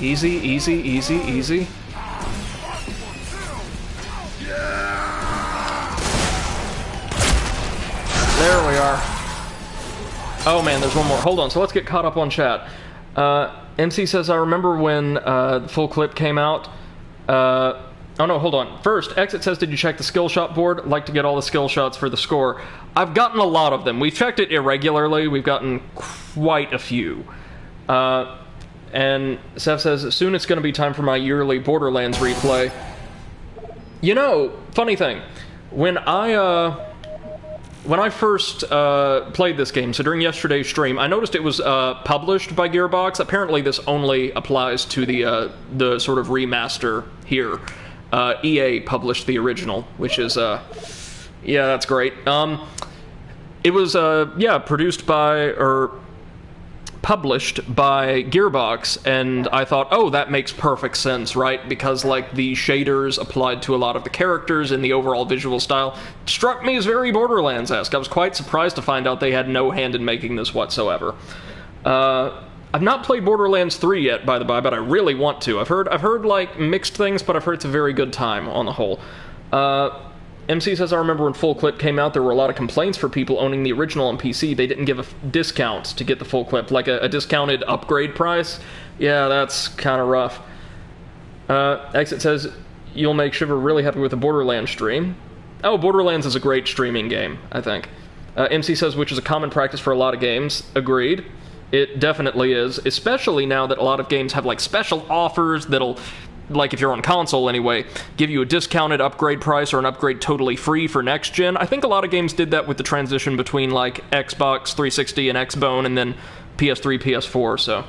Easy, easy, easy, easy. There we are. Oh man, there's one more. Hold on, so let's get caught up on chat. MC says, I remember when the full clip came out. Oh no, hold on. First, Exit says, did you check the skill shot board? Like to get all the skill shots for the score. I've gotten a lot of them. We've checked it irregularly. We've gotten quite a few. And Seth says, soon it's going to be time for my yearly Borderlands replay. You know, funny thing, when I first played this game, so during yesterday's stream, I noticed it was published by Gearbox. Apparently this only applies to the sort of remaster here. EA published the original, which is, yeah, that's great. It was, yeah, produced by, or published by Gearbox, and I thought, oh, that makes perfect sense, right? Because, like, the shaders applied to a lot of the characters and the overall visual style struck me as very Borderlands-esque. I was quite surprised to find out they had no hand in making this whatsoever. I've not played Borderlands 3 yet, by the by, but I really want to. I've heard like, mixed things, but I've heard it's a very good time on the whole. MC says, I remember when Full Clip came out, there were a lot of complaints for people owning the original on PC. They didn't give a discount to get the Full Clip, like a discounted upgrade price. Yeah, that's kind of rough. Exit says, you'll make Shiver really happy with the Borderlands stream. Oh, Borderlands is a great streaming game, I think. MC says, which is a common practice for a lot of games. Agreed. It definitely is, especially now that a lot of games have, like, special offers that'll, like, if you're on console anyway, give you a discounted upgrade price or an upgrade totally free for next gen. I think a lot of games did that with the transition between, like, Xbox 360 and Xbone and then PS3, PS4, so.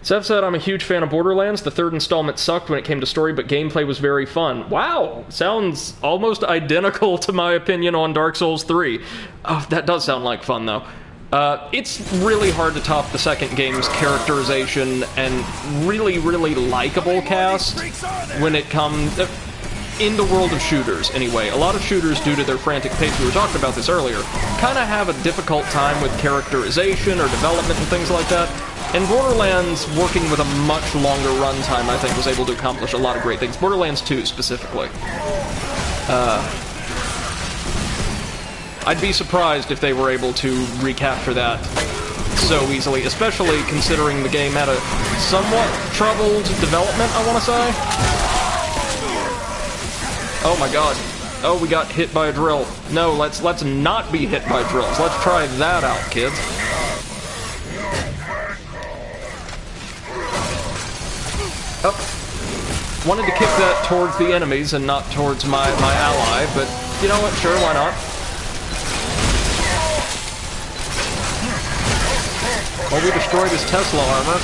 Seth said, I'm a huge fan of Borderlands. The third installment sucked when it came to story, but gameplay was very fun. Wow! Sounds almost identical to my opinion on Dark Souls 3. Oh, that does sound like fun, though. It's really hard to top the second game's characterization and really, really likable cast when it comes... in the world of shooters, anyway. A lot of shooters, due to their frantic pace, we were talking about this earlier, kind of have a difficult time with characterization or development and things like that. And Borderlands, working with a much longer runtime, I think, was able to accomplish a lot of great things. Borderlands 2, specifically. I'd be surprised if they were able to recapture that so easily, especially considering the game had a somewhat troubled development, I want to say. Oh my god. Oh, we got hit by a drill. No, let's not be hit by drills. Let's try that out, kids. Oh. Wanted to kick that towards the enemies and not towards my ally, but you know what? Sure, why not? Well, we destroyed his Tesla armor.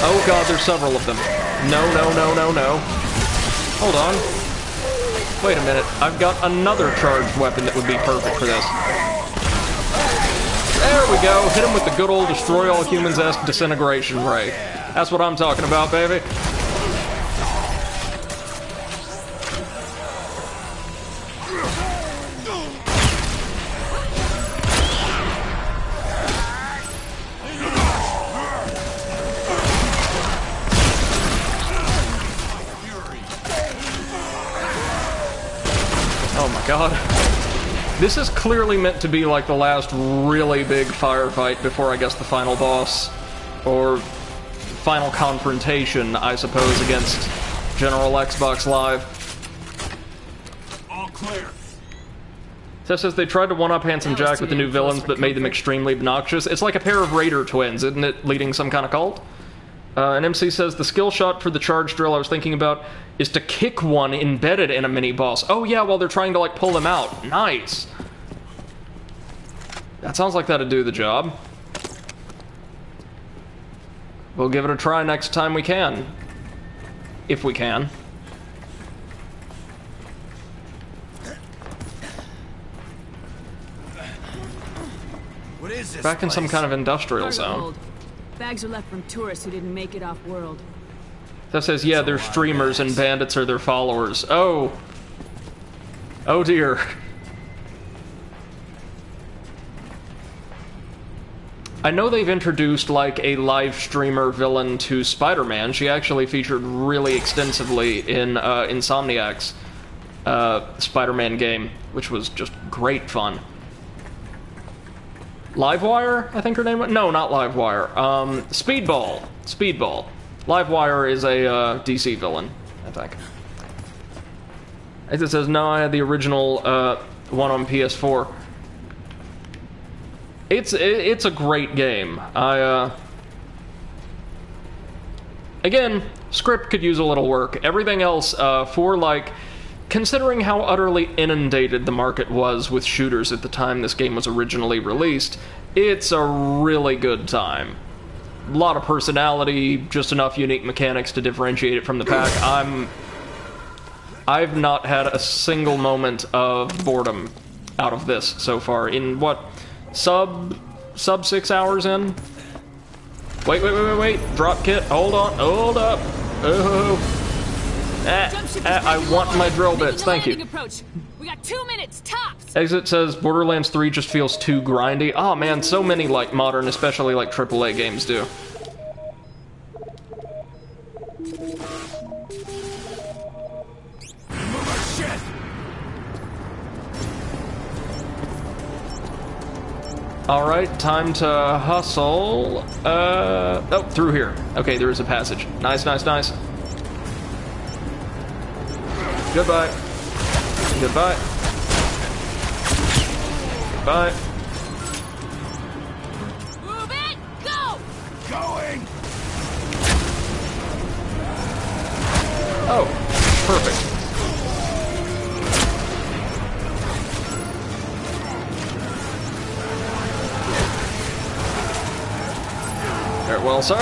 Oh god, there's several of them. No. Hold on. Wait a minute. I've got another charged weapon that would be perfect for this. There we go. Hit him with the good old destroy all humans-esque disintegration ray. That's what I'm talking about, baby. God. This is clearly meant to be like the last really big firefight before, I guess, the final boss. Or final confrontation, I suppose, against General Xbox Live. All clear. Seth says they tried to one-up Handsome Jack with the new villains, but made them extremely obnoxious. It's like a pair of Raider twins, isn't it? Leading some kind of cult? And MC says, the skill shot for the charge drill I was thinking about is to kick one embedded in a mini-boss. Oh yeah, while they're trying to, like, pull them out. Nice. That sounds like that'd do the job. We'll give it a try next time we can. If we can. What is this Back in some kind of industrial zone. Hold. Bags are left from tourists who didn't make it off-world. That says, yeah, they're streamers and bandits are their followers. Oh. Oh dear. I know they've introduced, like, a live streamer villain to Spider-Man. She actually featured really extensively in Insomniac's Spider-Man game, which was just great fun. Livewire, I think her name was? No, not Livewire. Speedball. Speedball. Livewire is a DC villain, I think. It says, no, I had the original one on PS4. It's a great game. Again, script could use a little work. Everything else, for like, considering how utterly inundated the market was with shooters at the time this game was originally released, it's a really good time. A lot of personality, just enough unique mechanics to differentiate it from the pack. I've not had a single moment of boredom out of this so far. In what, sub 6 hours in? Wait. Drop kit. Hold on. Hold up. Oh. I want my drill bits. Thank you. We got 2 minutes, tops! Exit says Borderlands 3 just feels too grindy. Oh man, so many like modern, especially like AAA games do. Alright, time to hustle. Oh, through here. Okay, there is a passage. Nice. Goodbye. Goodbye. Move it! Go! Going! Oh, perfect. Very well, sir.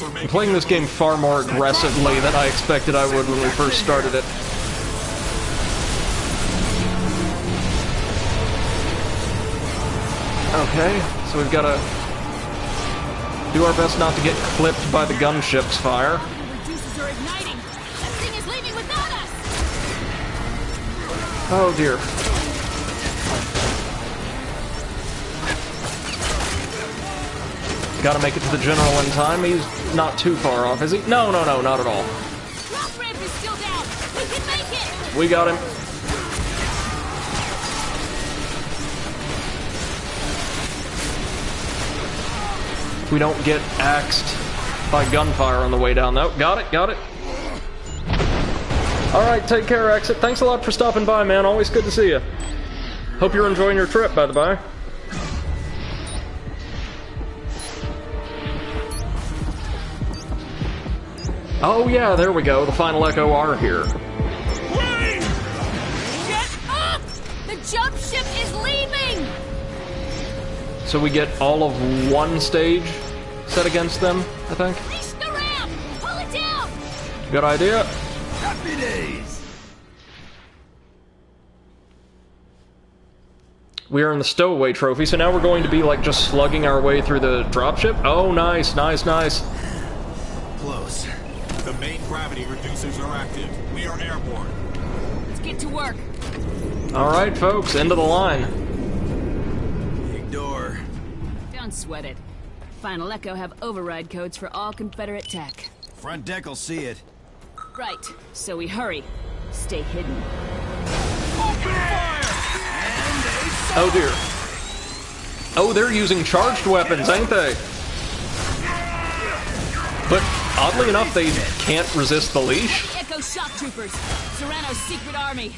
I'm playing this game far more aggressively than I expected I would when we first started it. Okay, so we've got to do our best not to get clipped by the gunship's fire. Reducers are igniting. That thing is leaving without us. Oh dear. Gotta make it to the general in time. He's not too far off, is he? No, not at all. Drop ramp is still down. We can make it. We got him. We don't get axed by gunfire on the way down, though. Got it. Alright, take care, Exit. Thanks a lot for stopping by, man. Always good to see you. Hope you're enjoying your trip, by the by. Oh yeah, there we go. The final Echo are here. Wait! Get up! The jump ship is leaving! So we get all of one stage set against them, I think. Reach the ramp! Pull it down! Good idea. Happy days! We are in the stowaway trophy, so now we're going to be like just slugging our way through the dropship. Oh, nice. Close. The main gravity reducers are active. We are airborne. Let's get to work. Alright, folks, end of the line. Big door. Don't sweat it. Final Echo have override codes for all Confederate tech. Front deck will see it. Right, so we hurry. Stay hidden. Oh dear. Oh, they're using charged weapons, ain't they? But oddly enough, they can't resist the leash. Echo shock troopers. Serrano's secret army.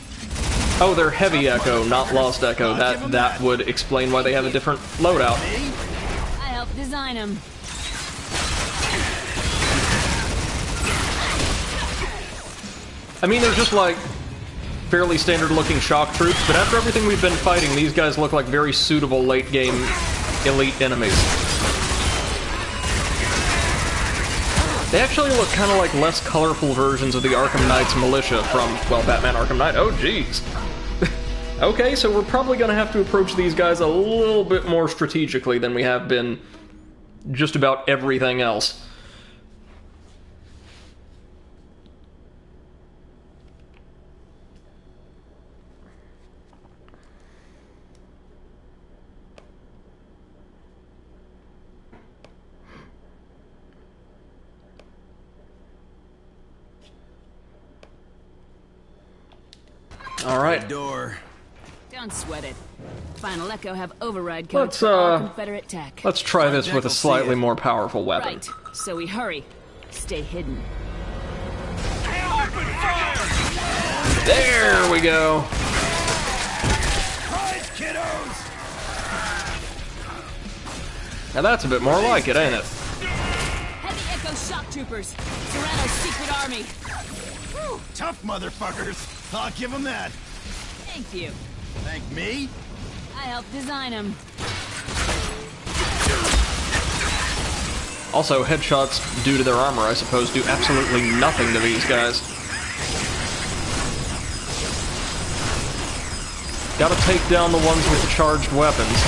Oh, they're heavy Echo, not Lost Echo. That would explain why they have a different loadout. I helped design them. I mean, they're just like fairly standard-looking shock troops, but after everything we've been fighting, these guys look like very suitable late-game elite enemies. They actually look kind of like less colorful versions of the Arkham Knight's militia from, well, Batman Arkham Knight. Oh, jeez. Okay, so we're probably going to have to approach these guys a little bit more strategically than we have been just about everything else. All right. Door. Don't sweat it. Final Echo have override codes Let's for all Confederate tech. let's try this with a slightly more powerful weapon. Right, so we hurry. Stay hidden. There we go. Now that's a bit more like it, ain't it? Heavy Echo shock troopers. Serrano's secret army. Whew, tough motherfuckers. I'll give them that. Thank you. Thank me? I helped design them. Also, headshots, due to their armor, I suppose, do absolutely nothing to these guys. Gotta take down the ones with the charged weapons.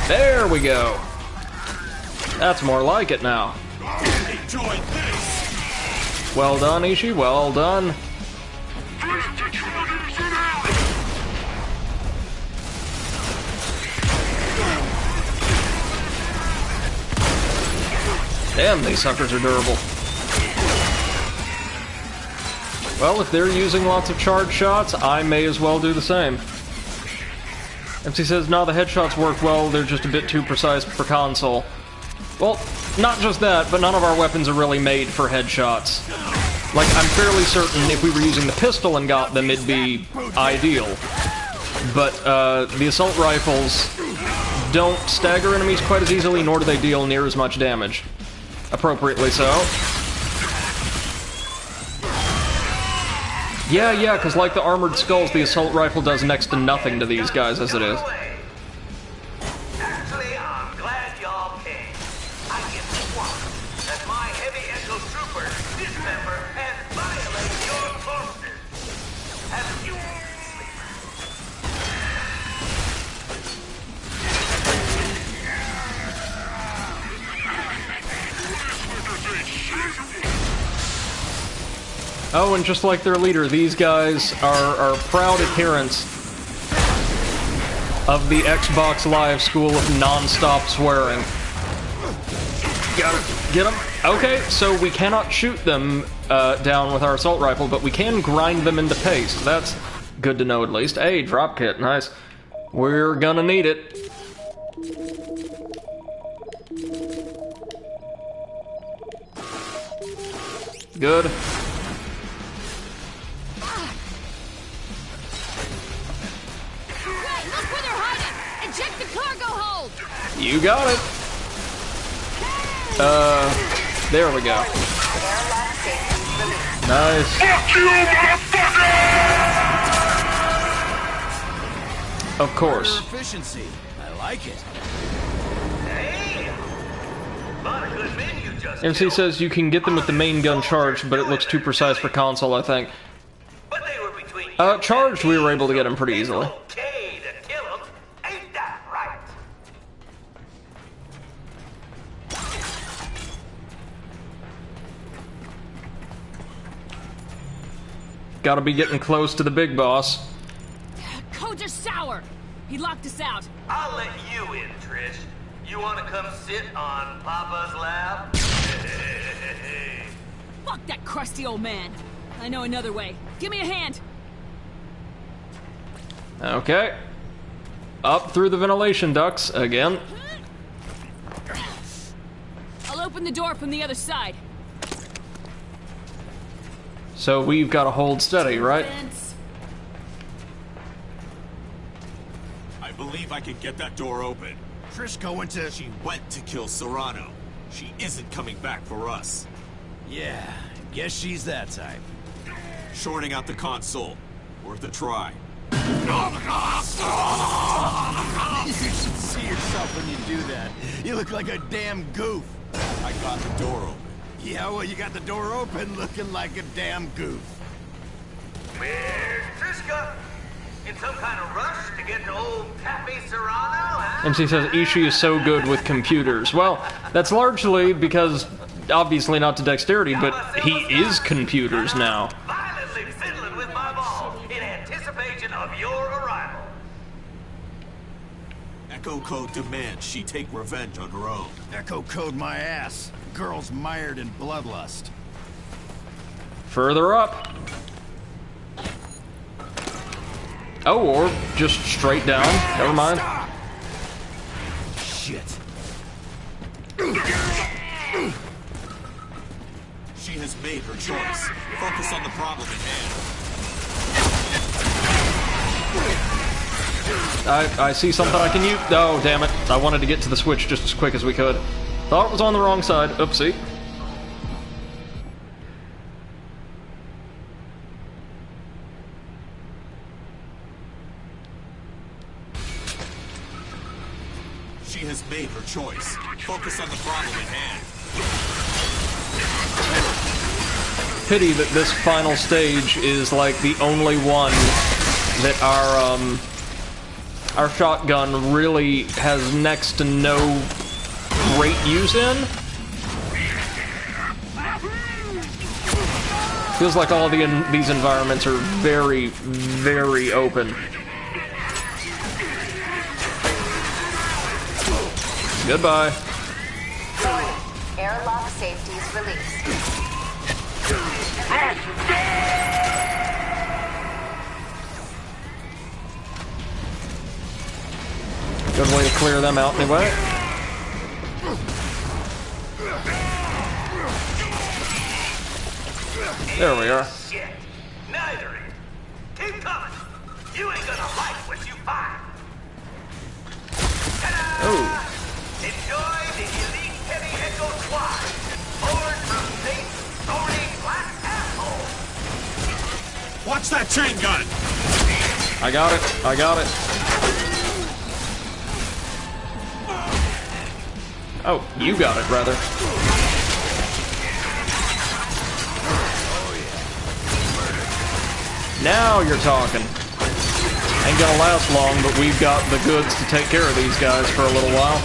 There we go. That's more like it now. Enjoy this. Well done, Ishii, well done. Damn, these suckers are durable. Well, if they're using lots of charge shots, I may as well do the same. MC says, no, the headshots work well, they're just a bit too precise for console. Well, not just that, but none of our weapons are really made for headshots. Like, I'm fairly certain if we were using the pistol and got them, it'd be ideal. But, the assault rifles don't stagger enemies quite as easily, nor do they deal near as much damage. Appropriately so. Yeah, because like the armored skulls, the assault rifle does next to nothing to these guys as it is. Actually, I'm glad y'all came. I get swamped as my heavy Echo troopers dismember and violate your corpses. Have you Oh, and just like their leader, these guys are proud adherents of the Xbox Live school of non-stop swearing. Got it. Get them. Okay, so we cannot shoot them down with our assault rifle, but we can grind them into paste. That's good to know at least. Hey, drop kit, nice. We're gonna need it. Good. You got it. There we go. Nice. Fuck you, motherfucker! Of course. Efficiency. I like it. Hey! Lot of good men you just MC killed. says you can get them with the main gun charged, but it looks too precise for console, I think. But they were between Charged, we were able to get them pretty easily. okay to kill them. Ain't that right? Gotta be getting close to the big boss. Codes are sour. He locked us out. I'll let you in, Trish. You want to come sit on Papa's lap? Fuck that crusty old man. I know another way. Give me a hand. Okay. Up through the ventilation ducts again. I'll open the door from the other side. So we've got to hold steady, right? Vince. I believe I can get that door open. Trish going to... She went to kill Serrano. She isn't coming back for us. Yeah, guess she's that type. Shorting out the console. Worth a try. You should see yourself when you do that. You look like a damn goof. I got the door open. Yeah, well, you got the door open looking like a damn goof. Where's Trishka? In some kind of rush to get to old Tappy Serrano, huh? MC says Ishii is so good with computers. Well, that's largely because, obviously not to dexterity, but he is computers now. Violently fiddling with my ball in anticipation of your arrival. Echo Code demands she take revenge on her own. Echo code my ass. Girl's mired in bloodlust. Further up. Oh, or just straight down. Never mind. Shit. She has has made her choice. Focus on the problem at hand. I see something I can use. Oh, damn it. I wanted to get to the switch just as quick as we could. Thought it was on the wrong side. Oopsie. She has made her choice. Focus on the problem at hand. Pity that this final stage is like the only one that our shotgun really has next to no great use in. Feels like all these environments are very, very open. Goodbye. Airlock safeties released. Good way to clear them out anyway. There we are. Shit. Neither is. Keep coming. You ain't gonna like what you find. Ta-da! Oh. Enjoy the elite heavy echo squad. Born from Satan's soaring black asshole. Watch that chain gun! I got it. I got it. Oh, you got it, rather. Now you're talking. Ain't gonna last long, but we've got the goods to take care of these guys for a little while.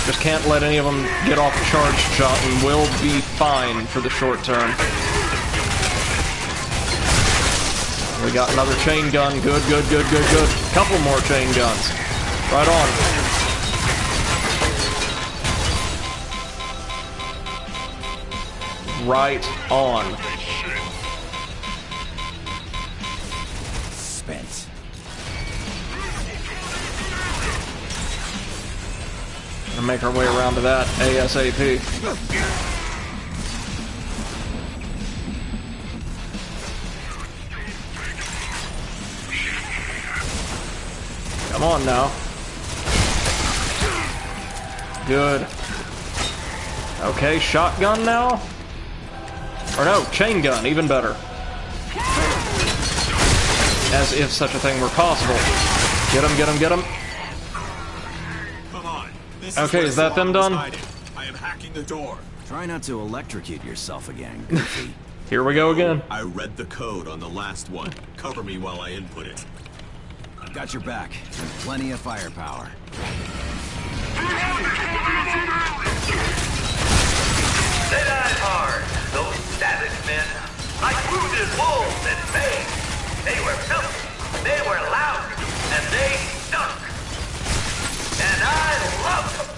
Just can't let any of them get off a charge shot and we'll be fine for the short term. We got another chain gun. Good, good, good, good, good. Couple more chain guns. Right on. Right on. Spence. Gonna make our way around to that ASAP. Come on now. Good. Okay, shotgun now? Or no, chain gun, even better. As if such a thing were possible. Get him, get him, get him. Come on. This Okay, is that them done? I am hacking the door. Try not to electrocute yourself again, Goofy. Here we go again. I read the code on the last one. Cover me while I input it. Got your back. Plenty of firepower. They died hard, those savage men. Like wounded wolves at bay. They were filthy, they were loud, and they stunk. And I loved them.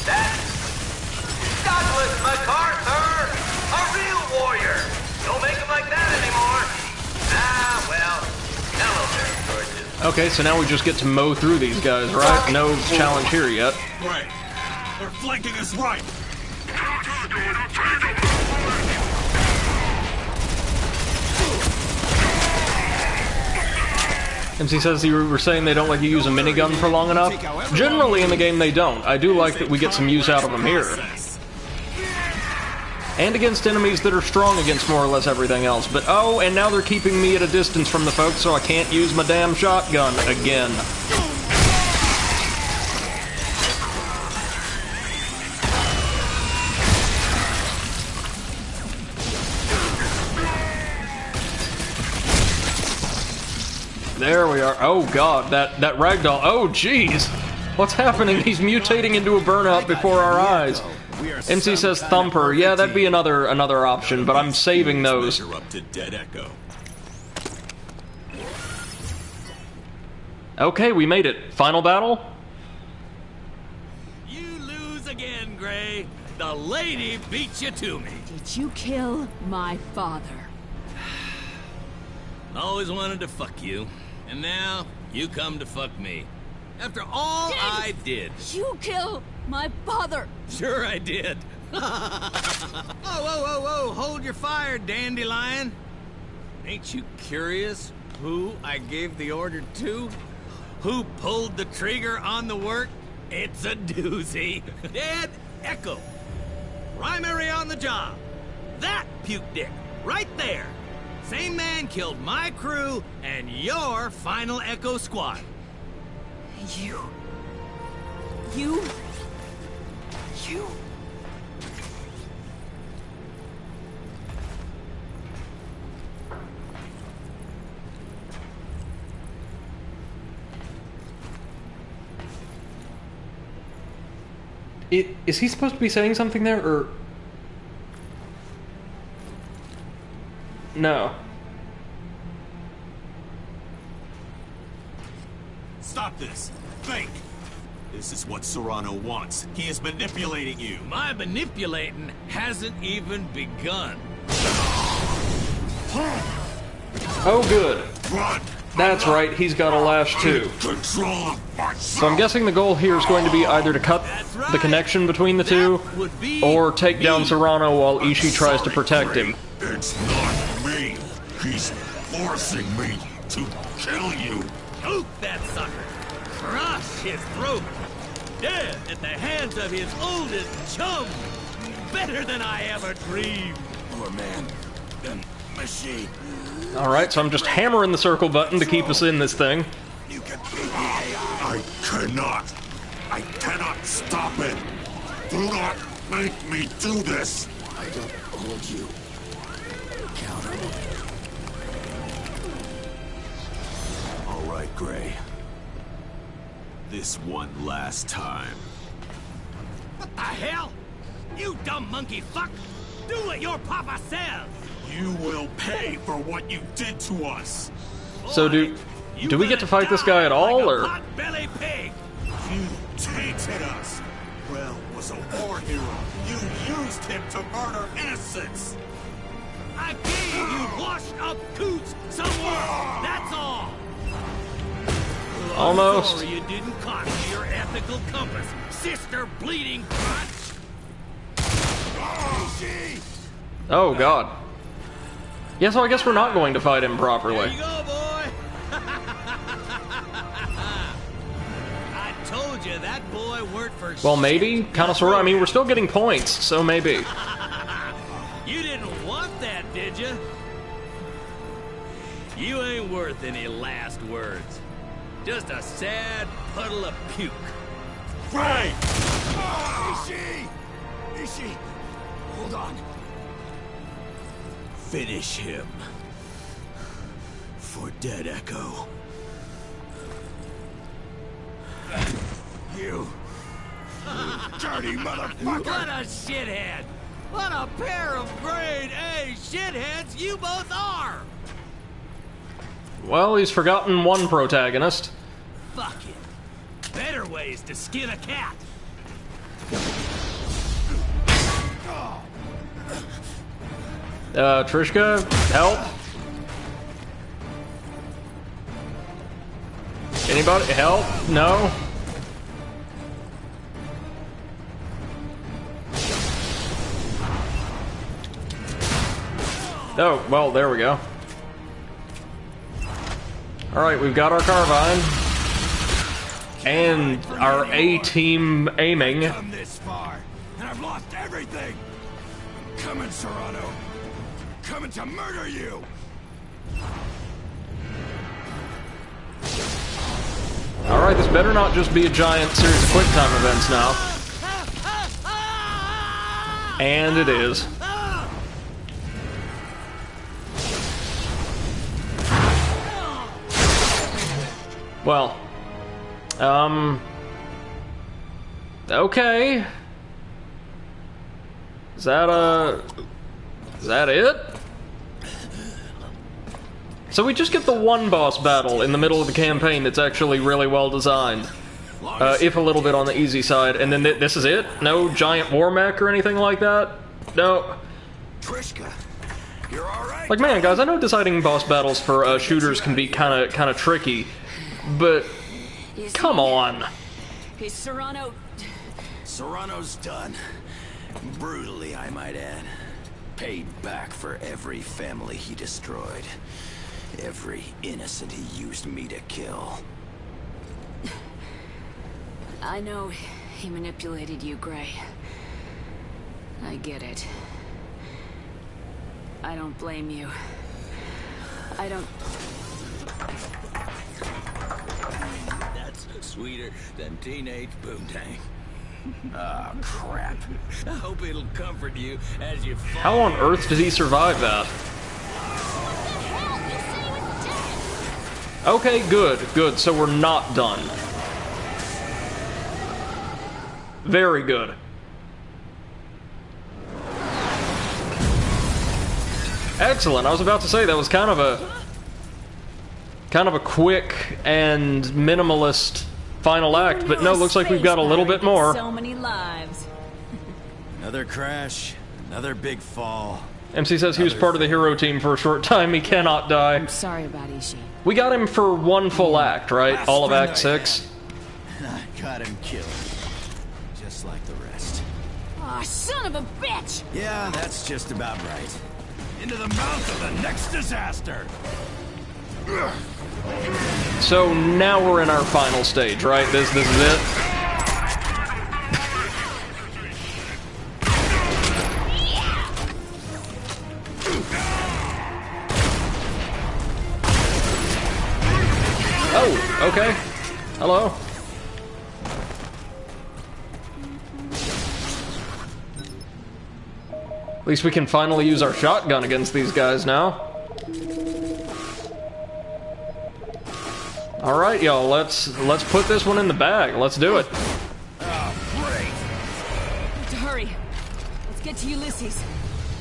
That's Douglas MacArthur, a real warrior. Don't make them like that anymore. Ah, well, hello there, Georges. Okay, so now we just get to mow through these guys, right? No challenge here yet. Right. They're flanking us right. MC says you were saying they don't let you use a minigun for long enough. Generally in the game they don't. I do like that we get some use out of them here. And against enemies that are strong against more or less everything else. But oh, and now they're keeping me at a distance from the folks so I can't use my damn shotgun again. There we are. Oh god, that ragdoll. Oh jeez. What's happening? He's mutating into a burnout before our eyes. MC says Thumper. Yeah, that'd be another option, but I'm saving those. Up to dead echo. Okay, we made it. Final battle? You lose again, Gray. The lady beat you to me. Did you kill my father? Always wanted to fuck you. And now, you come to fuck me. After all I did. You kill my father. Sure I did. Whoa, hold your fire, dandelion. Ain't you curious who I gave the order to? Who pulled the trigger on the work? It's a doozy. Dead Echo. Primary on the job. That puke dick, right there. Same man killed my crew and your final Echo squad. You... Is he supposed to be saying something there, or... No. Stop this! Think! This is what Serrano wants. He is manipulating you. My manipulating hasn't even begun. Oh, good. Run! That's right, he's got a lash too. Control of myself. So I'm guessing the goal here is going to be either to cut the connection between the two, or take down Serrano while Ishii tries to protect him. It's not me. He's forcing me to kill you. Choke that sucker. Crush his throat. Dead at the hands of his oldest chum. Better than I ever dreamed. More man than machine. Alright, so I'm just hammering the circle button to keep us in this thing. You can I cannot stop it. Do not make me do this. I don't hold you accountable. All right, Gray. This one last time. What the hell? You dumb monkey fuck! Do what your papa says! You will pay for what you did to us. So do we get to fight this guy at all, or? Pot-belly pig! You tainted us. Well was a war hero. You used him to murder innocents. I gave you washed up coots somewhere. That's all. Almost. I'm sorry you didn't cost me your ethical compass, sister bleeding crotch. Oh god. Yeah, so I guess we're not going to fight him properly. There you go, boy. I told you that boy weren't for Well, maybe. Kind of, sort of. I mean, we're still getting points, so maybe. You didn't want that, did you? You ain't worth any last words. Just a sad puddle of puke. Right! Ishii! Hold on. Finish him. For Dead Echo. You dirty motherfucker! What a shithead! What a pair of grade A shitheads you both are! Well, he's forgotten one protagonist. Fuck it. Better ways to skin a cat. Trishka, help? Anybody? Help? No? Oh, well, there we go. Alright, we've got our carbine. And our A-team aiming. I've come this far, and I've lost everything. I'm coming, Serrano. Coming to murder you. Alright, this better not just be a giant series of quick-time events now. And it is. Well, okay. Is that it? So we just get the one boss battle in the middle of the campaign that's actually really well designed. If a little bit on the easy side, and then this is it? No giant war mech or anything like that? No. Trishka, you're all right. Like, man, guys, I know deciding boss battles for shooters can be kind of tricky, but Come on. Is Serrano... Serrano's done. Brutally, I might add. Paid back for every family he destroyed. Every innocent he used me to kill. I know he manipulated you, Gray. I get it. I don't blame you. I don't... That's sweeter than teenage boomtang. Ah, crap. I hope it'll comfort you as you fall. How on earth did he survive that? Okay, good, good. So we're not done. Very good. Excellent. I was about to say that was kind of a quick and minimalist final act, but no, looks like we've got a little bit more. So many lives. Another crash, another big fall. MC says he was part of the hero team for a short time. He cannot die. I'm sorry about Ishii. We got him for one full act, right? All of Act 6. I got him killed. Just like the rest. Aw, son of a bitch! Yeah, that's just about right. Into the mouth of the next disaster. So now we're in our final stage, right? This is it. Oh, okay. Hello. At least we can finally use our shotgun against these guys now. All right, y'all. Let's put this one in the bag. Let's do it. Oh, great. We have to hurry. Let's get to Ulysses.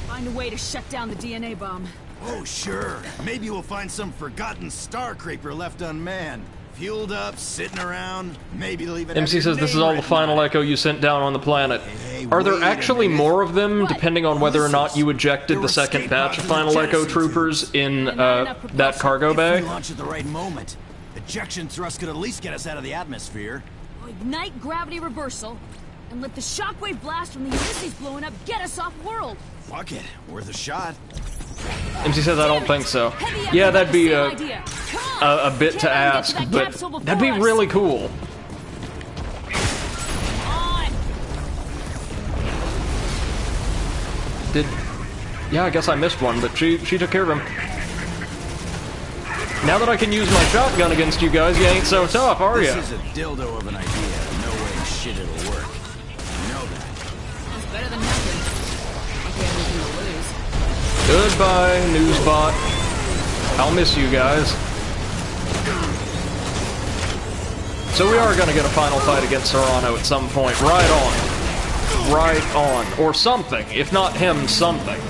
Find a way to shut down the DNA bomb. Oh, sure. Maybe we'll find some forgotten star creeper left unmanned. Fueled up, sitting around. Maybe they'll even... MC says this is all the final echo you sent down on the planet. Hey, Are there wait a actually minute. more of them, depending on whether or not you ejected the second batch of final echo troopers in that cargo If bay? we launch at the right moment, ejection thrust could at least get us out of the atmosphere. We'll ignite gravity reversal and let the shockwave blast from the Ulysses blowing up get us off-world. Fuck it. Worth a shot. MC says I don't think so. Yeah, that'd be a bit to ask, but that'd be really cool. Yeah, I guess I missed one, but she took care of him. Now that I can use my shotgun against you guys, you ain't so tough, are you? This is a dildo of an idea. No way in shit it'll work. You know that. It's better than nothing. Okay, anything to lose. Goodbye, Newsbot. I'll miss you guys. So we are gonna get a final fight against Serrano at some point. Right on. Right on. Or something. If not him, something.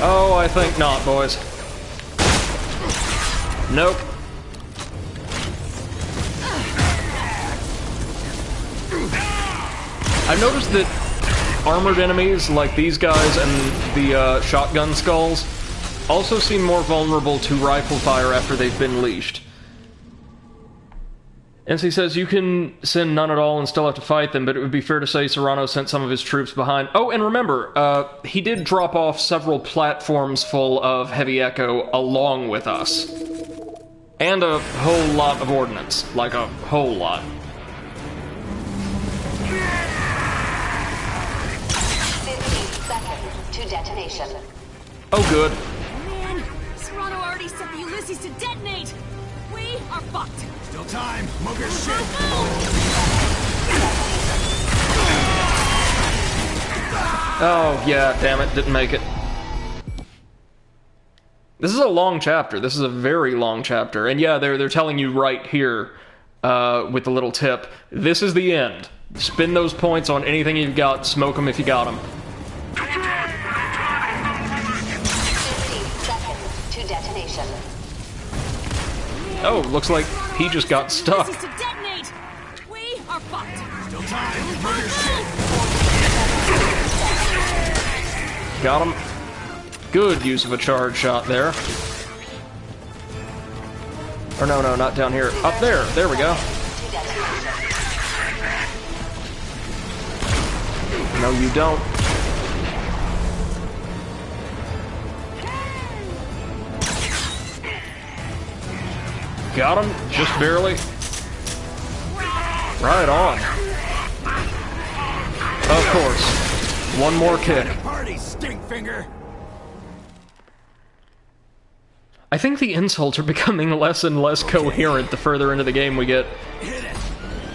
Oh, I think not, boys. Nope. I've noticed that armored enemies like these guys and the shotgun skulls also seem more vulnerable to rifle fire after they've been leashed. NC says you can send none at all and still have to fight them, but it would be fair to say Serrano sent some of his troops behind. Oh, and remember, he did drop off several platforms full of heavy echo along with us. And a whole lot of ordnance. Like a whole lot. 15 seconds to detonation. Oh, good. Man, Serrano already set the Ulysses to detonate. We are fucked. Still time. Move your shit. Oh, yeah, damn it, didn't make it. This is a long chapter. This is a very long chapter. And yeah, they're telling you right here, with the little tip, this is the end. Spend those points on anything you've got, smoke them if you got them. 15 seconds to detonation. Oh, looks like he just got stuck. Ulysses to detonate. We are fucked. Still time. Move your shit. Got him. Good use of a charge shot there. Or no, not down here. Up there. There we go. To detonation. No, you don't. Got him. Just barely. Right on. Of course. One more kick. Party, stinkfinger. I think the insults are becoming less and less coherent the further into the game we get.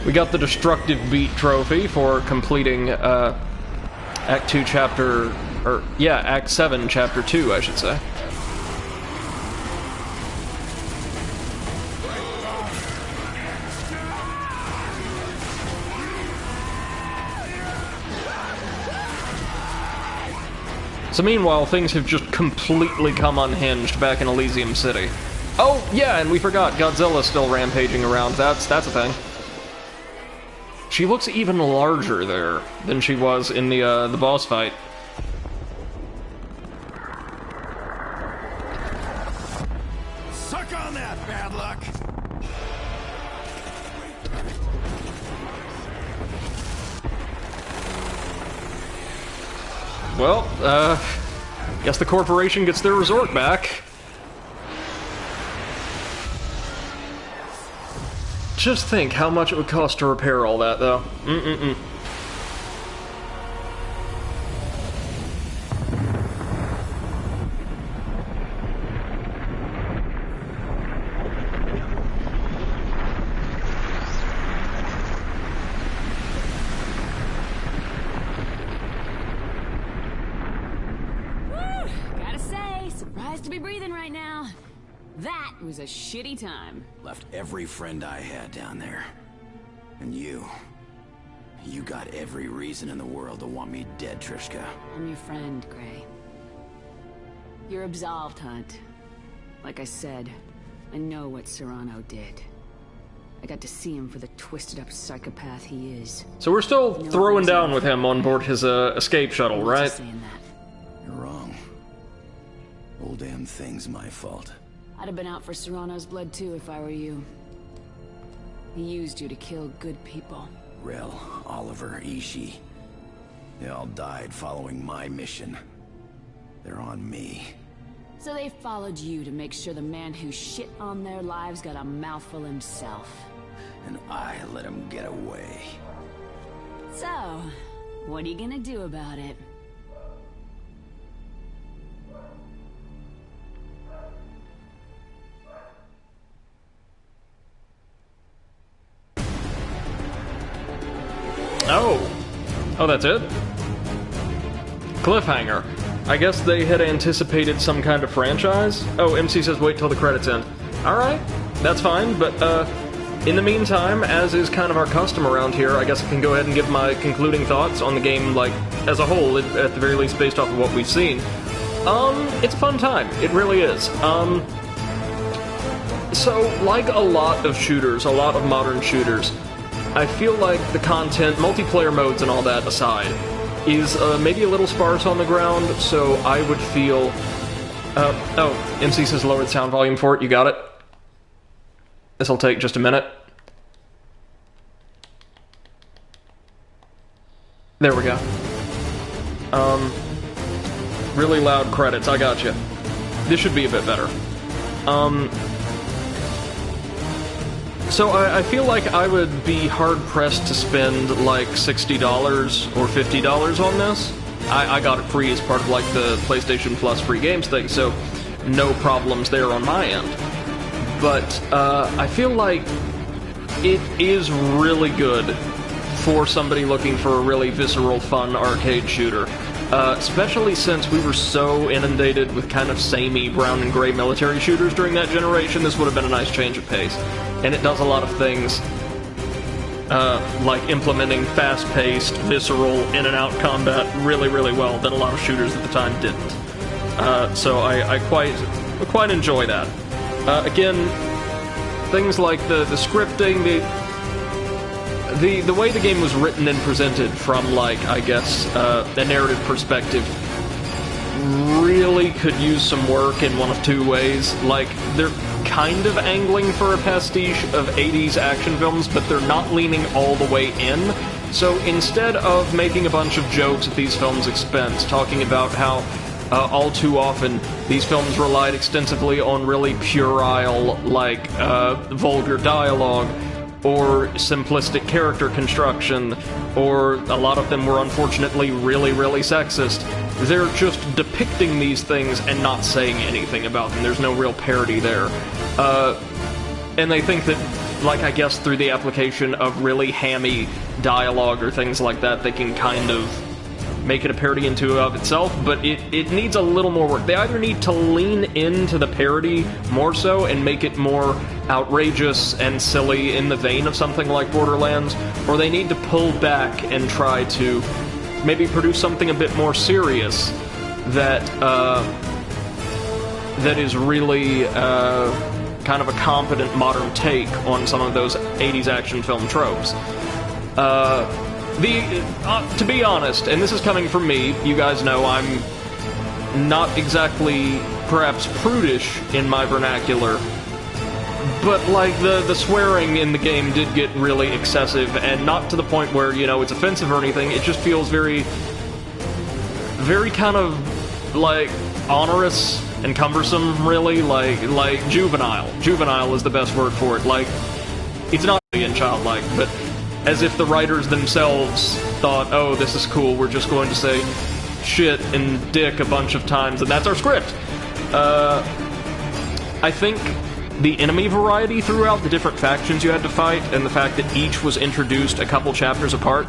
We got the Destructive Beat trophy for completing Act 2 Chapter... Act 7 Chapter 2, I should say. So meanwhile, things have just completely come unhinged back in Elysium City. Oh, yeah, and we forgot, Godzilla's still rampaging around. That's a thing. She looks even larger there than she was in the boss fight. Suck on that, bad luck. Well, guess the corporation gets their resort back. Just think how much it would cost to repair all that, though. Gotta say, surprised to be breathing right now. That was a shitty time. Left every friend I had down there. And you got every reason in the world to want me dead, Trishka. I'm your friend, Gray. You're absolved, Hunt. Like I said, I know what Serrano did. I got to see him for the twisted-up psychopath he is. So we're still throwing down with him on board his escape shuttle, right? Saying that. You're wrong. Whole damn thing's my fault. I'd have been out for Serrano's blood too if I were you. He used you to kill good people. Rel, Oliver, Ishii. They all died following my mission. They're on me. So they followed you to make sure the man who shit on their lives got a mouthful himself. And I let him get away. So, what are you gonna do about it? Oh, that's it? Cliffhanger. I guess they had anticipated some kind of franchise? Oh, MC says wait till the credits end. Alright, that's fine, but in the meantime, as is kind of our custom around here, I guess I can go ahead and give my concluding thoughts on the game, like, as a whole, at the very least based off of what we've seen. It's a fun time. It really is. So, like a lot of shooters, a lot of modern shooters, I feel like the content, multiplayer modes and all that aside, is maybe a little sparse on the ground, so I would feel... oh, MC says lower the sound volume for it, you got it? This'll take just a minute. There we go. Really loud credits, I got you. This should be a bit better. So I feel like I would be hard-pressed to spend like $60 or $50 on this. I got it free as part of like the PlayStation Plus free games thing, so no problems there on my end. But I feel like it is really good for somebody looking for a really visceral, fun arcade shooter. Especially since we were so inundated with kind of samey brown and gray military shooters during that generation, this would have been a nice change of pace. And it does a lot of things, like implementing fast-paced, visceral, in-and-out combat really, really well that a lot of shooters at the time didn't. So I quite enjoy that. Again, things like the scripting, the way the game was written and presented from, like, I guess, a narrative perspective really could use some work in one of two ways. Like, kind of angling for a pastiche of 80s action films, but they're not leaning all the way in. So instead of making a bunch of jokes at these films' expense, talking about how all too often these films relied extensively on really puerile, like, vulgar dialogue, or simplistic character construction, or a lot of them were unfortunately really, really sexist. They're just depicting these things and not saying anything about them. There's no real parody there. And they think that, like, I guess through the application of really hammy dialogue or things like that, they can kind of make it a parody into of itself, but it needs a little more work. They either need to lean into the parody more so and make it more outrageous and silly in the vein of something like Borderlands, or they need to pull back and try to maybe produce something a bit more serious that that is really kind of a competent modern take on some of those 80s action film tropes. To be honest, and this is coming from me, you guys know I'm not exactly, perhaps, prudish in my vernacular, but, like, the swearing in the game did get really excessive, and not to the point where, you know, it's offensive or anything. It just feels very, very kind of, like, onerous and cumbersome, really, like juvenile. Juvenile is the best word for it. Like, it's not being childlike, but as if the writers themselves thought, oh, this is cool, we're just going to say shit and dick a bunch of times, and that's our script. I think the enemy variety throughout, the different factions you had to fight, and the fact that each was introduced a couple chapters apart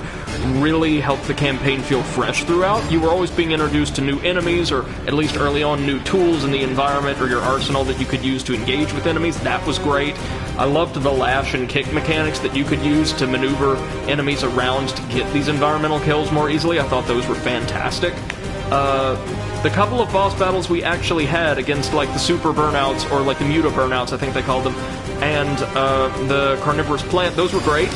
really helped the campaign feel fresh throughout. You were always being introduced to new enemies, or at least early on, new tools in the environment or your arsenal that you could use to engage with enemies. That was great. I loved the lash and kick mechanics that you could use to maneuver enemies around to get these environmental kills more easily. I thought those were fantastic. The couple of boss battles we actually had against, like, the super burnouts, or, like, the muta burnouts, I think they called them, and the carnivorous plant, those were great.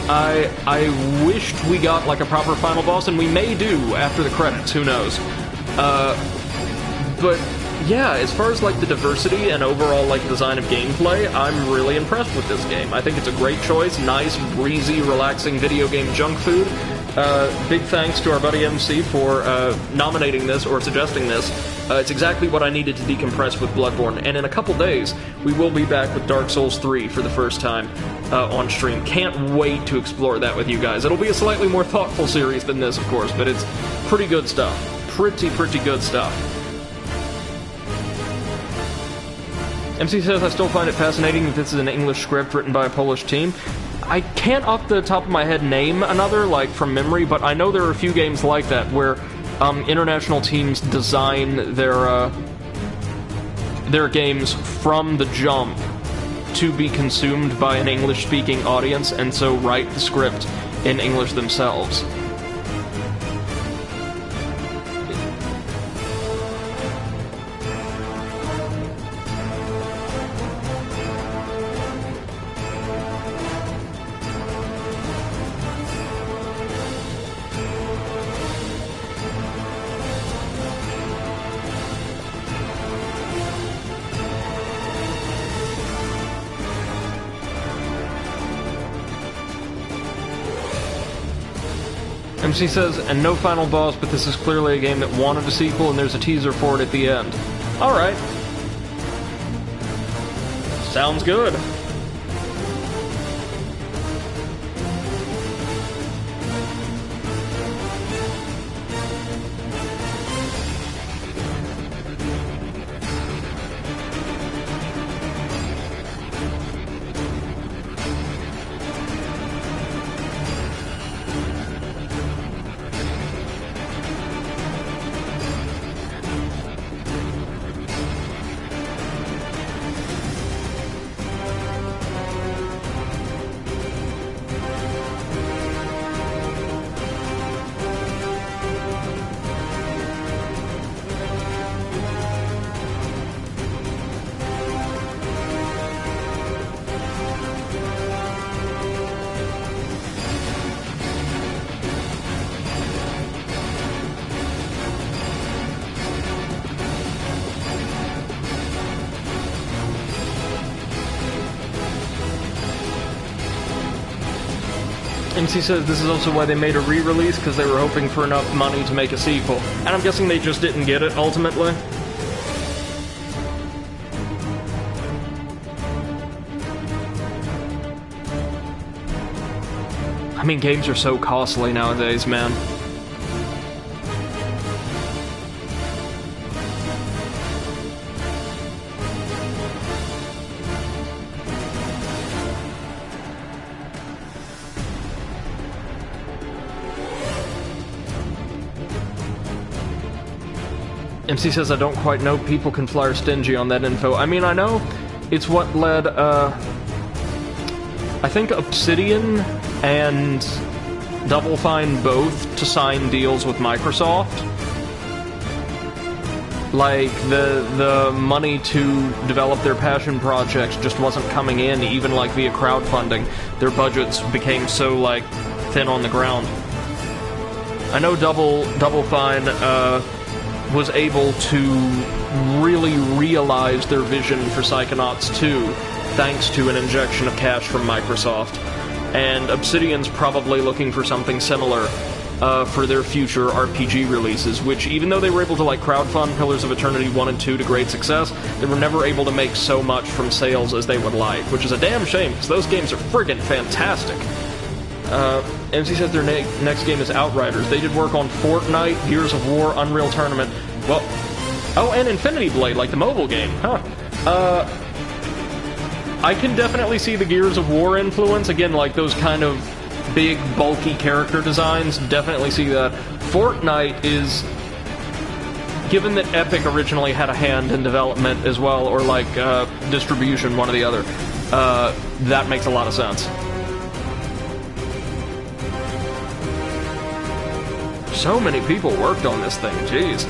I wished we got, like, a proper final boss, and we may do after the credits, who knows. But yeah, as far as, like, the diversity and overall, like, design of gameplay, I'm really impressed with this game. I think it's a great choice, nice, breezy, relaxing video game junk food. Big thanks to our buddy MC for nominating this, or suggesting this. It's exactly what I needed to decompress with Bloodborne, and in a couple days, we will be back with Dark Souls 3 for the first time on stream. Can't wait to explore that with you guys. It'll be a slightly more thoughtful series than this, of course, but it's pretty good stuff. Pretty good stuff. MC says, I still find it fascinating that this is an English script written by a Polish team. I can't off the top of my head name another, like, from memory, but I know there are a few games like that where international teams design their games from the jump to be consumed by an English-speaking audience, and so write the script in English themselves. MC says, and no final boss, but this is clearly a game that wanted a sequel, and there's a teaser for it at the end. Alright. Sounds good. MC says this is also why they made a re-release, because they were hoping for enough money to make a sequel. And I'm guessing they just didn't get it, ultimately. I mean, games are so costly nowadays, man. MC says, I don't quite know. People can fly or stingy on that info. I mean, I know it's what led, I think Obsidian and Double Fine both to sign deals with Microsoft. Like, the money to develop their passion projects just wasn't coming in, even, like, via crowdfunding. Their budgets became so, like, thin on the ground. I know Double Fine, was able to really realize their vision for Psychonauts 2 thanks to an injection of cash from Microsoft. And Obsidian's probably looking for something similar for their future RPG releases, which, even though they were able to like crowdfund Pillars of Eternity 1 and 2 to great success, they were never able to make so much from sales as they would like, which is a damn shame, because those games are friggin' fantastic. MC says their next game is Outriders. They did work on Fortnite, Gears of War, Unreal Tournament. Well, oh, and Infinity Blade, like the mobile game. Huh. I can definitely see the Gears of War influence. Again, like those kind of big, bulky character designs. Definitely see that. Fortnite is... Given that Epic originally had a hand in development as well, or like distribution, one or the other, that makes a lot of sense. So many people worked on this thing, jeez.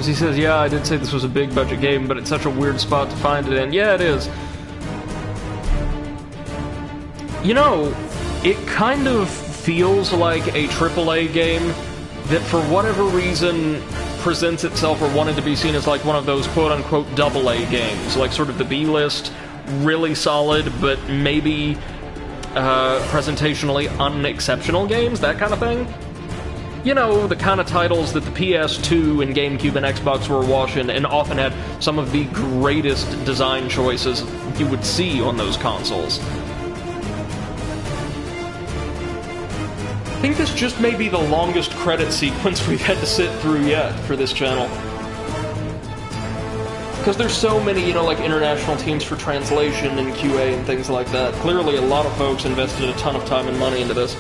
He says, yeah, I did say this was a big budget game, but it's such a weird spot to find it in. Yeah, it is. You know, it kind of feels like a AAA game that for whatever reason presents itself or wanted to be seen as like one of those quote-unquote AA games, like sort of the B-list, really solid, but maybe presentationally unexceptional games, that kind of thing. You know, the kind of titles that the PS2 and GameCube and Xbox were awash in, and often had some of the greatest design choices you would see on those consoles. I think this just may be the longest credit sequence we've had to sit through yet for this channel. Because there's so many, you know, like international teams for translation and QA and things like that. Clearly a lot of folks invested a ton of time and money into this.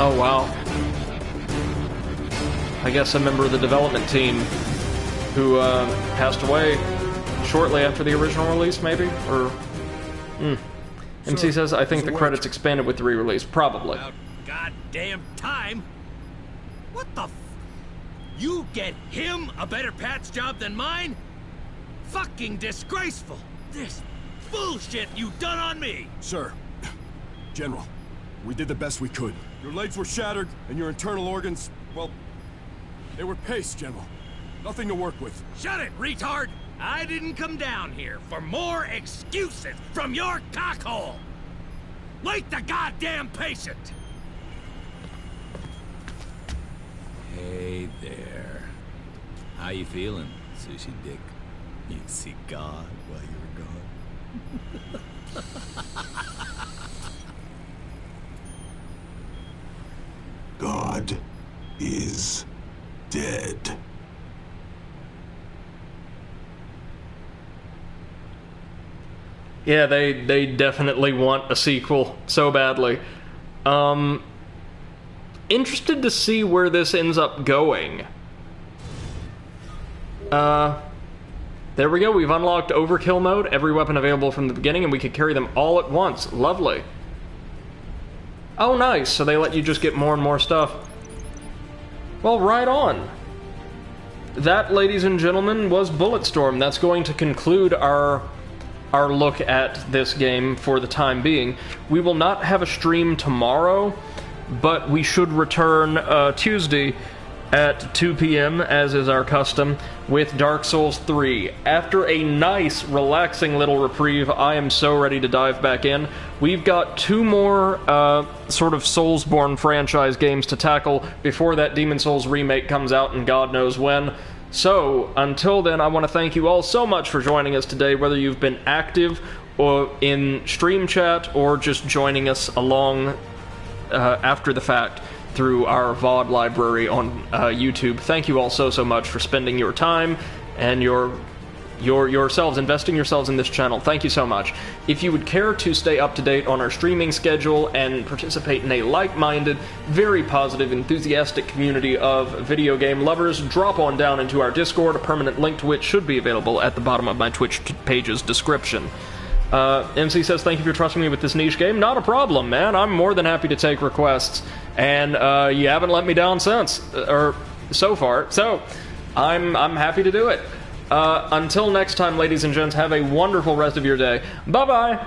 Oh, wow. I guess a member of the development team who passed away shortly after the original release, maybe? Or... MC says, I think the credits expanded with the re-release. Probably. About goddamn time! What the f... You get him a better patch job than mine? Fucking disgraceful! This bullshit you done on me! Sir. General, we did the best we could. Your legs were shattered, and your internal organs, well, they were paste, General. Nothing to work with. Shut it, retard! I didn't come down here for more excuses from your cockhole! Wait the goddamn patient! Hey there. How you feeling, Sushi Dick? You see God while you were gone? God is dead. Yeah, they definitely want a sequel so badly. Interested to see where this ends up going. There we go, we've unlocked Overkill mode, every weapon available from the beginning, and we could carry them all at once. Lovely. Oh, nice, so they let you just get more and more stuff. Well, right on. That, ladies and gentlemen, was Bulletstorm. That's going to conclude our look at this game for the time being. We will not have a stream tomorrow, but we should return Tuesday at 2 p.m., as is our custom, with Dark Souls 3. After a nice, relaxing little reprieve, I am so ready to dive back in. We've got 2 more sort of Soulsborne franchise games to tackle before that Demon Souls remake comes out, and God knows when. So, until then, I want to thank you all so much for joining us today, whether you've been active or in stream chat or just joining us along after the fact through our VOD library on YouTube. Thank you all so much for spending your time and yourselves, investing yourselves in this channel. Thank you so much. If you would care to stay up to date on our streaming schedule and participate in a like-minded, very positive, enthusiastic community of video game lovers, drop on down into our Discord, a permanent link to which should be available at the bottom of my Twitch page's description. MC says, thank you for trusting me with this niche game. Not a problem, man. I'm more than happy to take requests. And you haven't let me down since, or so far. So, I'm happy to do it. Until next time, ladies and gents, have a wonderful rest of your day. Bye-bye!